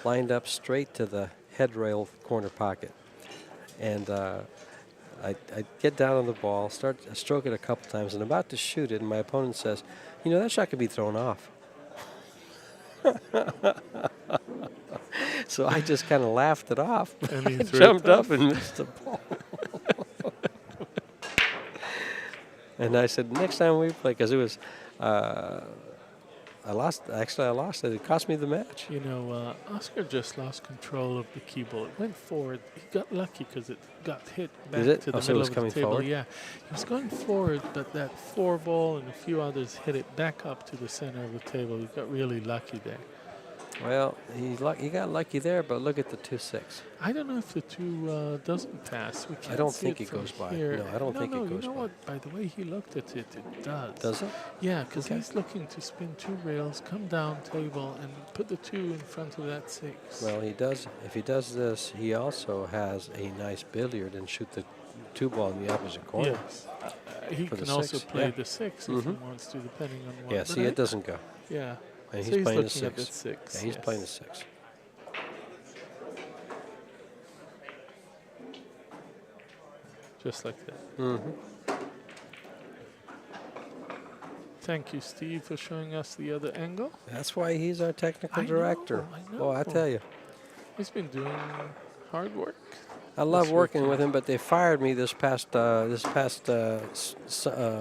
A: lined up straight to the head rail corner pocket. And I get down on the ball, stroke it a couple times, and about to shoot it, and my opponent says, "You know, that shot could be thrown off." So I just kind of laughed it off.
B: And he
A: I
B: threw
A: jumped
B: it
A: up and missed the ball. And I said, next time we play, because it was, I lost. Actually, I lost it. It cost me the match.
B: You know, Oscar just lost control of the key ball. It went forward. He got lucky because it got hit back
A: it?
B: to the
A: Oh, so it
B: middle
A: was
B: of
A: coming
B: the table.
A: forward?
B: Yeah, he was going forward, but that 4-ball and a few others hit it back up to the center of the table. He got really lucky there.
A: Well, he got lucky there, but look at the 2-6.
B: I don't know if the 2 doesn't pass. We can't
A: don't
B: see
A: think
B: it
A: it
B: from
A: goes by.
B: here.
A: No, I don't think it
B: you
A: goes
B: know
A: by.
B: what? By the way he looked at it, it does.
A: Does it?
B: Yeah, because
A: Okay.
B: he's looking to spin 2 rails, come down table, and put the 2 in front of that 6.
A: Well, he does. If he does this, he also has a nice billiard and shoot the 2-ball in the opposite corner.
B: Yes. He
A: For the
B: can also
A: 6,
B: play
A: yeah.
B: the 6 if he wants to, depending on what.
A: Yeah,
B: But
A: see, it doesn't go.
B: Yeah.
A: And
B: So
A: he's playing the
B: looking at
A: 6.
B: the 6.
A: Yeah, he's
B: yes.
A: playing the 6.
B: Just like that.
A: Mm-hmm.
B: Thank you, Steve, for showing us the other angle.
A: That's why he's our technical
B: I
A: director.
B: know.
A: Oh, I tell you.
B: He's been doing hard work.
A: I love
B: This
A: working
B: weekend.
A: with him, but they fired me this past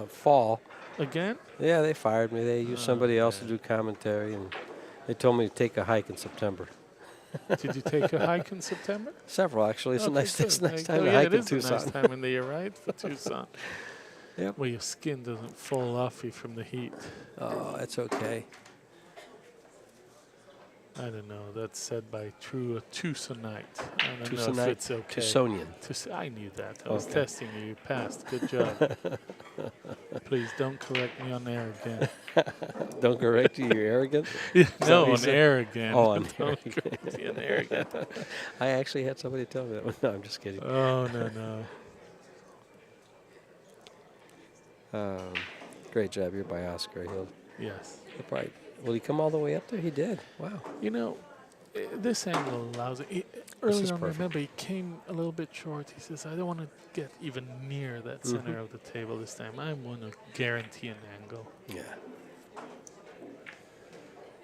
A: fall.
B: Again?
A: Yeah, they fired me. They used somebody else to do commentary, and they told me to take a hike in September.
B: Did you take a hike in September?
A: Several, actually. It's a
B: Okay,
A: nice,
B: good.
A: it's a nice
B: There
A: time
B: you
A: to
B: go.
A: hike
B: It
A: in
B: is a
A: Tucson.
B: nice time in the year, right? For Tucson.
A: Yep.
B: Where your skin doesn't fall off you from the heat.
A: Oh, it's okay.
B: I don't know. That's said by true Tucsonite. I don't know if
A: Tucsonite,
B: it's okay.
A: Tucsonian.
B: I knew that. I was
A: Okay.
B: testing you. You passed. Good job. Please don't correct me on air again.
A: Don't correct you, you're arrogant.
B: No,
A: what you
B: on
A: said?
B: air again.
A: Oh, on air
B: Don't correct me on air again.
A: I actually had somebody tell me that one. No, I'm just kidding.
B: Oh, no.
A: Great job. You're by Oscar.
B: Yes.
A: He'll probably, will he come all the way up there? He did. Wow.
B: You know, this angle allows it.
A: is
B: Early on,
A: perfect.
B: remember, he came a little bit short. He says, I don't want to get even near that center of the table this time. I want to guarantee an angle.
A: Yeah.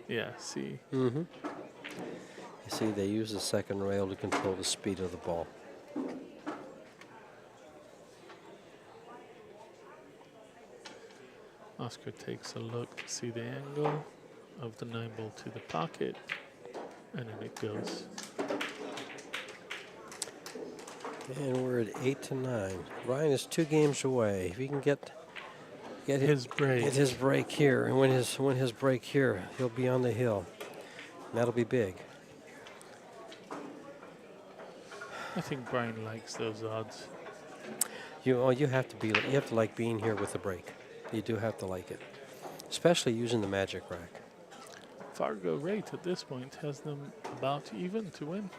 B: Yeah, see?
A: Mm-hmm. You see, they use the second rail to control the speed of the ball.
B: Oscar takes a look to see the angle of the 9-ball to the pocket, and then it goes.
A: And we're at 8-9. Ryan is 2 games away. If he can get
B: His break.
A: get his break here, and win his break here, he'll be on the hill. And that'll be big.
B: I think Brian likes those odds.
A: You have to like being here with the break. You do have to like it, especially using the magic rack.
B: Fargo rate at this point has them about even to win.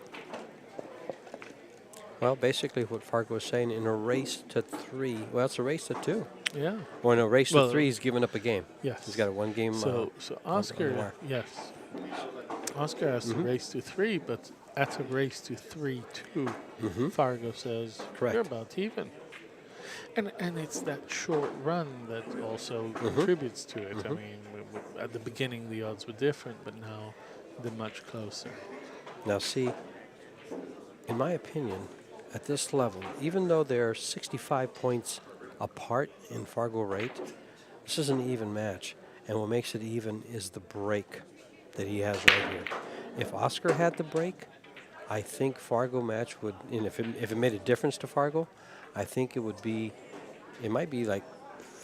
A: Well, basically what Fargo is saying, in a race to 3, well, it's a race to 2.
B: Yeah.
A: Or in a race
B: Well,
A: to 3, he's giving up a game.
B: Yes.
A: He's got a 1-game.
B: So
A: on the
B: Oscar,
A: wire.
B: yes. Oscar has to race to 3, but at a race to 3-2, Fargo says
A: Correct.
B: you're about even. And it's that short run that also contributes to it. I mean, at the beginning the odds were different, but now they're much closer.
A: Now, see, in my opinion, at this level, even though they're 65 points apart in Fargo rate, this is an even match. And what makes it even is the break that he has right here. If Oscar had the break, I think Fargo match would, and if it made a difference to Fargo, I think it might be like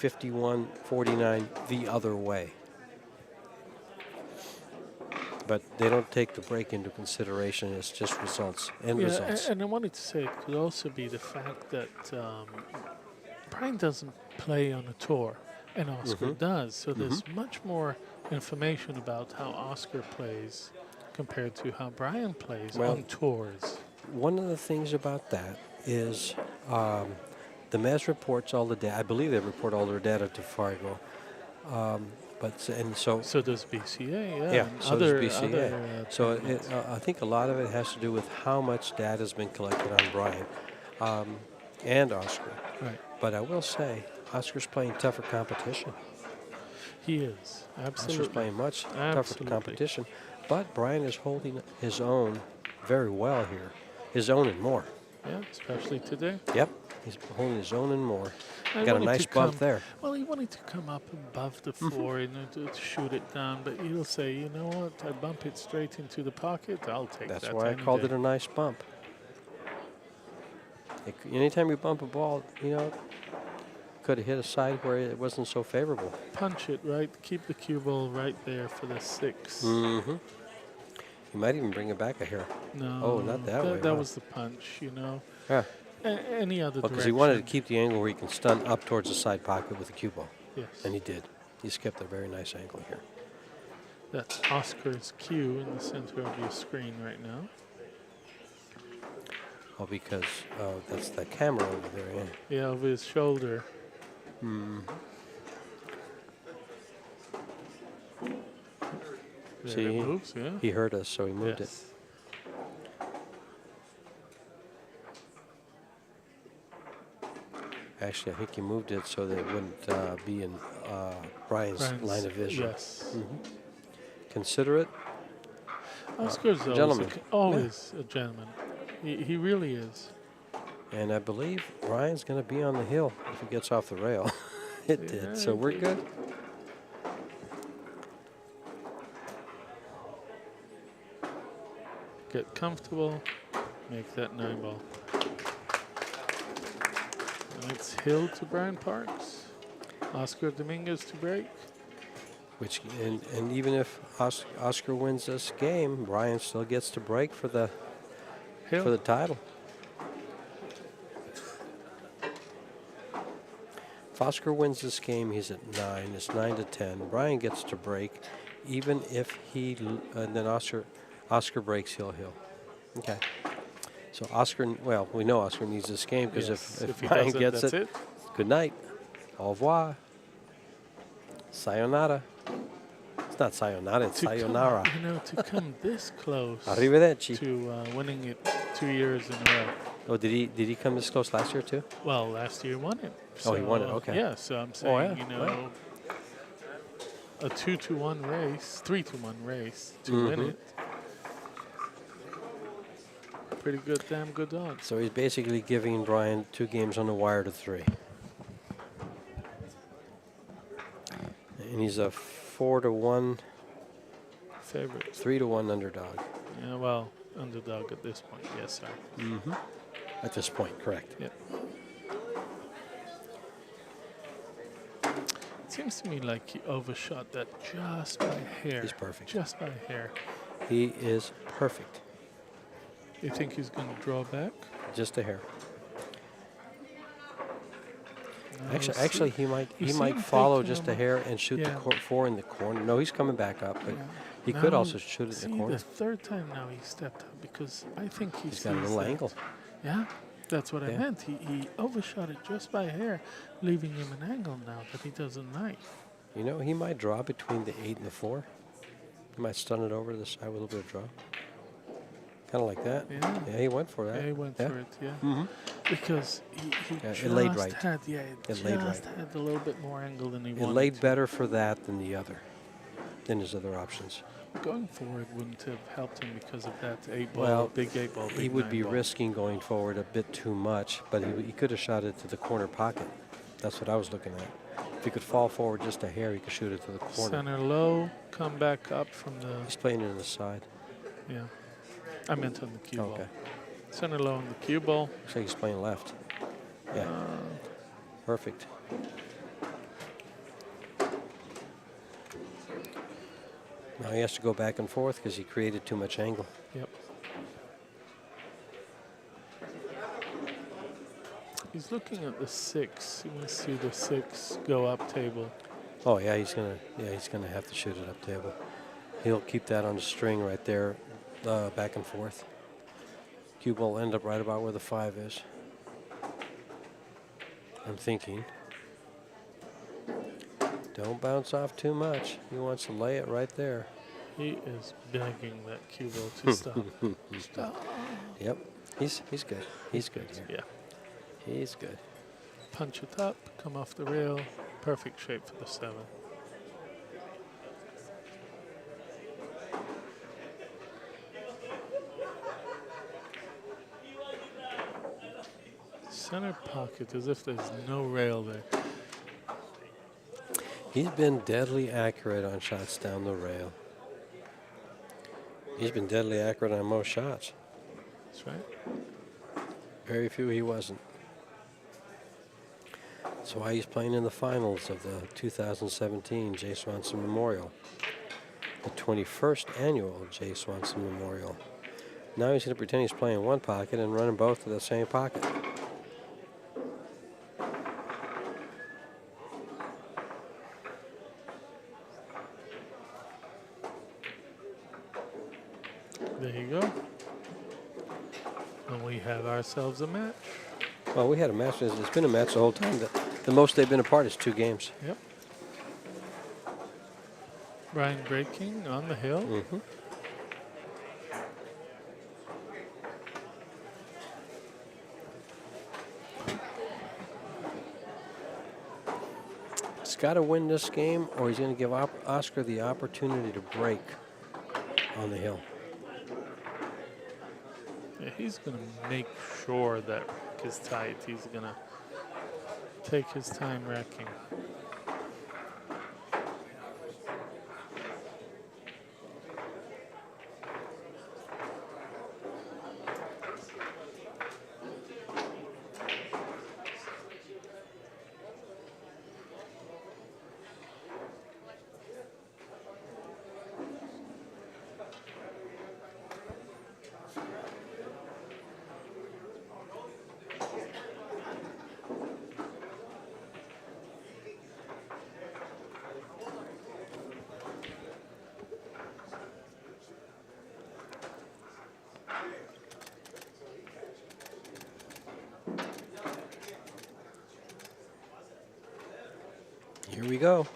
A: 51-49 the other way. But they don't take the break into consideration. It's just results, results.
B: And I wanted to say it could also be the fact that Brian doesn't play on a tour, and Oscar does. So there's much more information about how Oscar plays compared to how Brian plays on tours.
A: One of the things about that is the Mez reports all the data. I believe they report all their data to Fargo. So
B: does BCA,
A: yeah, so
B: does
A: BCA. So I think a lot of it has to do with how much data has been collected on Brian and Oscar.
B: Right.
A: But I will say, Oscar's playing tougher competition.
B: He is, absolutely.
A: Oscar's playing much tougher competition. But Brian is holding his own very well here. His own and more.
B: Yeah, especially today.
A: Yep, he's holding his own and more. Got a nice bump there.
B: Well, he wanted to come up above the 4, to shoot it down, but he'll say, you know what, I bump it straight into the pocket, I'll take that.
A: That's why I called it a nice bump. Anytime you bump a ball, could have hit a side where it wasn't so favorable.
B: Punch it, right? Keep the cue ball right there for the 6.
A: Mm-hmm. You might even bring it back a hair.
B: No.
A: Oh, not that way.
B: That was the punch,
A: Yeah.
B: Any other direction.
A: Because he wanted to keep the angle where he can stun up towards the side pocket with the cue ball.
B: Yes.
A: And he did. He skipped a very nice angle here.
B: That's Oscar's cue in the center of your screen right now.
A: Oh, because that's the camera over there, yeah.
B: Yeah, over his shoulder.
A: See,
B: it moves, yeah.
A: He heard us, so he moved it. Actually, I think he moved it so that it wouldn't be in Brian's line of vision.
B: Yes.
A: Consider it.
B: Oscar's
A: gentleman.
B: Always a gentleman. He really is.
A: And I believe Brian's going to be on the hill if he gets off the rail. It did, so we're good.
B: Get comfortable, make that 9 ball. And it's hill to Brian Parks. Oscar Dominguez to break.
A: And even if Oscar wins this game, Brian still gets to break for the title. If Oscar wins this game, he's at 9. It's 9-10. Brian gets to break, even if then Oscar breaks, he'll. Okay. So Oscar, well, we know Oscar needs this game because if Brian gets it, good night. Au revoir. Sayonara. It's not sayonara, it's sayonara.
B: To come this close
A: Arrivederci.
B: to winning it 2 years in a row.
A: Oh, did he come this close last year too?
B: Well, last year won it.
A: So, he won it, okay.
B: Yeah, so I'm saying, a 2-1 race, 3-1 race to win it. Pretty good, damn good odds.
A: So he's basically giving Brian 2 games on the wire to 3. And he's a 4-1
B: favorite.
A: 3-1 underdog.
B: Yeah, well, underdog at this point, yes, sir.
A: At this point, correct.
B: Yep. It seems to me like he overshot that just by a hair.
A: He's perfect.
B: Just by a hair.
A: He is perfect.
B: You think he's going to draw back?
A: Just a hair.
B: No,
A: Actually, he might follow just a hair and shoot the 4 in the corner. No, he's coming back up, but he could also shoot it in the corner.
B: The third time now he stepped up because I think
A: he's got a little angle.
B: Yeah, that's what I
A: Yeah.
B: meant. He overshot it just by a hair, leaving him an angle now that he doesn't like.
A: You know, he might draw between the 8 and the 4. He might stun it over to the side with a little bit of draw. Kind of like that.
B: Yeah.
A: Yeah, he went for that.
B: Yeah, he went for it, yeah.
A: Mm-hmm.
B: Because he
A: Yeah,
B: just
A: it laid right.
B: had,
A: It laid right.
B: had a little bit more angle than he
A: It
B: wanted
A: laid
B: to.
A: better for that than the other, than his other options.
B: Going forward wouldn't have helped him because of that 8-ball,
A: Well,
B: big 8-ball, big
A: He would be
B: 9-ball.
A: risking going forward a bit too much, but he could have shot it to the corner pocket. That's what I was looking at. If he could fall forward just a hair, he could shoot it to the corner.
B: Center low, come back up from the,
A: He's playing it on the side.
B: yeah. I meant on the cue ball.
A: Okay.
B: Center low on the cue ball.
A: Looks like he's playing left. Yeah. Perfect. Now he has to go back and forth because he created too much angle.
B: Yep. He's looking at the 6. He wants to see the 6 go up table.
A: Oh yeah, he's gonna have to shoot it up table. He'll keep that on the string right there, back and forth. Cube will end up right about where the 5 is. I'm thinking. Don't bounce off too much. He wants to lay it right there.
B: He is begging that cue ball to stop. Stop.
A: Yep. He's good. He's good here.
B: Yeah.
A: He's good.
B: Punch it up, come off the rail. Perfect shape for the 7. Center pocket, as if there's no rail there.
A: He's been deadly accurate on shots down the rail. He's been deadly accurate on most shots.
B: That's right.
A: Very few he wasn't. That's why he's playing in the finals of the 2017 Jay Swanson Memorial, the 21st annual Jay Swanson Memorial. Now he's going to pretend he's playing one pocket and running both to the same pocket.
B: There you go. And we have ourselves a match.
A: Well, we had a match. It's been a match the whole time. The most they've been apart is 2 games.
B: Yep. Brian breaking on the hill.
A: Mm-hmm. He's got to win this game, or he's going to give Oscar the opportunity to break on the hill.
B: Yeah, he's going to make sure that rack is tight. He's going to take his time racking.
A: Here we go.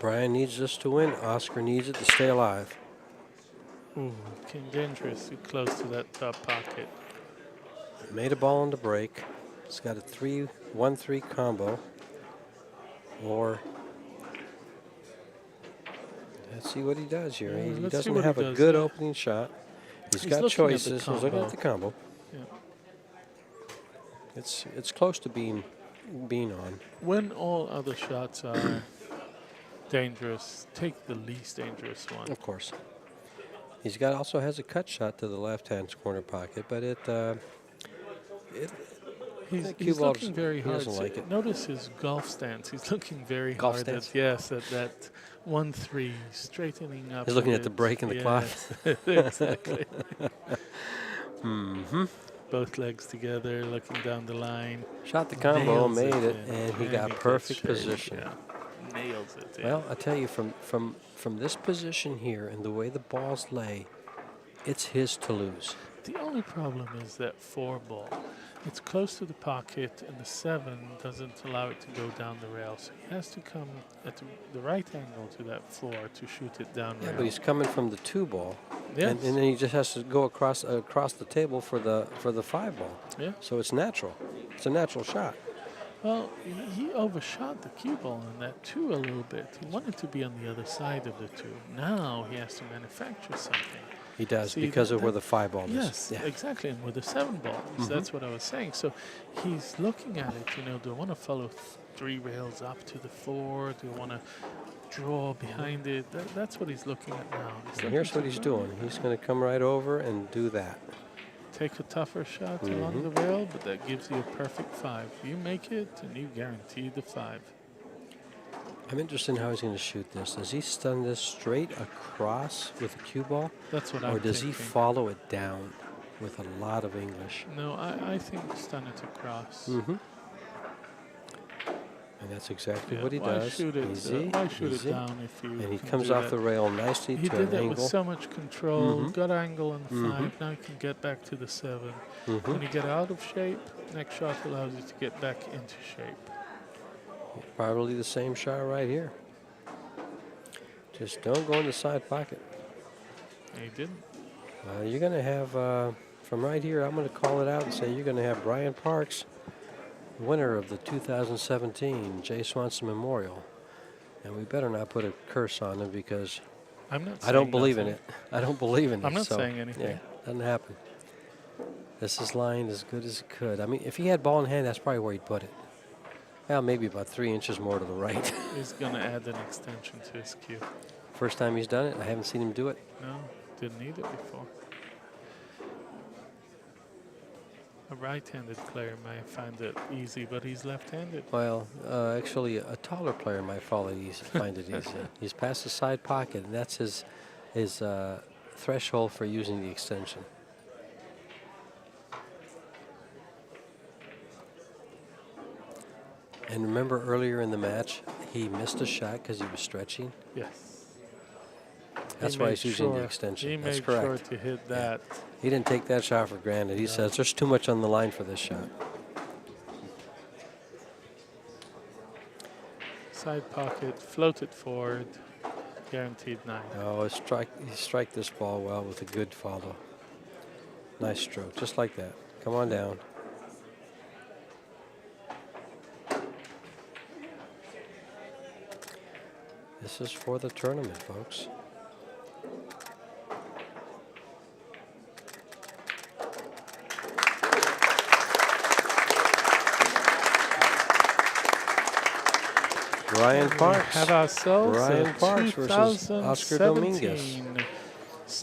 A: Brian needs this to win. Oscar needs it to stay alive.
B: Ooh, King dangerously close to that top pocket.
A: Made a ball on the break. It's got a 1-3 combo. Or let's see what he does here.
B: Yeah,
A: He
B: let's see
A: doesn't
B: what he
A: have a
B: does,
A: good
B: yeah.
A: opening shot. He's
B: He's
A: got
B: looking at the
A: choices. He's looking at the combo.
B: Yeah.
A: It's close to being on.
B: When all other shots are dangerous, take the least dangerous one.
A: Of course. He's also has a cut shot to the left-hand corner pocket, but
B: He's
A: cue balls,
B: looking very
A: he
B: hard.
A: doesn't like it.
B: Notice his golf stance. He's looking very
A: Golf
B: hard.
A: stance?
B: At that 1-3, straightening up.
A: He's looking
B: a
A: at the
B: bit.
A: break in the clock.
B: Exactly.
A: Mm-hmm.
B: Both legs together, looking down the line.
A: Shot the combo,
B: Nails
A: made it,
B: in.
A: and he
B: And
A: got
B: gets
A: perfect
B: shape,
A: position.
B: Yeah. Nails it.
A: Well, I tell you, from this position here and the way the balls lay, it's his to lose.
B: The only problem is that 4 ball. It's close to the pocket, and the 7 doesn't allow it to go down the rail. So he has to come at the right angle to that 4 to shoot it down
A: Yeah,
B: rail.
A: but he's coming from the 2 ball.
B: Yes.
A: And then he just has to go across the table for the 5 ball.
B: Yeah.
A: So it's natural. It's a natural shot.
B: Well, he overshot the cue ball on that 2 a little bit. He wanted to be on the other side of the 2. Now he has to manufacture something.
A: He does,
B: See,
A: because of
B: that-
A: where the 5 ball is.
B: Yes,
A: Yeah.
B: exactly, and with the 7 balls, that's what I was saying. So he's looking at it, do I want to follow 3 rails up to the 4? Do I want to draw behind it? That's what he's looking at now.
A: And here's what he's doing. He's going to come right over and do that.
B: Take a tougher shot along the rail, but that gives you a perfect 5. You make it, and you guarantee the 5.
A: I'm interested in how he's going to shoot this. Does he stun this straight across with a cue ball?
B: That's what I'm
A: Or does he
B: thinking.
A: follow it down with a lot of English?
B: No, I think stun it across.
A: And that's exactly
B: Yeah,
A: what he
B: why
A: does.
B: shoot it?
A: Easy,
B: Why shoot
A: easy.
B: it down if you?
A: And he
B: can
A: comes
B: do
A: off
B: that?
A: the rail nicely
B: He
A: to
B: did
A: an
B: that
A: angle.
B: with so much control. Got angle on the 5. Now he can get back to the 7. When you get out of shape, next shot allows you to get back into shape.
A: Probably the same shot right here. Just don't go in the side pocket.
B: And he didn't.
A: You're going to have, from right here, I'm going to call it out and say you're going to have Brian Parks, winner of the 2017 Jay Swanson Memorial. And we better not put a curse on him because
B: I'm not.
A: I don't
B: saying
A: believe in
B: nothing.
A: it. I don't believe in it.
B: I'm not
A: so,
B: saying anything.
A: Yeah, doesn't happen. This is lined as good as it could. I mean, if he had ball in hand, that's probably where he'd put it. Well, maybe about 3 inches more to the right.
B: He's gonna add an extension to his cue.
A: First time he's done it. I haven't seen him do it.
B: No, didn't need it before. A right-handed player may find it easy, but he's left-handed.
A: Well, actually, a taller player might find it easy. He's past the side pocket, and that's his threshold for using the extension. And remember earlier in the match, he missed a shot because he was stretching.
B: Yes.
A: That's why he's using the extension.
B: He
A: That's
B: made
A: correct.
B: sure to hit that.
A: He didn't take that shot for granted. He says there's too much on the line for this shot.
B: Side pocket, floated forward, guaranteed 9.
A: Oh, he strike this ball well with a good follow. Nice stroke, just like that. Come on down. This is for the tournament, folks. Brian Parks.
B: Have ourselves
A: Brian
B: a
A: Parks versus Oscar Dominguez.
B: 2017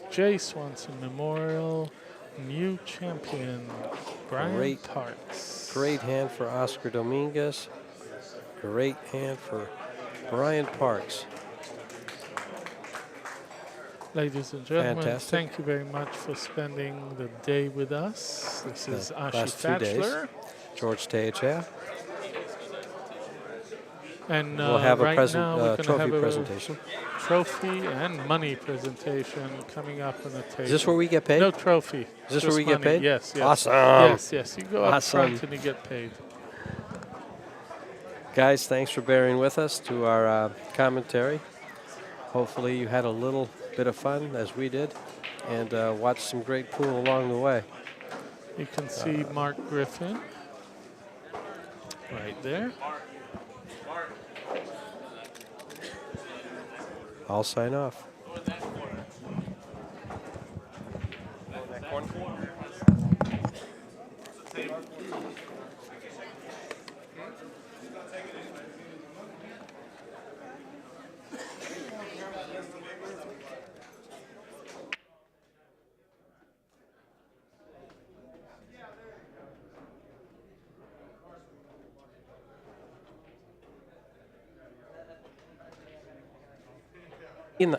B: Jay Swanson Memorial new champion, Brian Parks.
A: Great hand for Oscar Dominguez. Great hand for Brian Parks.
B: Ladies and gentlemen,
A: Fantastic.
B: thank you very much for spending the day with us. This is Ashi
A: Last 2 days.
B: Thatchler.
A: George Teacha.
B: And
A: We'll have a
B: right now we're gonna
A: trophy
B: have a
A: presentation.
B: trophy and money presentation coming up on the table.
A: Is this where we get paid?
B: No trophy.
A: Is this
B: just
A: where we get
B: money.
A: paid?
B: Yes, yes.
A: Awesome.
B: Yes. You go up
A: Awesome.
B: front and you get paid.
A: Guys, thanks for bearing with us to our commentary. Hopefully you had a little bit of fun as we did and watched some great pool along the way.
B: You can see Mark Griffin right there.
A: I'll sign off.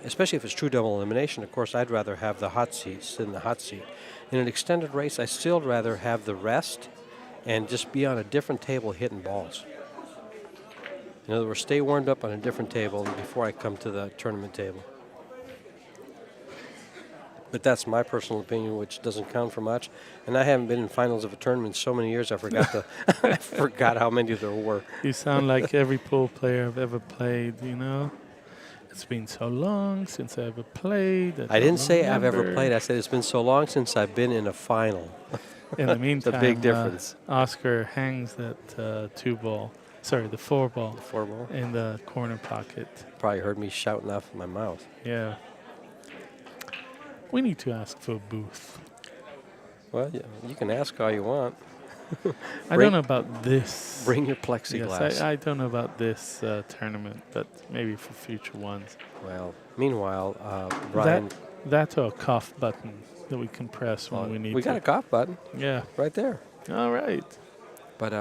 A: Especially if it's true double elimination, of course, I'd rather have the hot seats than the hot seat. In an extended race, I still rather have the rest and just be on a different table hitting balls. In other words, stay warmed up on a different table before I come to the tournament table. But that's my personal opinion, which doesn't count for much. And I haven't been in finals of a tournament in so many years, I forgot I forgot how many there were.
B: You sound like every pool player I've ever played, you know? It's been so long since I ever played.
A: I didn't say I've ever
B: remember.
A: played. I said it's been so long since I've been in a final.
B: In the
A: It's a
B: meantime,
A: big difference.
B: Oscar hangs that 2 ball, sorry, the 4 ball,
A: The 4 ball.
B: in the corner pocket.
A: Probably heard me shouting off my mouth.
B: Yeah. We need to ask for a booth.
A: Well, yeah, you can ask all you want.
B: I don't know about this.
A: Bring your plexiglass.
B: Yes, I don't know about this tournament, but maybe for future ones.
A: Well, meanwhile, Brian.
B: That or a cough button that we can press when we need
A: We
B: to.
A: got a cough button
B: Yeah.
A: right there.
B: All right.
A: But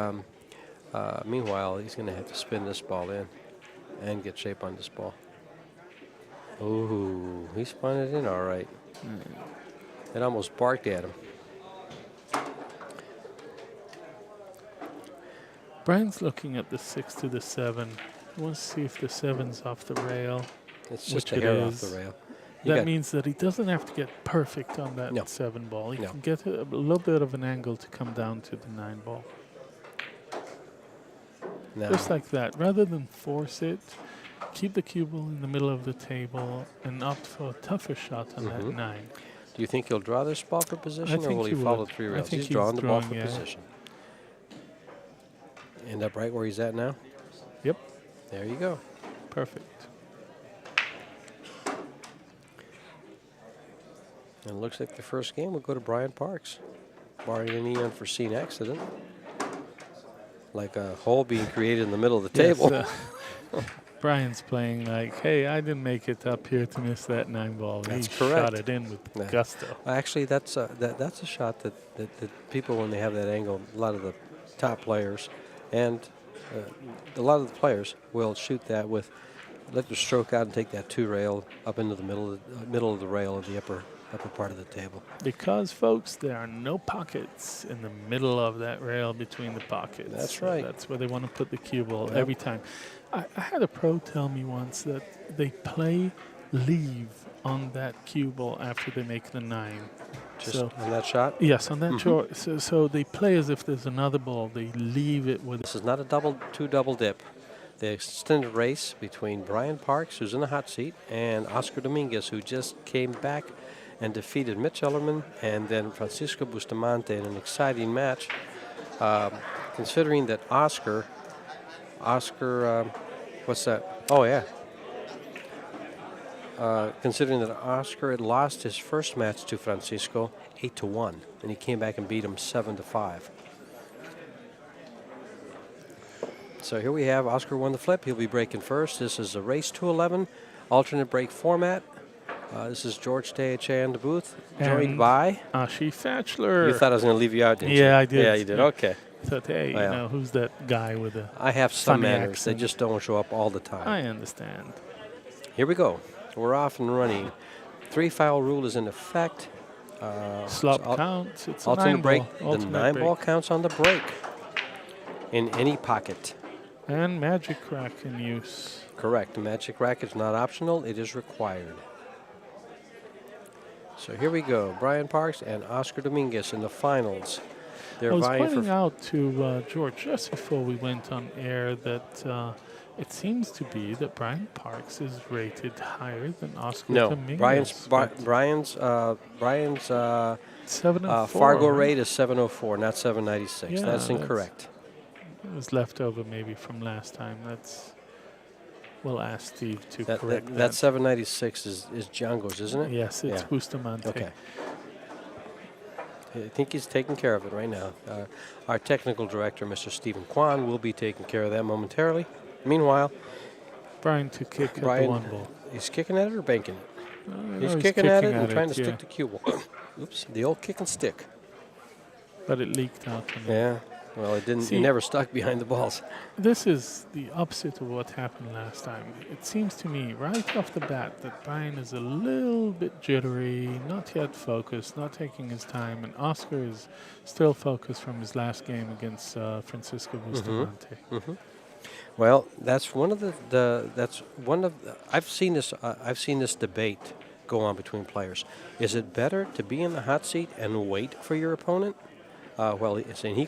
A: meanwhile, he's going to have to spin this ball in and get shape on this ball. Ooh, he spun it in all right. It almost barked at him.
B: Brian's looking at the 6 to the 7. He wants to see if the 7's off the rail.
A: It's just
B: Which
A: a
B: it
A: hair off
B: is.
A: the rail.
B: That means that he doesn't have to get perfect on that
A: No.
B: 7 ball. He
A: No.
B: can get a little bit of an angle to come down to the 9 ball.
A: Now,
B: Just like that. Rather than force it, keep the cue ball in the middle of the table and opt for a tougher shot on that 9.
A: do you think he'll draw this ball for position, or
B: think
A: will he
B: he
A: follow
B: would.
A: 3
B: I
A: rails?
B: think
A: He's
B: he's
A: drawing the ball
B: drawing,
A: for
B: yeah.
A: position. End up right where he's at now.
B: Yep.
A: There you go.
B: Perfect.
A: And it looks like the first game will go to Brian Parks, barring any unforeseen accident, like a hole being created in the middle of the table.
B: Yes, Brian's playing like, hey, I didn't make it up here to miss that 9 ball.
A: That's
B: he
A: correct.
B: shot it in with
A: Yeah.
B: gusto.
A: Actually, that's a shot that people, when they have that angle, a lot of the top players and a lot of the players will shoot that with, let the stroke out and take that 2 rail up into the middle of the rail of the upper part of the table.
B: Because, folks, there are no pockets in the middle of that rail between the pockets.
A: That's right.
B: That's where they want to put the cue ball
A: Yep.
B: every time. I had a pro tell me once that they play leave on that cue ball after they make the 9.
A: Just
B: So,
A: on that shot.
B: yes, on that short. So they play as if there's another ball. They leave it with.
A: This is not a double dip. The extended race between Brian Parks, who's in the hot seat, and Oscar Dominguez, who just came back and defeated Mitch Ellerman and then Francisco Bustamante in an exciting match. Considering that Oscar, what's that? Oh yeah. Considering that Oscar had lost his first match to Francisco 8-1, and he came back and beat him 7-5. So here we have Oscar won the flip. He'll be breaking first. This is a race to 11, alternate break format. This is George Teachan in the booth, joined
B: And
A: by.
B: Ashi Fatchler.
A: You thought I was going to leave you out, didn't you?
B: Yeah, I did.
A: Yeah, you did.
B: Yeah.
A: Okay.
B: Thought, hey,
A: Well.
B: you know, who's that guy with the.
A: I have some
B: Funny
A: manners.
B: accent.
A: They just don't show up all the time.
B: I understand.
A: Here we go. We're off and running. 3-foul rule is in effect.
B: Slop
A: al-
B: counts. It's a
A: Alternate
B: 9
A: break.
B: ball.
A: The
B: Ultimate
A: 9
B: break.
A: ball counts on the break in any pocket.
B: And magic rack in use.
A: Correct. The magic rack is not optional. It is required. So here we go. Brian Parks and Oscar Dominguez in the finals. They're
B: I was
A: vying
B: pointing
A: for.
B: out to George just before we went on air that it seems to be that Brian Parks is rated higher than Oscar
A: No,
B: Dominguez.
A: Brian's
B: 704.
A: Fargo
B: right?
A: rate is 704, not 796.
B: Yeah,
A: that's
B: that's-
A: incorrect.
B: It was left over maybe from last time. We'll ask Steve to
A: That
B: correct that.
A: that 796 is Django's, isn't it?
B: Yes, it's
A: Yeah.
B: Bustamante.
A: Okay. I think he's taking care of it right now. Our technical director, Mr. Stephen Kwan, will be taking care of that momentarily. Meanwhile,
B: Brian to kick at the
A: Brian,
B: 1 ball.
A: he's kicking at it or banking it?
B: No,
A: He's kicking at it and trying to
B: yeah.
A: stick the cue ball. Oops, the old kick and stick.
B: But it leaked out. On him.
A: Yeah. Well, it didn't.
B: See-
A: It never stuck behind the balls.
B: This is the opposite of what happened last time. It seems to me right off the bat that Brian is a little bit jittery, not yet focused, not taking his time, and Oscar is still focused from his last game against Francisco Bustamante.
A: Well, that's one of I've seen this debate go on between players. Is it better to be in the hot seat and wait for your opponent? Well, he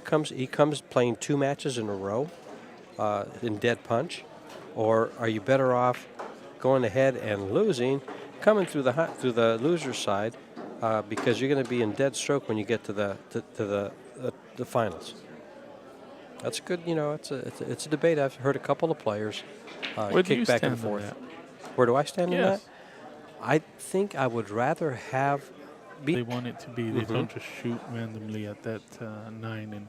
A: comes playing 2 matches in a row in dead punch, or are you better off going ahead and losing, coming through the loser's side, because you're going to be in dead stroke when you get to the finals. That's good. It's a debate. I've heard a couple of players
B: Where do you
A: kick back
B: stand
A: and
B: on
A: forth.
B: that?
A: Where do I stand on
B: Yes.
A: that? I think I would rather have.
B: They want it to be. They don't just shoot randomly at that 9 and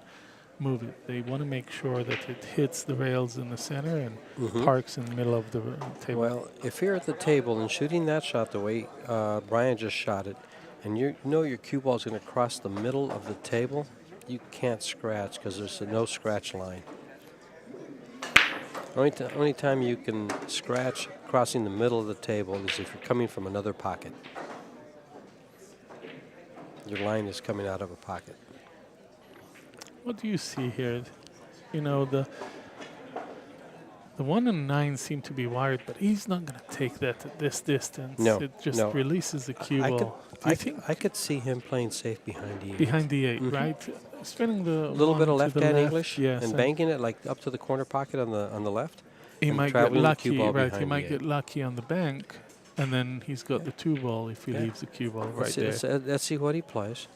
B: move it. They want to make sure that it hits the rails in the center and parks in the middle of the table.
A: Well, if you're at the table and shooting that shot the way Brian just shot it, and you know your cue ball is going to cross the middle of the table, you can't scratch because there's a no scratch line. Only time you can scratch crossing the middle of the table is if you're coming from another pocket. Your line is coming out of a pocket.
B: What do you see here? The 1 and 9 seem to be wired, but he's not going to take that at this distance.
A: No,
B: It just
A: no.
B: releases the cue ball.
A: I could see him playing safe behind the 8.
B: Behind the 8, right? Spinning the
A: A little bit of
B: one to the
A: left-hand
B: left,
A: English,
B: yes,
A: and banking it like up to the corner pocket on the left.
B: he
A: and
B: might get
A: traveling the cue
B: lucky,
A: ball
B: right? He
A: behind the
B: might
A: 8.
B: get lucky on the bank, and then he's got the 2 ball if he leaves the cue ball right there.
A: Let's see what he plays.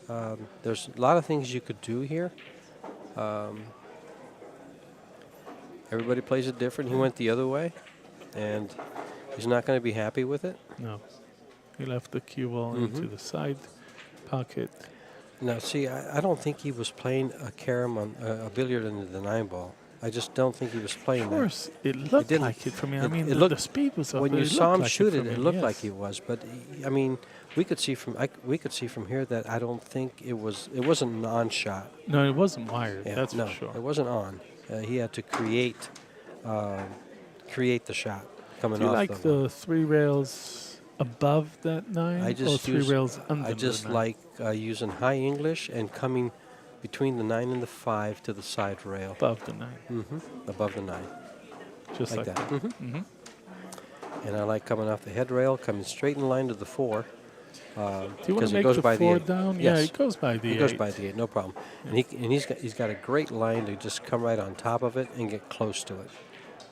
A: There's a lot of things you could do here. Everybody plays it different. He went the other way, and he's not going to be happy with it.
B: No, he left the cue ball into the side pocket.
A: Now, see, I don't think he was playing a carom on a billiard into the 9 ball. I just don't think he was playing
B: Of
A: that.
B: course, it looked
A: didn't-
B: like it for me. I
A: it
B: mean,
A: looked-
B: the speed was up.
A: When
B: but
A: you
B: it
A: saw
B: looked
A: him
B: like
A: shoot
B: for
A: it,
B: me,
A: it looked
B: yes.
A: like he was. But I mean, we could see from here that I don't think it wasn't an on shot.
B: No, it wasn't wired.
A: Yeah,
B: That's
A: no,
B: for sure.
A: it wasn't on. He had to create the shot coming
B: Do you
A: off
B: like the 3 rails above that 9
A: I
B: or
A: just
B: 3 rails under
A: I just
B: the 9?
A: like using high English and coming between the 9 and the 5 to the side rail.
B: Above the 9.
A: Above the 9.
B: Just like that.
A: And I like coming off the head rail, coming straight in line to the 4.
B: Do you want to
A: Because it
B: make
A: goes
B: the
A: by the
B: 4
A: 8.
B: down?
A: Yes.
B: Yeah, it goes by the 8.
A: It goes by the 8, no problem. And he's got a great line to just come right on top of it and get close to it.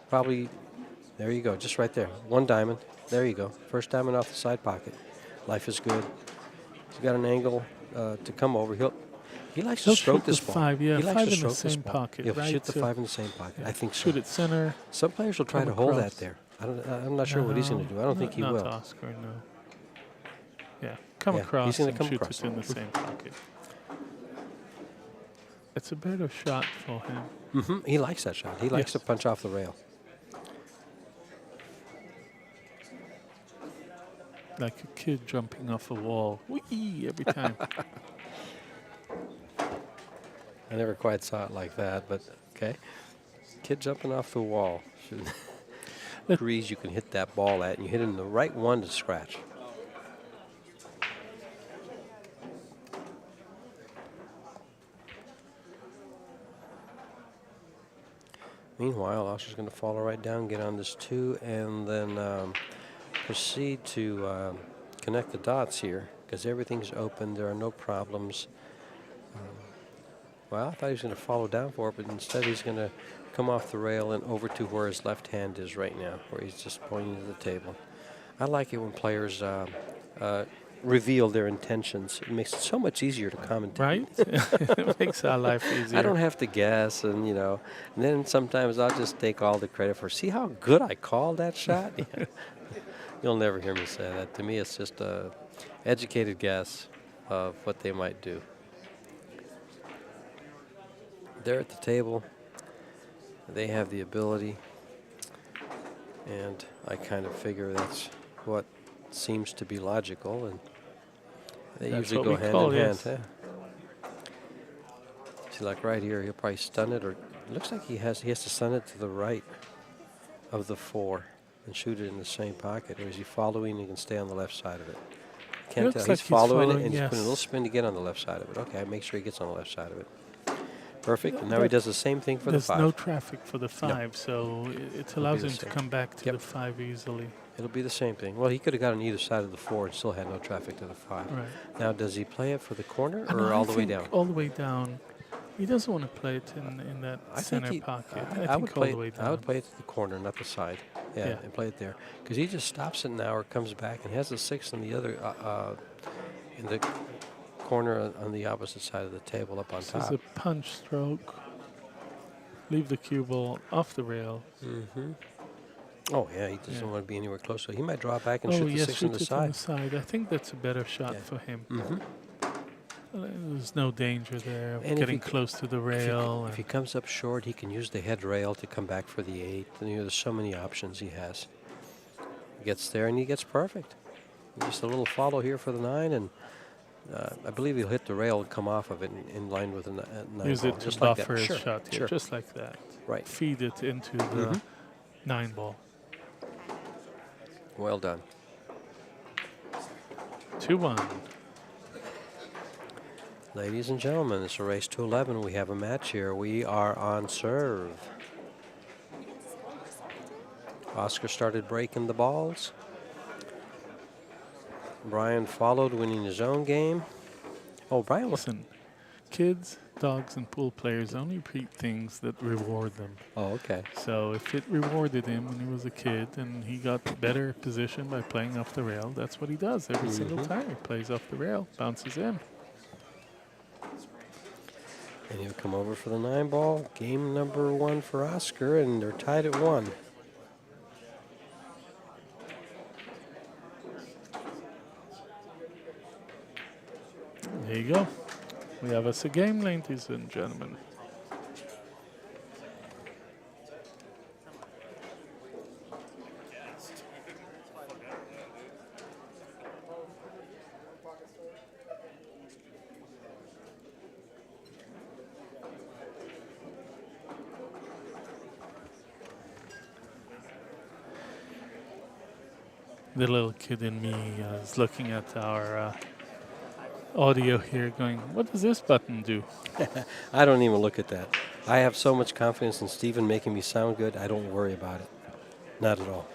A: Probably, there you go, just right there. 1 diamond. There you go. First diamond off the side pocket. Life is good. He's got an angle to come over. He likes to
B: He'll
A: stroke
B: shoot the
A: this ball.
B: 5, yeah,
A: he likes
B: 5
A: to
B: in the
A: stroke this
B: same
A: ball.
B: pocket,
A: He'll
B: right?
A: shoot the
B: So-
A: 5 in the same pocket. I think so.
B: Shoot it center.
A: Some players will try
B: come
A: to hold
B: across.
A: that there. I'm not sure what he's going to do. I don't think he
B: not
A: will.
B: Not Oscar, no. Yeah, come
A: Yeah, he's
B: across
A: gonna
B: and
A: come
B: shoot
A: across.
B: it in the same pocket. It's a better shot for him.
A: He likes that shot. He likes
B: Yes.
A: to punch off the rail.
B: Like a kid jumping off a wall. Whee! Every time.
A: I never quite saw it like that, but okay. Kid jumping off the wall. Degrees you can hit that ball at, and you hit him the right one to scratch. Meanwhile, Oscar's going to follow right down, get on this 2, and then proceed to connect the dots here because everything's open. There are no problems. Well, I thought he was going to follow down for it, but instead he's going to come off the rail and over to where his left hand is right now, where he's just pointing to the table. I like it when players reveal their intentions. It makes it so much easier to commentate.
B: Right? It makes our life easier.
A: I don't have to guess, and then sometimes I'll just take all the credit for, see how good I called that shot? Yeah. You'll never hear me say that. To me, it's just a educated guess of what they might do. They're at the table. They have the ability, and I kind of figure that's what seems to be logical, and they
B: That's
A: usually
B: what
A: go
B: we
A: hand
B: call,
A: in
B: yes.
A: hand. See, like right here, he'll probably stun it, or it looks like he has to stun it to the right of the 4 and shoot it in the same pocket. Or is he following? He can stay on the left side of it. Can't
B: looks
A: tell.
B: like
A: He's
B: he's
A: following it,
B: following,
A: and he's
B: yes.
A: putting a little spin to get on the left side of it. Okay, make sure he gets on the left side of it. Perfect. And now he does the same thing for the
B: There's
A: 5.
B: no traffic for the 5, so it allows
A: the
B: him to
A: same.
B: come back to
A: Yep.
B: the 5 easily.
A: It'll be the same thing. Well, he could have got on either side of the 4 and still had no traffic to the 5.
B: Right.
A: Now, does he play it for the corner
B: And
A: or
B: I
A: all the way
B: think
A: down?
B: all the way down. He doesn't want to play it in that
A: I
B: center
A: think
B: pocket.
A: I
B: I
A: would
B: think all
A: play
B: the way
A: it.
B: down.
A: I would play it to the corner, not the side. Yeah,
B: Yeah.
A: and play it there because he just stops it now or comes back and has the 6 on the other in the corner on the opposite side of the table up on
B: This is
A: top.
B: a punch stroke. Leave the cue ball off the rail.
A: Mm-hmm. Oh yeah, he doesn't
B: Yeah.
A: want to be anywhere close. So he might draw back and
B: Oh,
A: shoot the
B: yes,
A: 6
B: shoot
A: on the
B: it on the
A: side.
B: side. I think that's a better shot
A: Yeah.
B: for him.
A: Mm-hmm.
B: There's no danger there of
A: And if
B: getting
A: he-
B: close to the rail.
A: If he comes up short, he can use the head rail to come back for the 8. And, there's so many options he has. He gets there and he gets perfect. Just a little follow here for the 9, and I believe he'll hit the rail and come off of it in line with a 9
B: Use
A: ball,
B: it to
A: just like
B: buffer
A: that.
B: his
A: Sure,
B: shot. Yeah,
A: sure.
B: just like that.
A: Right.
B: Feed it into the 9 ball.
A: Well done.
B: 2-1.
A: Ladies and gentlemen, it's a race to 11. We have a match here. We are on serve. Oscar started breaking the balls. Brian followed, winning his own game. Oh, Brian was...
B: Listen, kids, dogs, and pool players only repeat things that reward them.
A: Oh, okay.
B: So if it rewarded him when he was a kid and he got better position by playing off the rail, that's what he does every single time. He plays off the rail, bounces in.
A: And he'll come over for the 9 ball. Game number 1 for Oscar, and they're tied at 1.
B: There you go. We have us a game, ladies and gentlemen. The little kid in me is looking at our audio here going, what does this button do?
A: I don't even look at that. I have so much confidence in Steven making me sound good, I don't worry about it. Not at all.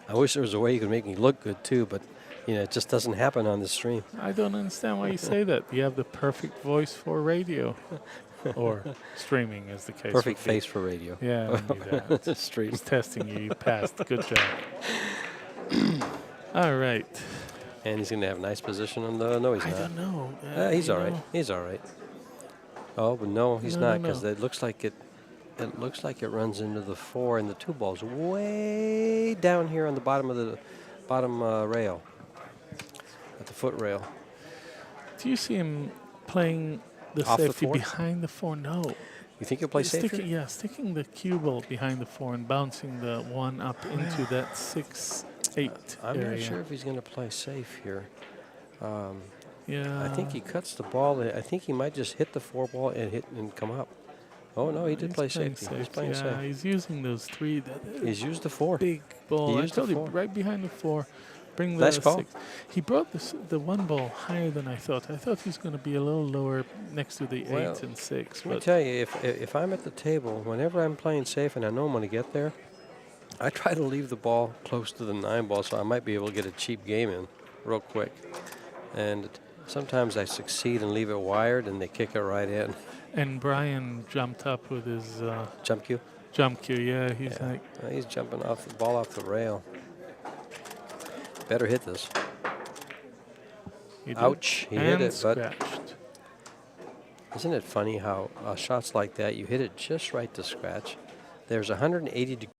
A: I wish there was a way you could make me look good too, but it just doesn't happen on the stream.
B: I don't understand why you say that. You have the perfect voice for radio. Or streaming, as the case
A: Perfect
B: would be.
A: face for radio.
B: Yeah, I knew that.
A: Stream.
B: Just testing you. You passed. Good job. All right.
A: And he's going to have a nice position on the... No, he's
B: I
A: not.
B: don't know.
A: He's
B: you
A: all right.
B: know,
A: He's all right. Oh, but no, he's
B: No,
A: not,
B: no,
A: because
B: no.
A: it looks like it runs into the 4, and the 2 ball's way down here on the bottom of the rail, at the foot rail.
B: Do you see him playing the
A: Off the
B: safety
A: 4?
B: behind the 4? No.
A: You think he'll play safe
B: Sticking,
A: here?
B: yeah, sticking the cue ball behind the 4 and bouncing the 1 up into that 6-8
A: I'm
B: area.
A: not sure if he's going to play safe here.
B: Yeah.
A: I think he cuts the ball. I think he might just hit the 4 ball and hit and come up. Oh no, he did
B: He's
A: play
B: playing
A: safety. He's playing
B: yeah,
A: safe.
B: he's using those 3.
A: He's used the 4.
B: Big ball. I
A: used the
B: told you,
A: 4.
B: right behind the 4. Bring the
A: Nice call.
B: 6. He brought the 1 ball higher than I thought. I thought he was going to be a little lower next to the 8
A: Well,
B: and 6.
A: Let me
B: But
A: tell you, if I'm at the table, whenever I'm playing safe and I know I'm going to get there, I try to leave the ball close to the 9 ball so I might be able to get a cheap game in real quick. And sometimes I succeed and leave it wired, and they kick it right in.
B: and Brian jumped up with his
A: Jump cue.
B: jump cue. Yeah, he's like,
A: He's jumping off the ball off the rail. Better hit this.
B: he did.
A: Ouch, he
B: and
A: hit it, but
B: scratched.
A: isn't it funny how shots like that, you hit it just right to scratch. There's 180 degrees